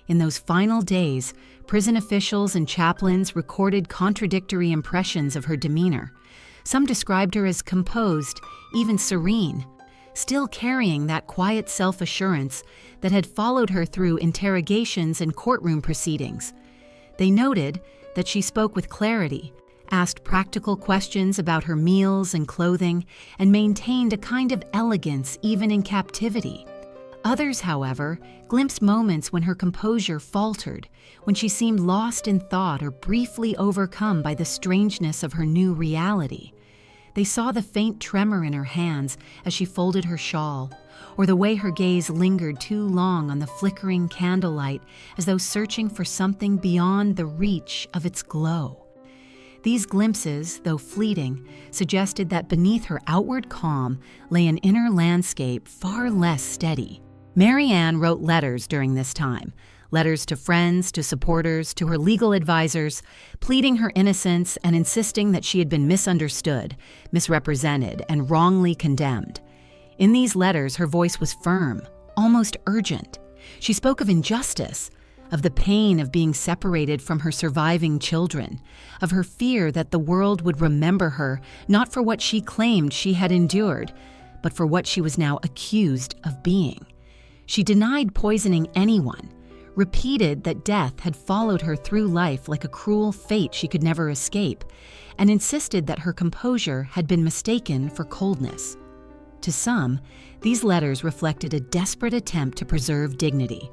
In those final days, prison officials and chaplains recorded contradictory impressions of her demeanor. Some described her as composed, even serene, still carrying that quiet self-assurance that had followed her through interrogations and courtroom proceedings. They noted that she spoke with clarity, asked practical questions about her meals and clothing, and maintained a kind of elegance even in captivity. Others, however, glimpsed moments when her composure faltered, when she seemed lost in thought or briefly overcome by the strangeness of her new reality. They saw the faint tremor in her hands as she folded her shawl, or the way her gaze lingered too long on the flickering candlelight as though searching for something beyond the reach of its glow. These glimpses, though fleeting, suggested that beneath her outward calm lay an inner landscape far less steady. Mary Ann wrote letters during this time, letters to friends, to supporters, to her legal advisors, pleading her innocence and insisting that she had been misunderstood, misrepresented, and wrongly condemned. In these letters, her voice was firm, almost urgent. She spoke of injustice, of the pain of being separated from her surviving children, of her fear that the world would remember her not for what she claimed she had endured, but for what she was now accused of being. She denied poisoning anyone, repeated that death had followed her through life like a cruel fate she could never escape, and insisted that her composure had been mistaken for coldness. To some, these letters reflected a desperate attempt to preserve dignity.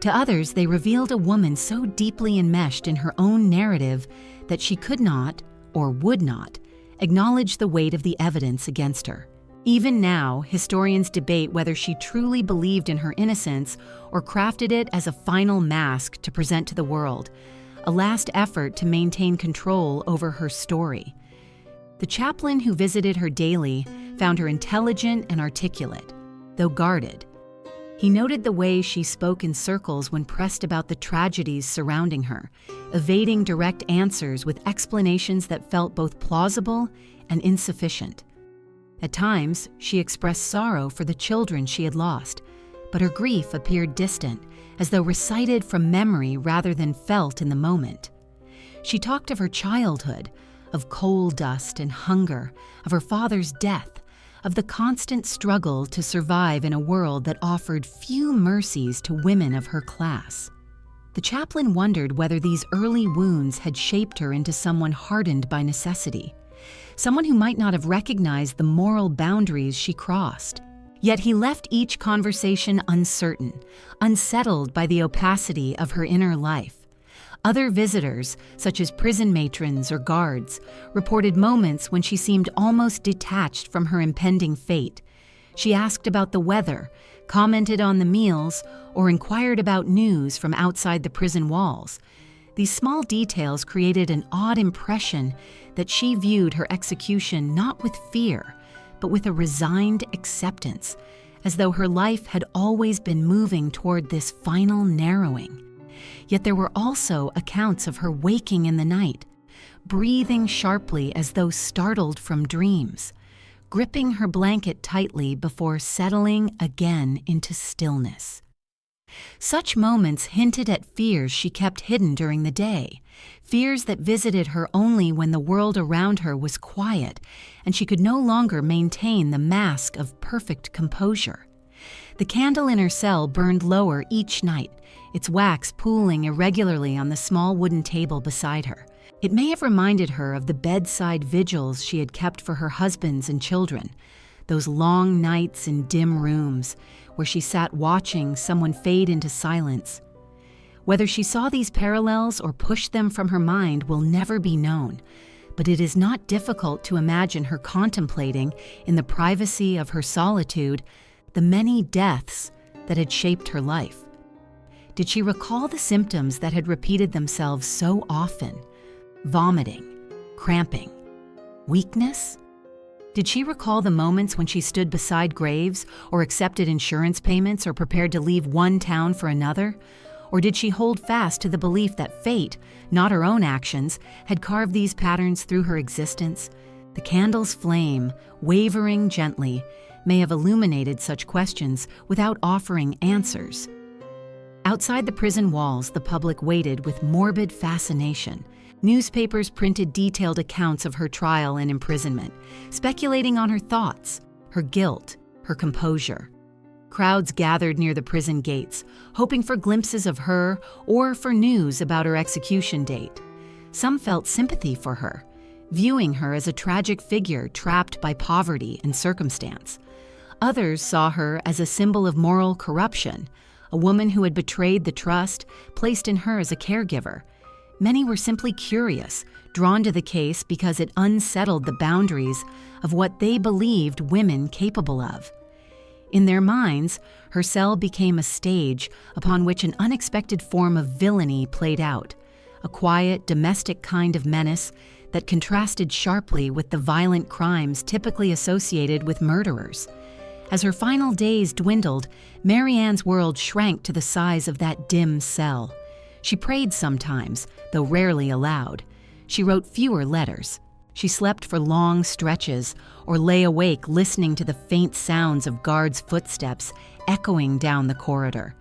To others, they revealed a woman so deeply enmeshed in her own narrative that she could not, or would not, acknowledge the weight of the evidence against her. Even now, historians debate whether she truly believed in her innocence or crafted it as a final mask to present to the world, a last effort to maintain control over her story. The chaplain who visited her daily found her intelligent and articulate, though guarded. He noted the way she spoke in circles when pressed about the tragedies surrounding her, evading direct answers with explanations that felt both plausible and insufficient. At times, she expressed sorrow for the children she had lost, but her grief appeared distant, as though recited from memory rather than felt in the moment. She talked of her childhood, of coal dust and hunger, of her father's death, of the constant struggle to survive in a world that offered few mercies to women of her class. The chaplain wondered whether these early wounds had shaped her into someone hardened by necessity, someone who might not have recognized the moral boundaries she crossed. Yet he left each conversation uncertain, unsettled by the opacity of her inner life. Other visitors, such as prison matrons or guards, reported moments when she seemed almost detached from her impending fate. She asked about the weather, commented on the meals, or inquired about news from outside the prison walls. These small details created an odd impression that she viewed her execution not with fear, but with a resigned acceptance, as though her life had always been moving toward this final narrowing. Yet there were also accounts of her waking in the night, breathing sharply as though startled from dreams, gripping her blanket tightly before settling again into stillness. Such moments hinted at fears she kept hidden during the day, fears that visited her only when the world around her was quiet and she could no longer maintain the mask of perfect composure. The candle in her cell burned lower each night, its wax pooling irregularly on the small wooden table beside her. It may have reminded her of the bedside vigils she had kept for her husbands and children, those long nights in dim rooms where she sat watching someone fade into silence. Whether she saw these parallels or pushed them from her mind will never be known, but it is not difficult to imagine her contemplating, in the privacy of her solitude, the many deaths that had shaped her life. Did she recall the symptoms that had repeated themselves so often? Vomiting, cramping, weakness? Did she recall the moments when she stood beside graves, or accepted insurance payments, or prepared to leave one town for another? Or did she hold fast to the belief that fate, not her own actions, had carved these patterns through her existence? The candle's flame, wavering gently, may have illuminated such questions without offering answers. Outside the prison walls, the public waited with morbid fascination. Newspapers printed detailed accounts of her trial and imprisonment, speculating on her thoughts, her guilt, her composure. Crowds gathered near the prison gates, hoping for glimpses of her or for news about her execution date. Some felt sympathy for her, viewing her as a tragic figure trapped by poverty and circumstance. Others saw her as a symbol of moral corruption, a woman who had betrayed the trust placed in her as a caregiver. Many were simply curious, drawn to the case because it unsettled the boundaries of what they believed women capable of. In their minds, her cell became a stage upon which an unexpected form of villainy played out, a quiet, domestic kind of menace that contrasted sharply with the violent crimes typically associated with murderers. As her final days dwindled, Mary Ann's world shrank to the size of that dim cell. She prayed sometimes, though rarely aloud. She wrote fewer letters. She slept for long stretches or lay awake listening to the faint sounds of guards' footsteps echoing down the corridor.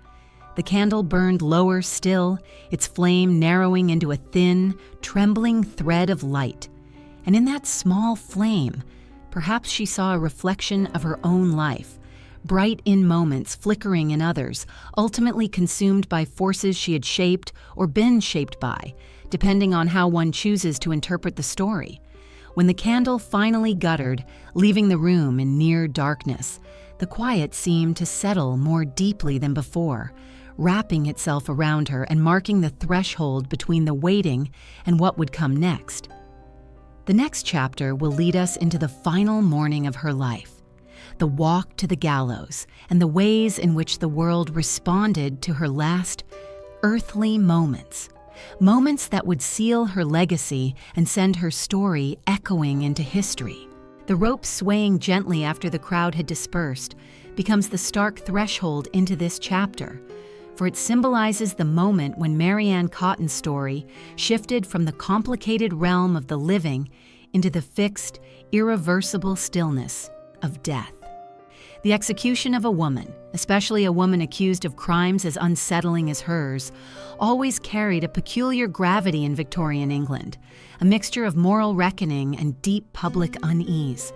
The candle burned lower still, its flame narrowing into a thin, trembling thread of light. And in that small flame, perhaps she saw a reflection of her own life, bright in moments, flickering in others, ultimately consumed by forces she had shaped or been shaped by, depending on how one chooses to interpret the story. When the candle finally guttered, leaving the room in near darkness, the quiet seemed to settle more deeply than before, wrapping itself around her and marking the threshold between the waiting and what would come next. The next chapter will lead us into the final morning of her life. the walk to the gallows, and the ways in which the world responded to her last earthly moments. Moments that would seal her legacy and send her story echoing into history. The rope swaying gently after the crowd had dispersed becomes the stark threshold into this chapter, for it symbolizes the moment when Mary Ann Cotton's story shifted from the complicated realm of the living into the fixed, irreversible stillness of death. The execution of a woman, especially a woman accused of crimes as unsettling as hers, always carried a peculiar gravity in Victorian England, a mixture of moral reckoning and deep public unease.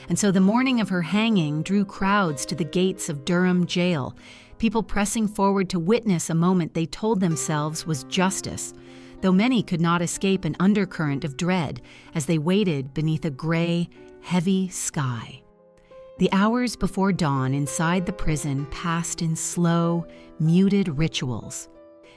And so the morning of her hanging drew crowds to the gates of Durham jail, people pressing forward to witness a moment they told themselves was justice, though many could not escape an undercurrent of dread as they waited beneath a gray, heavy sky. The hours before dawn inside the prison passed in slow, muted rituals.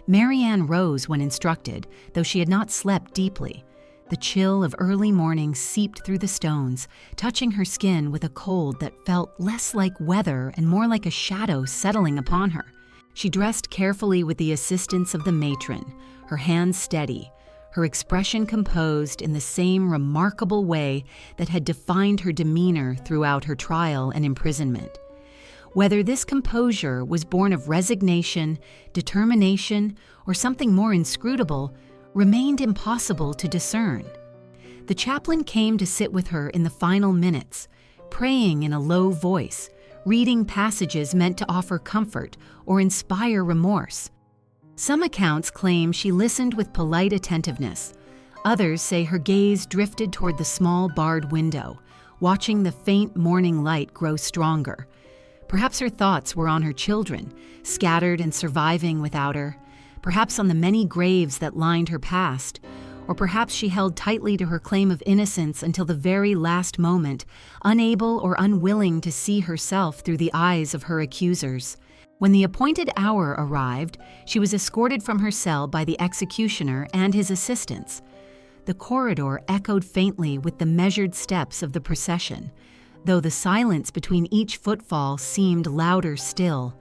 Mary Ann rose when instructed, though she had not slept deeply. The chill of early morning seeped through the stones, touching her skin with a cold that felt less like weather and more like a shadow settling upon her. She dressed carefully with the assistance of the matron, her hands steady, her expression composed in the same remarkable way that had defined her demeanor throughout her trial and imprisonment. Whether this composure was born of resignation, determination, or something more inscrutable remained impossible to discern. The chaplain came to sit with her in the final minutes, praying in a low voice, reading passages meant to offer comfort or inspire remorse. Some accounts claim she listened with polite attentiveness. Others say her gaze drifted toward the small barred window, watching the faint morning light grow stronger. Perhaps her thoughts were on her children, scattered and surviving without her. Perhaps on the many graves that lined her past, or perhaps she held tightly to her claim of innocence until the very last moment, unable or unwilling to see herself through the eyes of her accusers. When the appointed hour arrived, she was escorted from her cell by the executioner and his assistants. The corridor echoed faintly with the measured steps of the procession, though the silence between each footfall seemed louder still.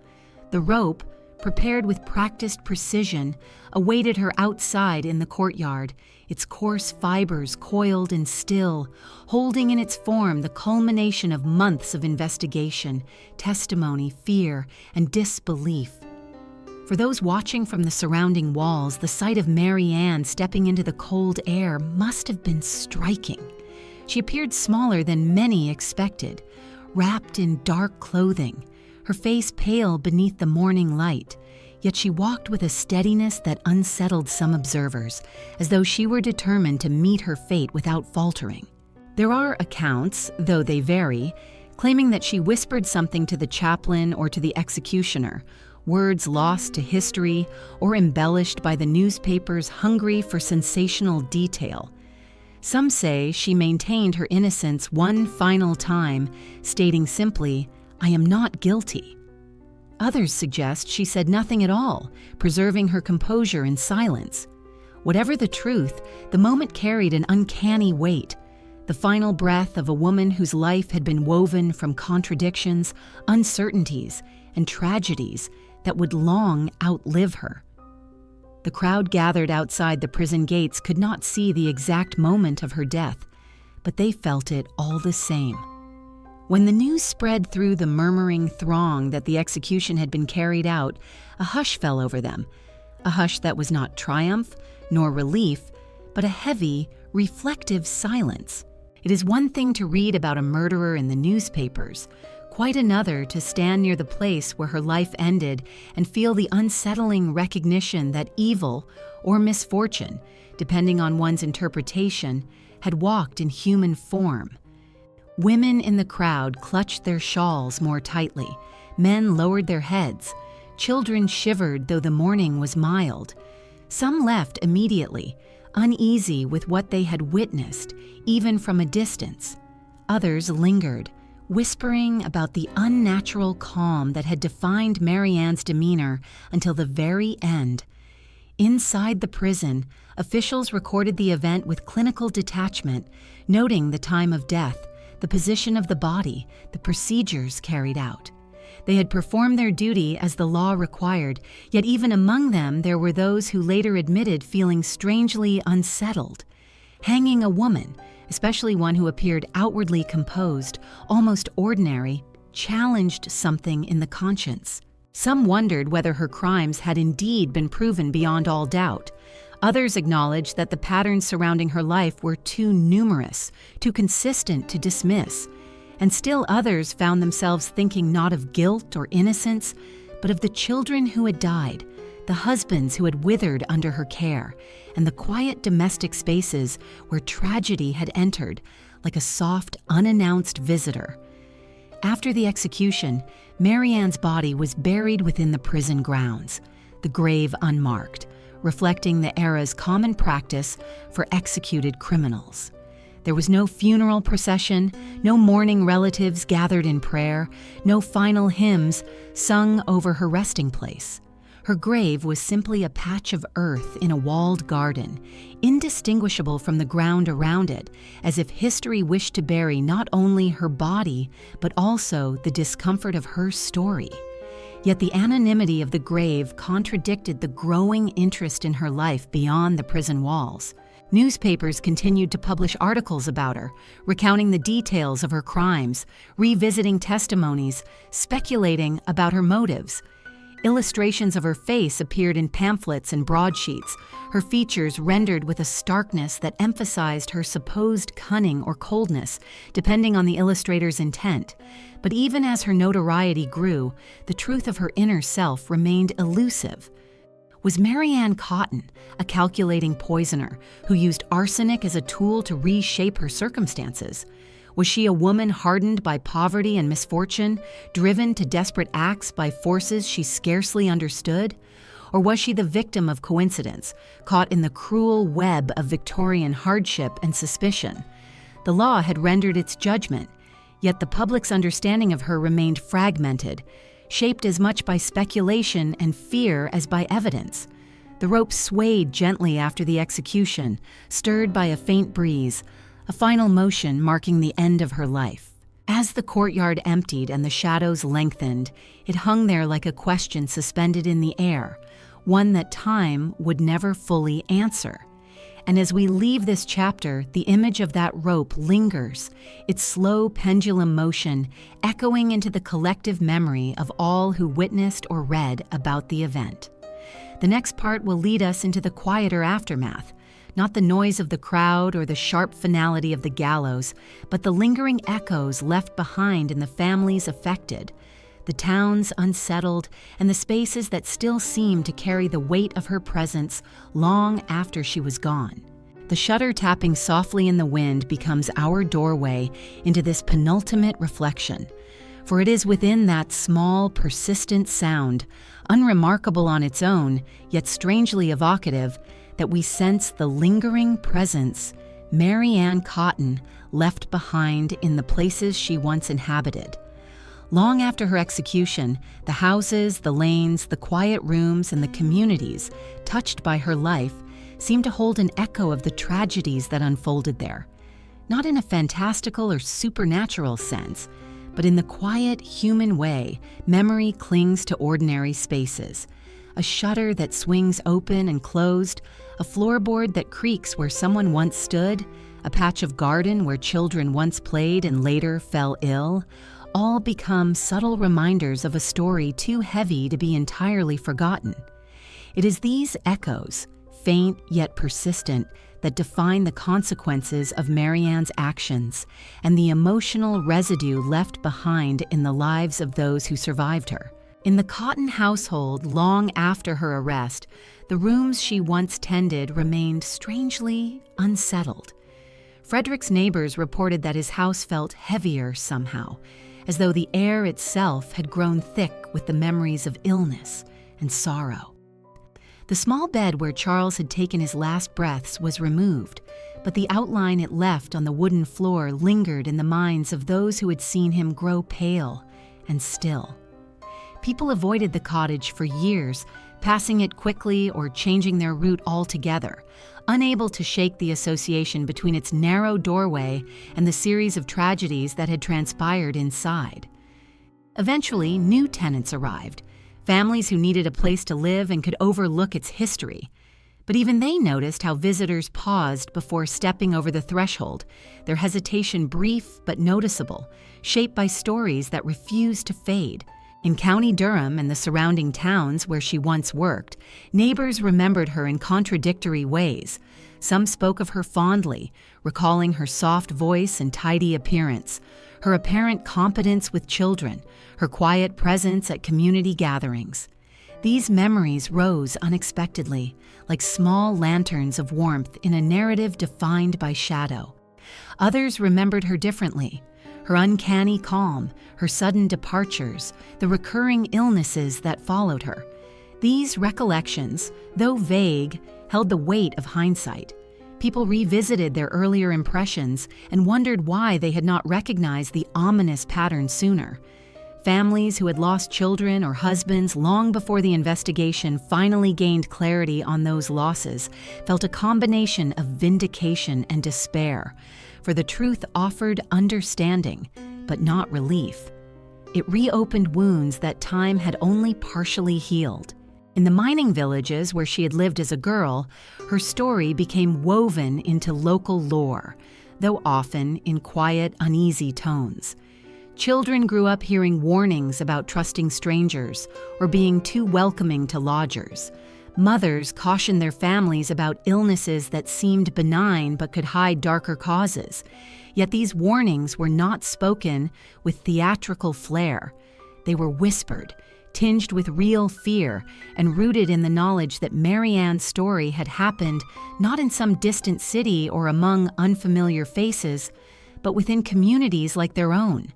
The rope, prepared with practiced precision, awaited her outside in the courtyard, its coarse fibers coiled and still, holding in its form the culmination of months of investigation, testimony, fear, and disbelief. For those watching from the surrounding walls, the sight of Mary Ann stepping into the cold air must have been striking. She appeared smaller than many expected, wrapped in dark clothing, her face pale beneath the morning light, yet she walked with a steadiness that unsettled some observers, as though she were determined to meet her fate without faltering. There are accounts, though they vary, claiming that she whispered something to the chaplain or to the executioner, words lost to history or embellished by the newspapers hungry for sensational detail. Some say she maintained her innocence one final time, stating simply, "I am not guilty." Others suggest she said nothing at all, preserving her composure in silence. Whatever the truth, the moment carried an uncanny weight, the final breath of a woman whose life had been woven from contradictions, uncertainties, and tragedies that would long outlive her. The crowd gathered outside the prison gates could not see the exact moment of her death, but they felt it all the same. When the news spread through the murmuring throng that the execution had been carried out, a hush fell over them, a hush that was not triumph nor relief, but a heavy, reflective silence. It is one thing to read about a murderer in the newspapers, quite another to stand near the place where her life ended and feel the unsettling recognition that evil or misfortune, depending on one's interpretation, had walked in human form. Women in the crowd clutched their shawls more tightly. Men lowered their heads. Children shivered, though the morning was mild. Some left immediately, uneasy with what they had witnessed, even from a distance. Others lingered, whispering about the unnatural calm that had defined Mary Ann's demeanor until the very end. Inside the prison, officials recorded the event with clinical detachment, noting the time of death, the position of the body, the procedures carried out. They had performed their duty as the law required, yet even among them there were those who later admitted feeling strangely unsettled. Hanging a woman, especially one who appeared outwardly composed, almost ordinary, challenged something in the conscience. Some wondered whether her crimes had indeed been proven beyond all doubt. Others acknowledged that the patterns surrounding her life were too numerous, too consistent to dismiss. And still others found themselves thinking not of guilt or innocence, but of the children who had died, the husbands who had withered under her care, and the quiet domestic spaces where tragedy had entered, like a soft, unannounced visitor. After the execution, Mary Ann's body was buried within the prison grounds, the grave unmarked, reflecting the era's common practice for executed criminals. There was no funeral procession, no mourning relatives gathered in prayer, no final hymns sung over her resting place. Her grave was simply a patch of earth in a walled garden, indistinguishable from the ground around it, as if history wished to bury not only her body, but also the discomfort of her story. Yet the anonymity of the grave contradicted the growing interest in her life beyond the prison walls. Newspapers continued to publish articles about her, recounting the details of her crimes, revisiting testimonies, speculating about her motives. Illustrations of her face appeared in pamphlets and broadsheets, her features rendered with a starkness that emphasized her supposed cunning or coldness, depending on the illustrator's intent. But even as her notoriety grew, the truth of her inner self remained elusive. Was Mary Ann Cotton a calculating poisoner who used arsenic as a tool to reshape her circumstances? Was she a woman hardened by poverty and misfortune, driven to desperate acts by forces she scarcely understood? Or was she the victim of coincidence, caught in the cruel web of Victorian hardship and suspicion? The law had rendered its judgment, yet the public's understanding of her remained fragmented, shaped as much by speculation and fear as by evidence. The rope swayed gently after the execution, stirred by a faint breeze, a final motion marking the end of her life. As the courtyard emptied and the shadows lengthened, it hung there like a question suspended in the air, one that time would never fully answer. And as we leave this chapter, the image of that rope lingers, its slow pendulum motion echoing into the collective memory of all who witnessed or read about the event. The next part will lead us into the quieter aftermath, not the noise of the crowd or the sharp finality of the gallows, but the lingering echoes left behind in the families affected, the towns unsettled, and the spaces that still seemed to carry the weight of her presence long after she was gone. The shutter tapping softly in the wind becomes our doorway into this penultimate reflection, for it is within that small, persistent sound, unremarkable on its own, yet strangely evocative, that we sense the lingering presence Mary Ann Cotton left behind in the places she once inhabited. Long after her execution, the houses, the lanes, the quiet rooms, and the communities touched by her life seem to hold an echo of the tragedies that unfolded there. Not in a fantastical or supernatural sense, but in the quiet, human way memory clings to ordinary spaces. A shutter that swings open and closed, a floorboard that creaks where someone once stood, a patch of garden where children once played and later fell ill, all become subtle reminders of a story too heavy to be entirely forgotten. It is these echoes, faint yet persistent, that define the consequences of Mary Ann's actions and the emotional residue left behind in the lives of those who survived her. In the Cotton household, long after her arrest, the rooms she once tended remained strangely unsettled. Frederick's neighbors reported that his house felt heavier somehow, as though the air itself had grown thick with the memories of illness and sorrow. The small bed where Charles had taken his last breaths was removed, but the outline it left on the wooden floor lingered in the minds of those who had seen him grow pale and still. People avoided the cottage for years, passing it quickly or changing their route altogether, unable to shake the association between its narrow doorway and the series of tragedies that had transpired inside. Eventually, new tenants arrived, families who needed a place to live and could overlook its history. But even they noticed how visitors paused before stepping over the threshold, their hesitation brief but noticeable, shaped by stories that refused to fade. In County Durham and the surrounding towns where she once worked, neighbors remembered her in contradictory ways. Some spoke of her fondly, recalling her soft voice and tidy appearance, her apparent competence with children, her quiet presence at community gatherings. These memories rose unexpectedly, like small lanterns of warmth in a narrative defined by shadow. Others remembered her differently. Her uncanny calm, her sudden departures, the recurring illnesses that followed her. These recollections, though vague, held the weight of hindsight. People revisited their earlier impressions and wondered why they had not recognized the ominous pattern sooner. Families who had lost children or husbands long before the investigation finally gained clarity on those losses felt a combination of vindication and despair, for the truth offered understanding, but not relief. It reopened wounds that time had only partially healed. In the mining villages where she had lived as a girl, her story became woven into local lore, though often in quiet, uneasy tones. Children grew up hearing warnings about trusting strangers or being too welcoming to lodgers. Mothers cautioned their families about illnesses that seemed benign but could hide darker causes. Yet these warnings were not spoken with theatrical flair. They were whispered, tinged with real fear, and rooted in the knowledge that Mary Ann's story had happened not in some distant city or among unfamiliar faces, but within communities like their own.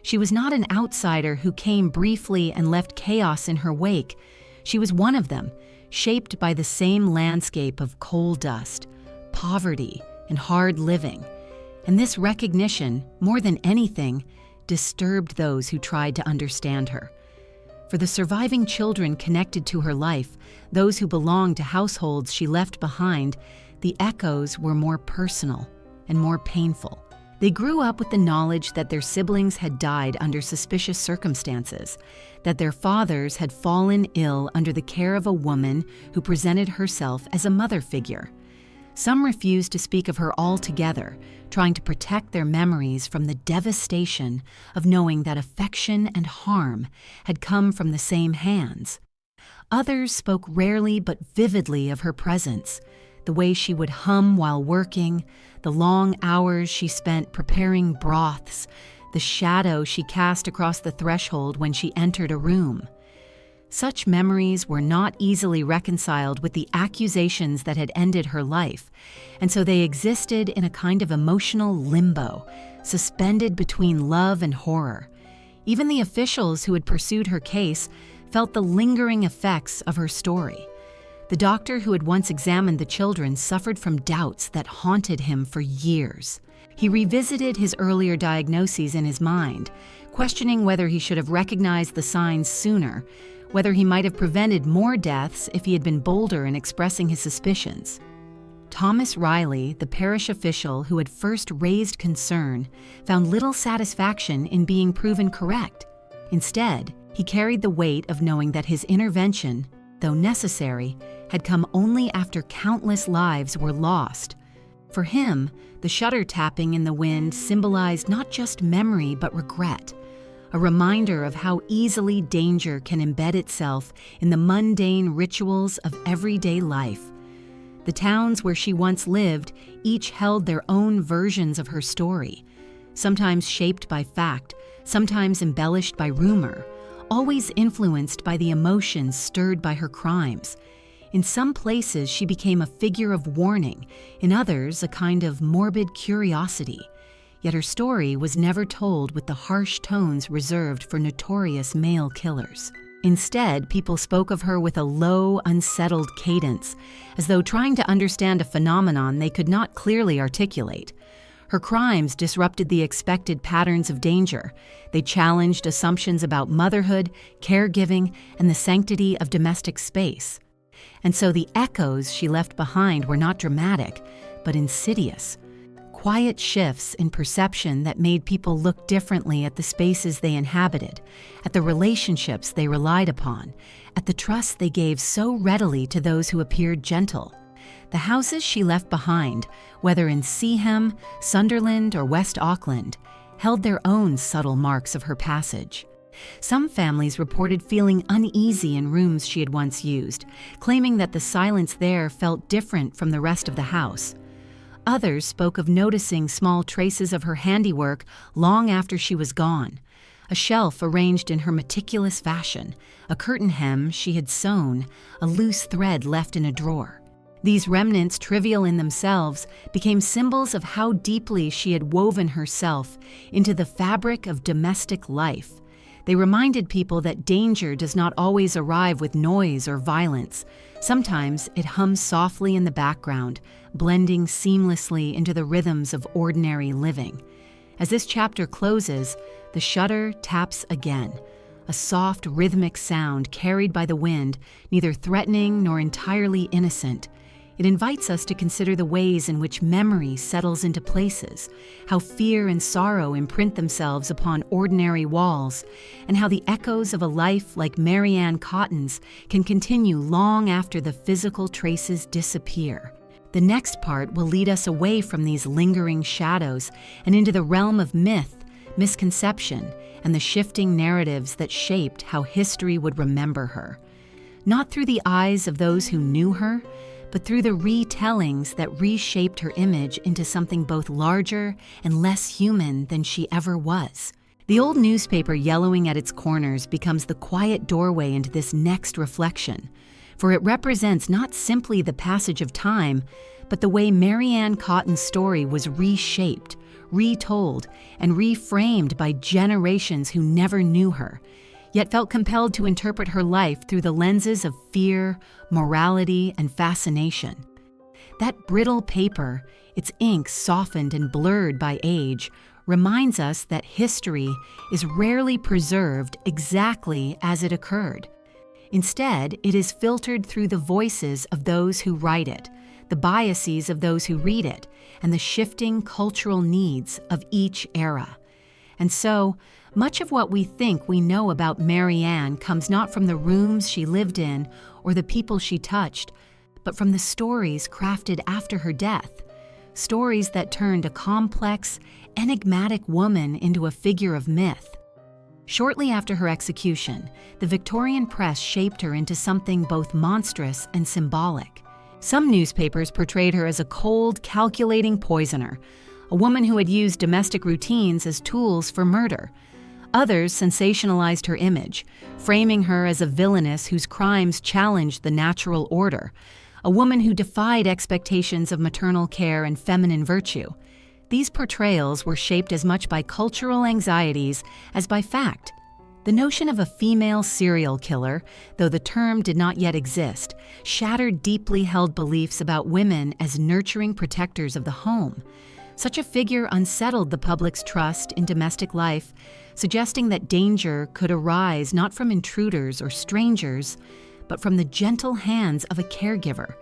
She was not an outsider who came briefly and left chaos in her wake. She was one of them, shaped by the same landscape of coal dust, poverty, and hard living. And this recognition, more than anything, disturbed those who tried to understand her. For the surviving children connected to her life, those who belonged to households she left behind, the echoes were more personal and more painful. They grew up with the knowledge that their siblings had died under suspicious circumstances, that their fathers had fallen ill under the care of a woman who presented herself as a mother figure. Some refused to speak of her altogether, trying to protect their memories from the devastation of knowing that affection and harm had come from the same hands. Others spoke rarely but vividly of her presence, the way she would hum while working, the long hours she spent preparing broths, the shadow she cast across the threshold when she entered a room. Such memories were not easily reconciled with the accusations that had ended her life, and so they existed in a kind of emotional limbo, suspended between love and horror. Even the officials who had pursued her case felt the lingering effects of her story. The doctor who had once examined the children suffered from doubts that haunted him for years. He revisited his earlier diagnoses in his mind, questioning whether he should have recognized the signs sooner, whether he might have prevented more deaths if he had been bolder in expressing his suspicions. Thomas Riley, the parish official who had first raised concern, found little satisfaction in being proven correct. Instead, he carried the weight of knowing that his intervention, though necessary, had come only after countless lives were lost. For him, the shutter tapping in the wind symbolized not just memory but regret, a reminder of how easily danger can embed itself in the mundane rituals of everyday life. The towns where she once lived each held their own versions of her story, sometimes shaped by fact, sometimes embellished by rumor, always influenced by the emotions stirred by her crimes. In some places, she became a figure of warning, in others, a kind of morbid curiosity. Yet her story was never told with the harsh tones reserved for notorious male killers. Instead, people spoke of her with a low, unsettled cadence, as though trying to understand a phenomenon they could not clearly articulate. Her crimes disrupted the expected patterns of danger. They challenged assumptions about motherhood, caregiving, and the sanctity of domestic space. And so the echoes she left behind were not dramatic, but insidious. Quiet shifts in perception that made people look differently at the spaces they inhabited, at the relationships they relied upon, at the trust they gave so readily to those who appeared gentle. The houses she left behind, whether in Seaham, Sunderland, or West Auckland, held their own subtle marks of her passage. Some families reported feeling uneasy in rooms she had once used, claiming that the silence there felt different from the rest of the house. Others spoke of noticing small traces of her handiwork long after she was gone. A shelf arranged in her meticulous fashion, a curtain hem she had sewn, a loose thread left in a drawer. These remnants, trivial in themselves, became symbols of how deeply she had woven herself into the fabric of domestic life. They reminded people that danger does not always arrive with noise or violence. Sometimes it hums softly in the background, blending seamlessly into the rhythms of ordinary living. As this chapter closes, the shutter taps again, a soft, rhythmic sound carried by the wind, neither threatening nor entirely innocent. It invites us to consider the ways in which memory settles into places, how fear and sorrow imprint themselves upon ordinary walls, and how the echoes of a life like Mary Ann Cotton's can continue long after the physical traces disappear. The next part will lead us away from these lingering shadows and into the realm of myth, misconception, and the shifting narratives that shaped how history would remember her. Not through the eyes of those who knew her, but through the retellings that reshaped her image into something both larger and less human than she ever was. The old newspaper yellowing at its corners becomes the quiet doorway into this next reflection, for it represents not simply the passage of time, but the way Mary Ann Cotton's story was reshaped, retold, and reframed by generations who never knew her, yet felt compelled to interpret her life through the lenses of fear, morality, and fascination. That brittle paper, its ink softened and blurred by age, reminds us that history is rarely preserved exactly as it occurred. Instead, it is filtered through the voices of those who write it, the biases of those who read it, and the shifting cultural needs of each era. And so, much of what we think we know about Mary Ann comes not from the rooms she lived in or the people she touched, but from the stories crafted after her death, stories that turned a complex, enigmatic woman into a figure of myth. Shortly after her execution, the Victorian press shaped her into something both monstrous and symbolic. Some newspapers portrayed her as a cold, calculating poisoner, a woman who had used domestic routines as tools for murder. Others sensationalized her image, framing her as a villainess whose crimes challenged the natural order, a woman who defied expectations of maternal care and feminine virtue. These portrayals were shaped as much by cultural anxieties as by fact. The notion of a female serial killer, though the term did not yet exist, shattered deeply held beliefs about women as nurturing protectors of the home. Such a figure unsettled the public's trust in domestic life, suggesting that danger could arise not from intruders or strangers, but from the gentle hands of a caregiver.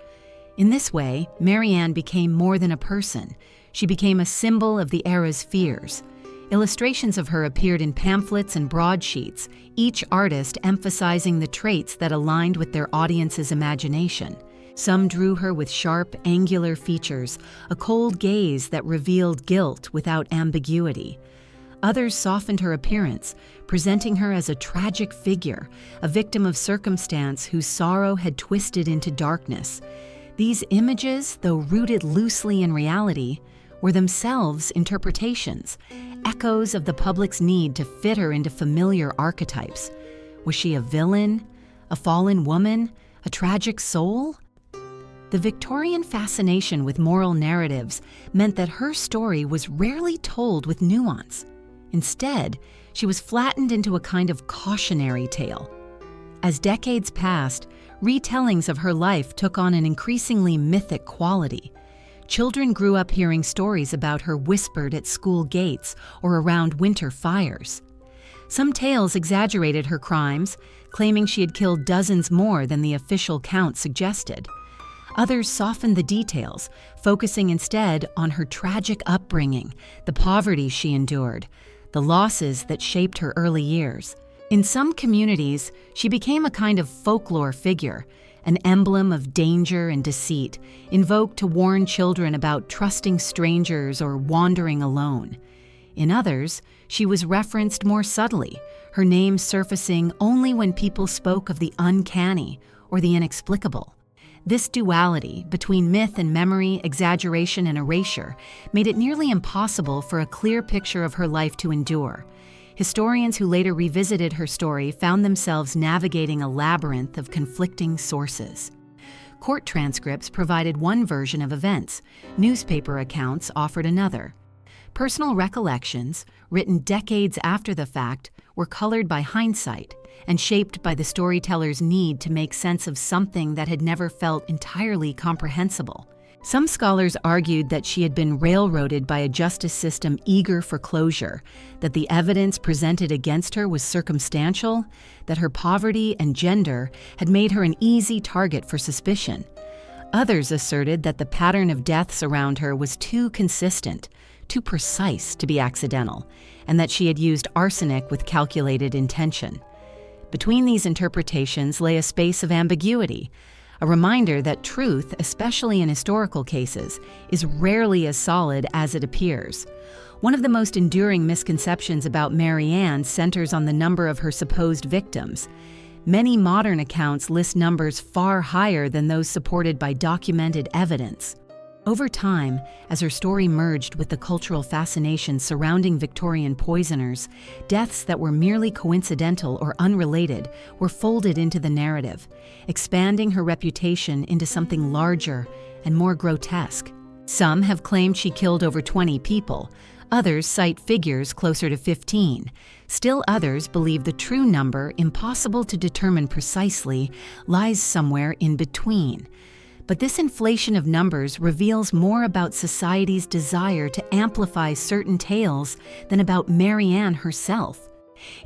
In this way, Mary Ann became more than a person. She became a symbol of the era's fears. Illustrations of her appeared in pamphlets and broadsheets, each artist emphasizing the traits that aligned with their audience's imagination. Some drew her with sharp, angular features, a cold gaze that revealed guilt without ambiguity. Others softened her appearance, presenting her as a tragic figure, a victim of circumstance whose sorrow had twisted into darkness. These images, though rooted loosely in reality, were themselves interpretations, echoes of the public's need to fit her into familiar archetypes. Was she a villain, a fallen woman, a tragic soul? The Victorian fascination with moral narratives meant that her story was rarely told with nuance. Instead, she was flattened into a kind of cautionary tale. As decades passed, retellings of her life took on an increasingly mythic quality. Children grew up hearing stories about her whispered at school gates or around winter fires. Some tales exaggerated her crimes, claiming she had killed dozens more than the official count suggested. Others softened the details, focusing instead on her tragic upbringing, the poverty she endured, the losses that shaped her early years. In some communities, she became a kind of folklore figure, an emblem of danger and deceit, invoked to warn children about trusting strangers or wandering alone. In others, she was referenced more subtly, her name surfacing only when people spoke of the uncanny or the inexplicable. This duality between myth and memory, exaggeration and erasure, made it nearly impossible for a clear picture of her life to endure. Historians who later revisited her story found themselves navigating a labyrinth of conflicting sources. Court transcripts provided one version of events, newspaper accounts offered another. Personal recollections, written decades after the fact, were colored by hindsight and shaped by the storyteller's need to make sense of something that had never felt entirely comprehensible. Some scholars argued that she had been railroaded by a justice system eager for closure, that the evidence presented against her was circumstantial, that her poverty and gender had made her an easy target for suspicion. Others asserted that the pattern of deaths around her was too consistent, too precise to be accidental, and that she had used arsenic with calculated intention. Between these interpretations lay a space of ambiguity, a reminder that truth, especially in historical cases, is rarely as solid as it appears. One of the most enduring misconceptions about Mary Ann centers on the number of her supposed victims. Many modern accounts list numbers far higher than those supported by documented evidence. Over time, as her story merged with the cultural fascination surrounding Victorian poisoners, deaths that were merely coincidental or unrelated were folded into the narrative, expanding her reputation into something larger and more grotesque. Some have claimed she killed over 20 people. Others cite figures closer to 15. Still others believe the true number, impossible to determine precisely, lies somewhere in between. But this inflation of numbers reveals more about society's desire to amplify certain tales than about Mary Ann herself.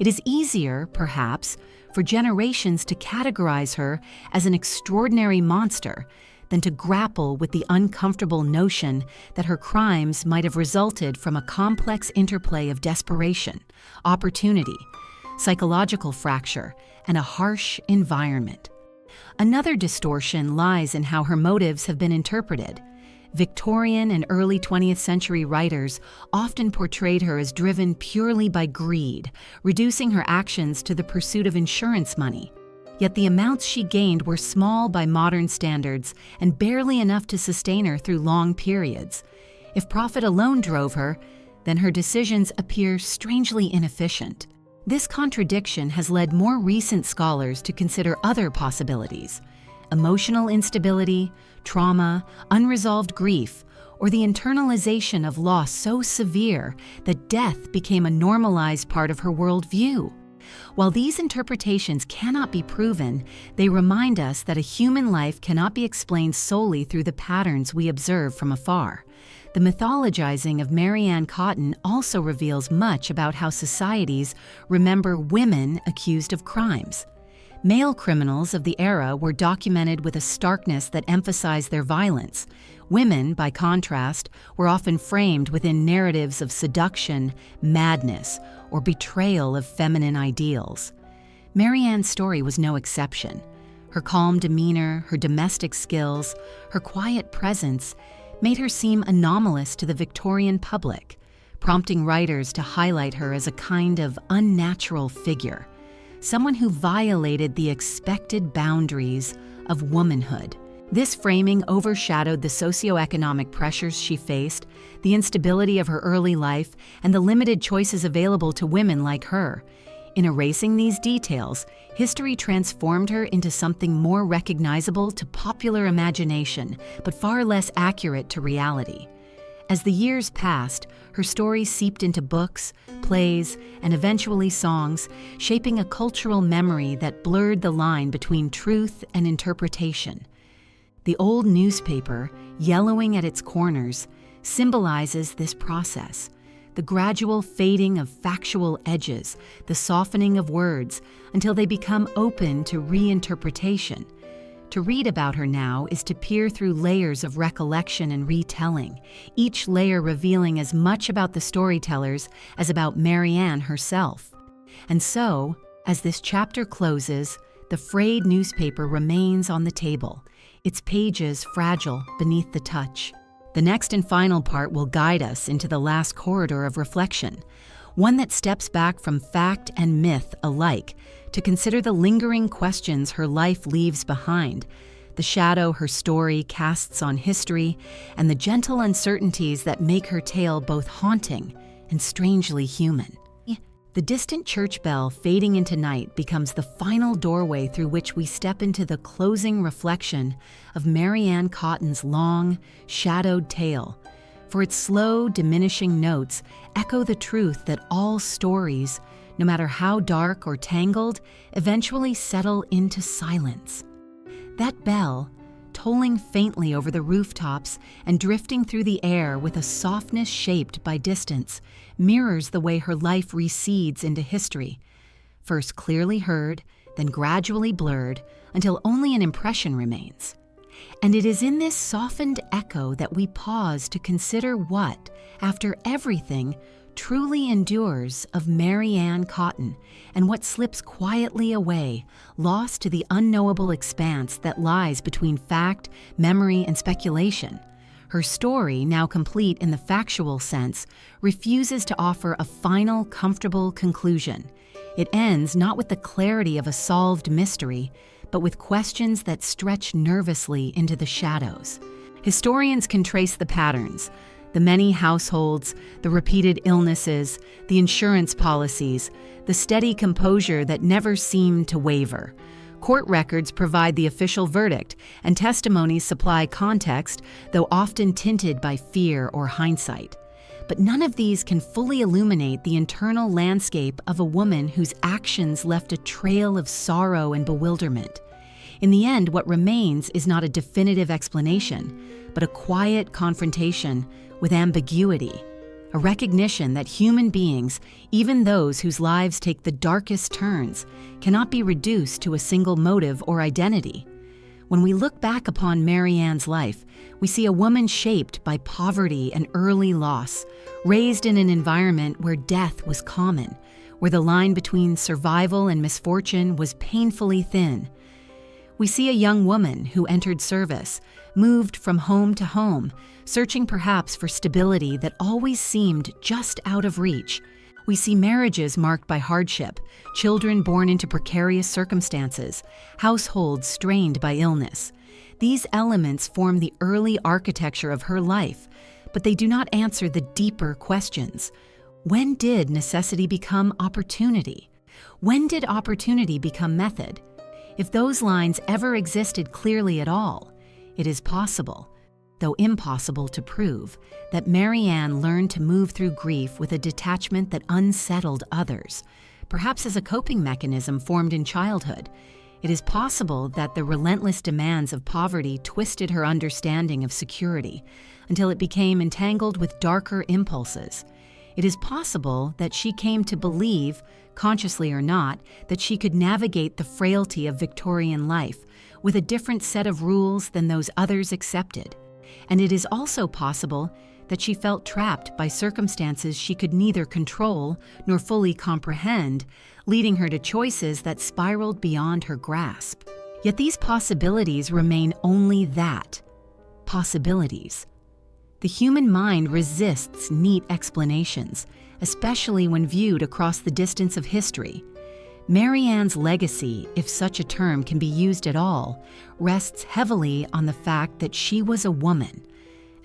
It is easier, perhaps, for generations to categorize her as an extraordinary monster than to grapple with the uncomfortable notion that her crimes might have resulted from a complex interplay of desperation, opportunity, psychological fracture, and a harsh environment. Another distortion lies in how her motives have been interpreted. Victorian and early 20th century writers often portrayed her as driven purely by greed, reducing her actions to the pursuit of insurance money. Yet the amounts she gained were small by modern standards and barely enough to sustain her through long periods. If profit alone drove her, then her decisions appear strangely inefficient. This contradiction has led more recent scholars to consider other possibilities: emotional instability, trauma, unresolved grief, or the internalization of loss so severe that death became a normalized part of her worldview. While these interpretations cannot be proven, they remind us that a human life cannot be explained solely through the patterns we observe from afar. The mythologizing of Mary Ann Cotton also reveals much about how societies remember women accused of crimes. Male criminals of the era were documented with a starkness that emphasized their violence. Women, by contrast, were often framed within narratives of seduction, madness, or betrayal of feminine ideals. Mary Ann's story was no exception. Her calm demeanor, her domestic skills, her quiet presence made her seem anomalous to the Victorian public, prompting writers to highlight her as a kind of unnatural figure, someone who violated the expected boundaries of womanhood. This framing overshadowed the socioeconomic pressures she faced, the instability of her early life, and the limited choices available to women like her. In erasing these details, history transformed her into something more recognizable to popular imagination, but far less accurate to reality. As the years passed, her story seeped into books, plays, and eventually songs, shaping a cultural memory that blurred the line between truth and interpretation. The old newspaper, yellowing at its corners, symbolizes this process, the gradual fading of factual edges, the softening of words, until they become open to reinterpretation. To read about her now is to peer through layers of recollection and retelling, each layer revealing as much about the storytellers as about Marianne herself. And so, as this chapter closes, the frayed newspaper remains on the table, its pages fragile beneath the touch. The next and final part will guide us into the last corridor of reflection, one that steps back from fact and myth alike to consider the lingering questions her life leaves behind, the shadow her story casts on history, and the gentle uncertainties that make her tale both haunting and strangely human. The distant church bell fading into night becomes the final doorway through which we step into the closing reflection of Marianne Cotton's long, shadowed tale, for its slow, diminishing notes echo the truth that all stories, no matter how dark or tangled, eventually settle into silence. That bell, tolling faintly over the rooftops and drifting through the air with a softness shaped by distance, mirrors the way her life recedes into history, first clearly heard, then gradually blurred, until only an impression remains. And it is in this softened echo that we pause to consider what, after everything, truly endures of Marianne Cotton, and what slips quietly away, lost to the unknowable expanse that lies between fact, memory, and speculation. Her story, now complete in the factual sense, refuses to offer a final, comfortable conclusion. It ends not with the clarity of a solved mystery, but with questions that stretch nervously into the shadows. Historians can trace the patterns: the many households, the repeated illnesses, the insurance policies, the steady composure that never seemed to waver. Court records provide the official verdict, and testimonies supply context, though often tinted by fear or hindsight. But none of these can fully illuminate the internal landscape of a woman whose actions left a trail of sorrow and bewilderment. In the end, what remains is not a definitive explanation, but a quiet confrontation with ambiguity, a recognition that human beings, even those whose lives take the darkest turns, cannot be reduced to a single motive or identity. When we look back upon Marianne's life, we see a woman shaped by poverty and early loss, raised in an environment where death was common, where the line between survival and misfortune was painfully thin. We see a young woman who entered service, moved from home to home, searching perhaps for stability that always seemed just out of reach. We see marriages marked by hardship, children born into precarious circumstances, households strained by illness. These elements form the early architecture of her life, but they do not answer the deeper questions. When did necessity become opportunity? When did opportunity become method? If those lines ever existed clearly at all, it is possible, though impossible to prove, that Marianne learned to move through grief with a detachment that unsettled others, perhaps as a coping mechanism formed in childhood. It is possible that the relentless demands of poverty twisted her understanding of security until it became entangled with darker impulses. It is possible that she came to believe, consciously or not, that she could navigate the frailty of Victorian life with a different set of rules than those others accepted. And it is also possible that she felt trapped by circumstances she could neither control nor fully comprehend, leading her to choices that spiraled beyond her grasp. Yet these possibilities remain only that, possibilities. The human mind resists neat explanations, especially when viewed across the distance of history. Marianne's legacy, if such a term can be used at all, rests heavily on the fact that she was a woman,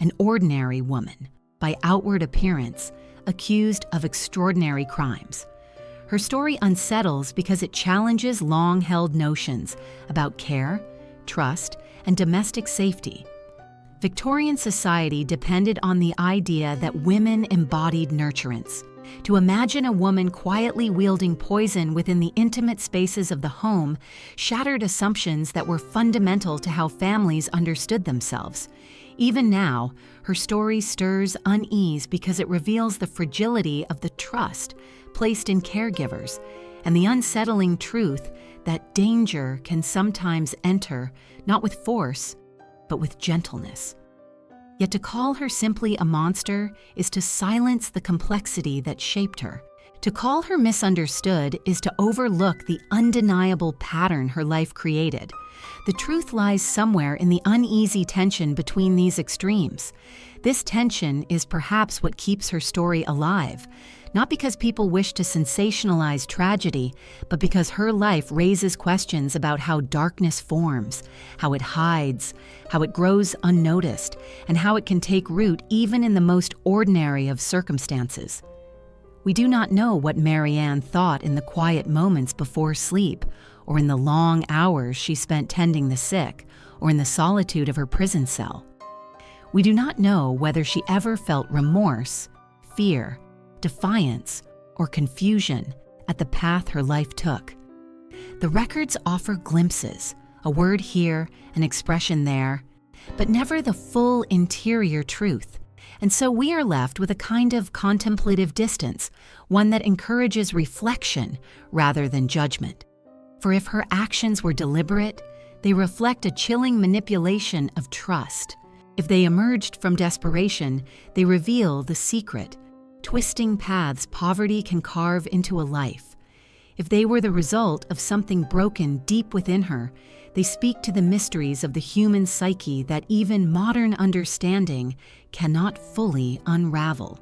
an ordinary woman, by outward appearance, accused of extraordinary crimes. Her story unsettles because it challenges long-held notions about care, trust, and domestic safety. Victorian society depended on the idea that women embodied nurturance. To imagine a woman quietly wielding poison within the intimate spaces of the home shattered assumptions that were fundamental to how families understood themselves. Even now, her story stirs unease because it reveals the fragility of the trust placed in caregivers and the unsettling truth that danger can sometimes enter not with force, but with gentleness. Yet to call her simply a monster is to silence the complexity that shaped her. To call her misunderstood is to overlook the undeniable pattern her life created. The truth lies somewhere in the uneasy tension between these extremes. This tension is perhaps what keeps her story alive, not because people wish to sensationalize tragedy, but because her life raises questions about how darkness forms, how it hides, how it grows unnoticed, and how it can take root even in the most ordinary of circumstances. We do not know what Mary Ann thought in the quiet moments before sleep, or in the long hours she spent tending the sick, or in the solitude of her prison cell. We do not know whether she ever felt remorse, fear, defiance, or confusion at the path her life took. The records offer glimpses, a word here, an expression there, but never the full interior truth. And so we are left with a kind of contemplative distance, one that encourages reflection rather than judgment. For if her actions were deliberate, they reflect a chilling manipulation of trust. If they emerged from desperation, they reveal the secret, twisting paths poverty can carve into a life. If they were the result of something broken deep within her, they speak to the mysteries of the human psyche that even modern understanding cannot fully unravel.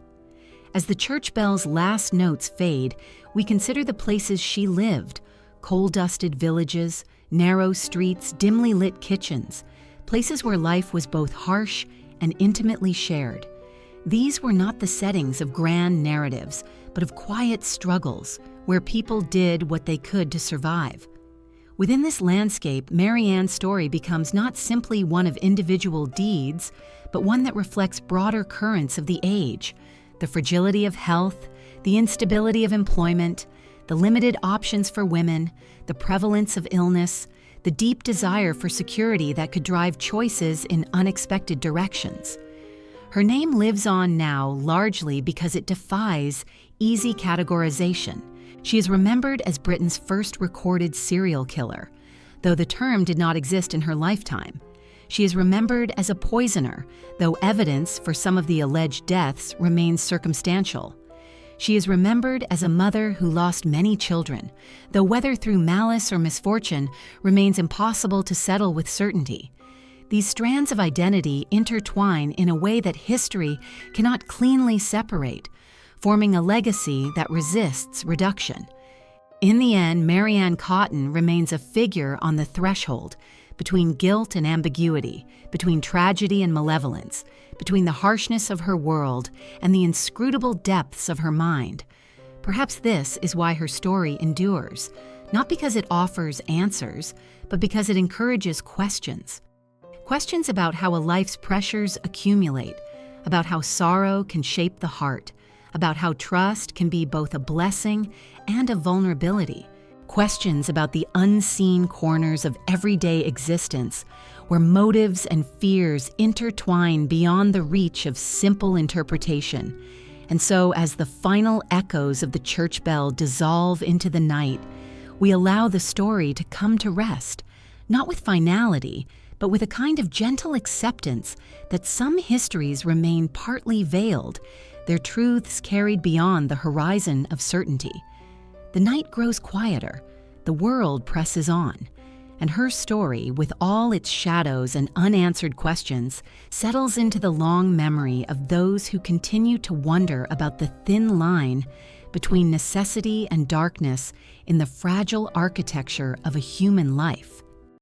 As the church bell's last notes fade, we consider the places she lived: coal-dusted villages, narrow streets, dimly lit kitchens, places where life was both harsh and intimately shared. These were not the settings of grand narratives, but of quiet struggles, where people did what they could to survive. Within this landscape, Mary Ann's story becomes not simply one of individual deeds, but one that reflects broader currents of the age: the fragility of health, the instability of employment, the limited options for women, the prevalence of illness, the deep desire for security that could drive choices in unexpected directions. Her name lives on now largely because it defies easy categorization. She is remembered as Britain's first recorded serial killer, though the term did not exist in her lifetime. She is remembered as a poisoner, though evidence for some of the alleged deaths remains circumstantial. She is remembered as a mother who lost many children, though whether through malice or misfortune remains impossible to settle with certainty. These strands of identity intertwine in a way that history cannot cleanly separate, forming a legacy that resists reduction. In the end, Mary Ann Cotton remains a figure on the threshold between guilt and ambiguity, between tragedy and malevolence, between the harshness of her world and the inscrutable depths of her mind. Perhaps this is why her story endures, not because it offers answers, but because it encourages questions. Questions about how a life's pressures accumulate, about how sorrow can shape the heart, about how trust can be both a blessing and a vulnerability. Questions about the unseen corners of everyday existence, where motives and fears intertwine beyond the reach of simple interpretation. And so, as the final echoes of the church bell dissolve into the night, we allow the story to come to rest, not with finality, but with a kind of gentle acceptance that some histories remain partly veiled, their truths carried beyond the horizon of certainty. The night grows quieter, the world presses on, and her story, with all its shadows and unanswered questions, settles into the long memory of those who continue to wonder about the thin line between necessity and darkness in the fragile architecture of a human life.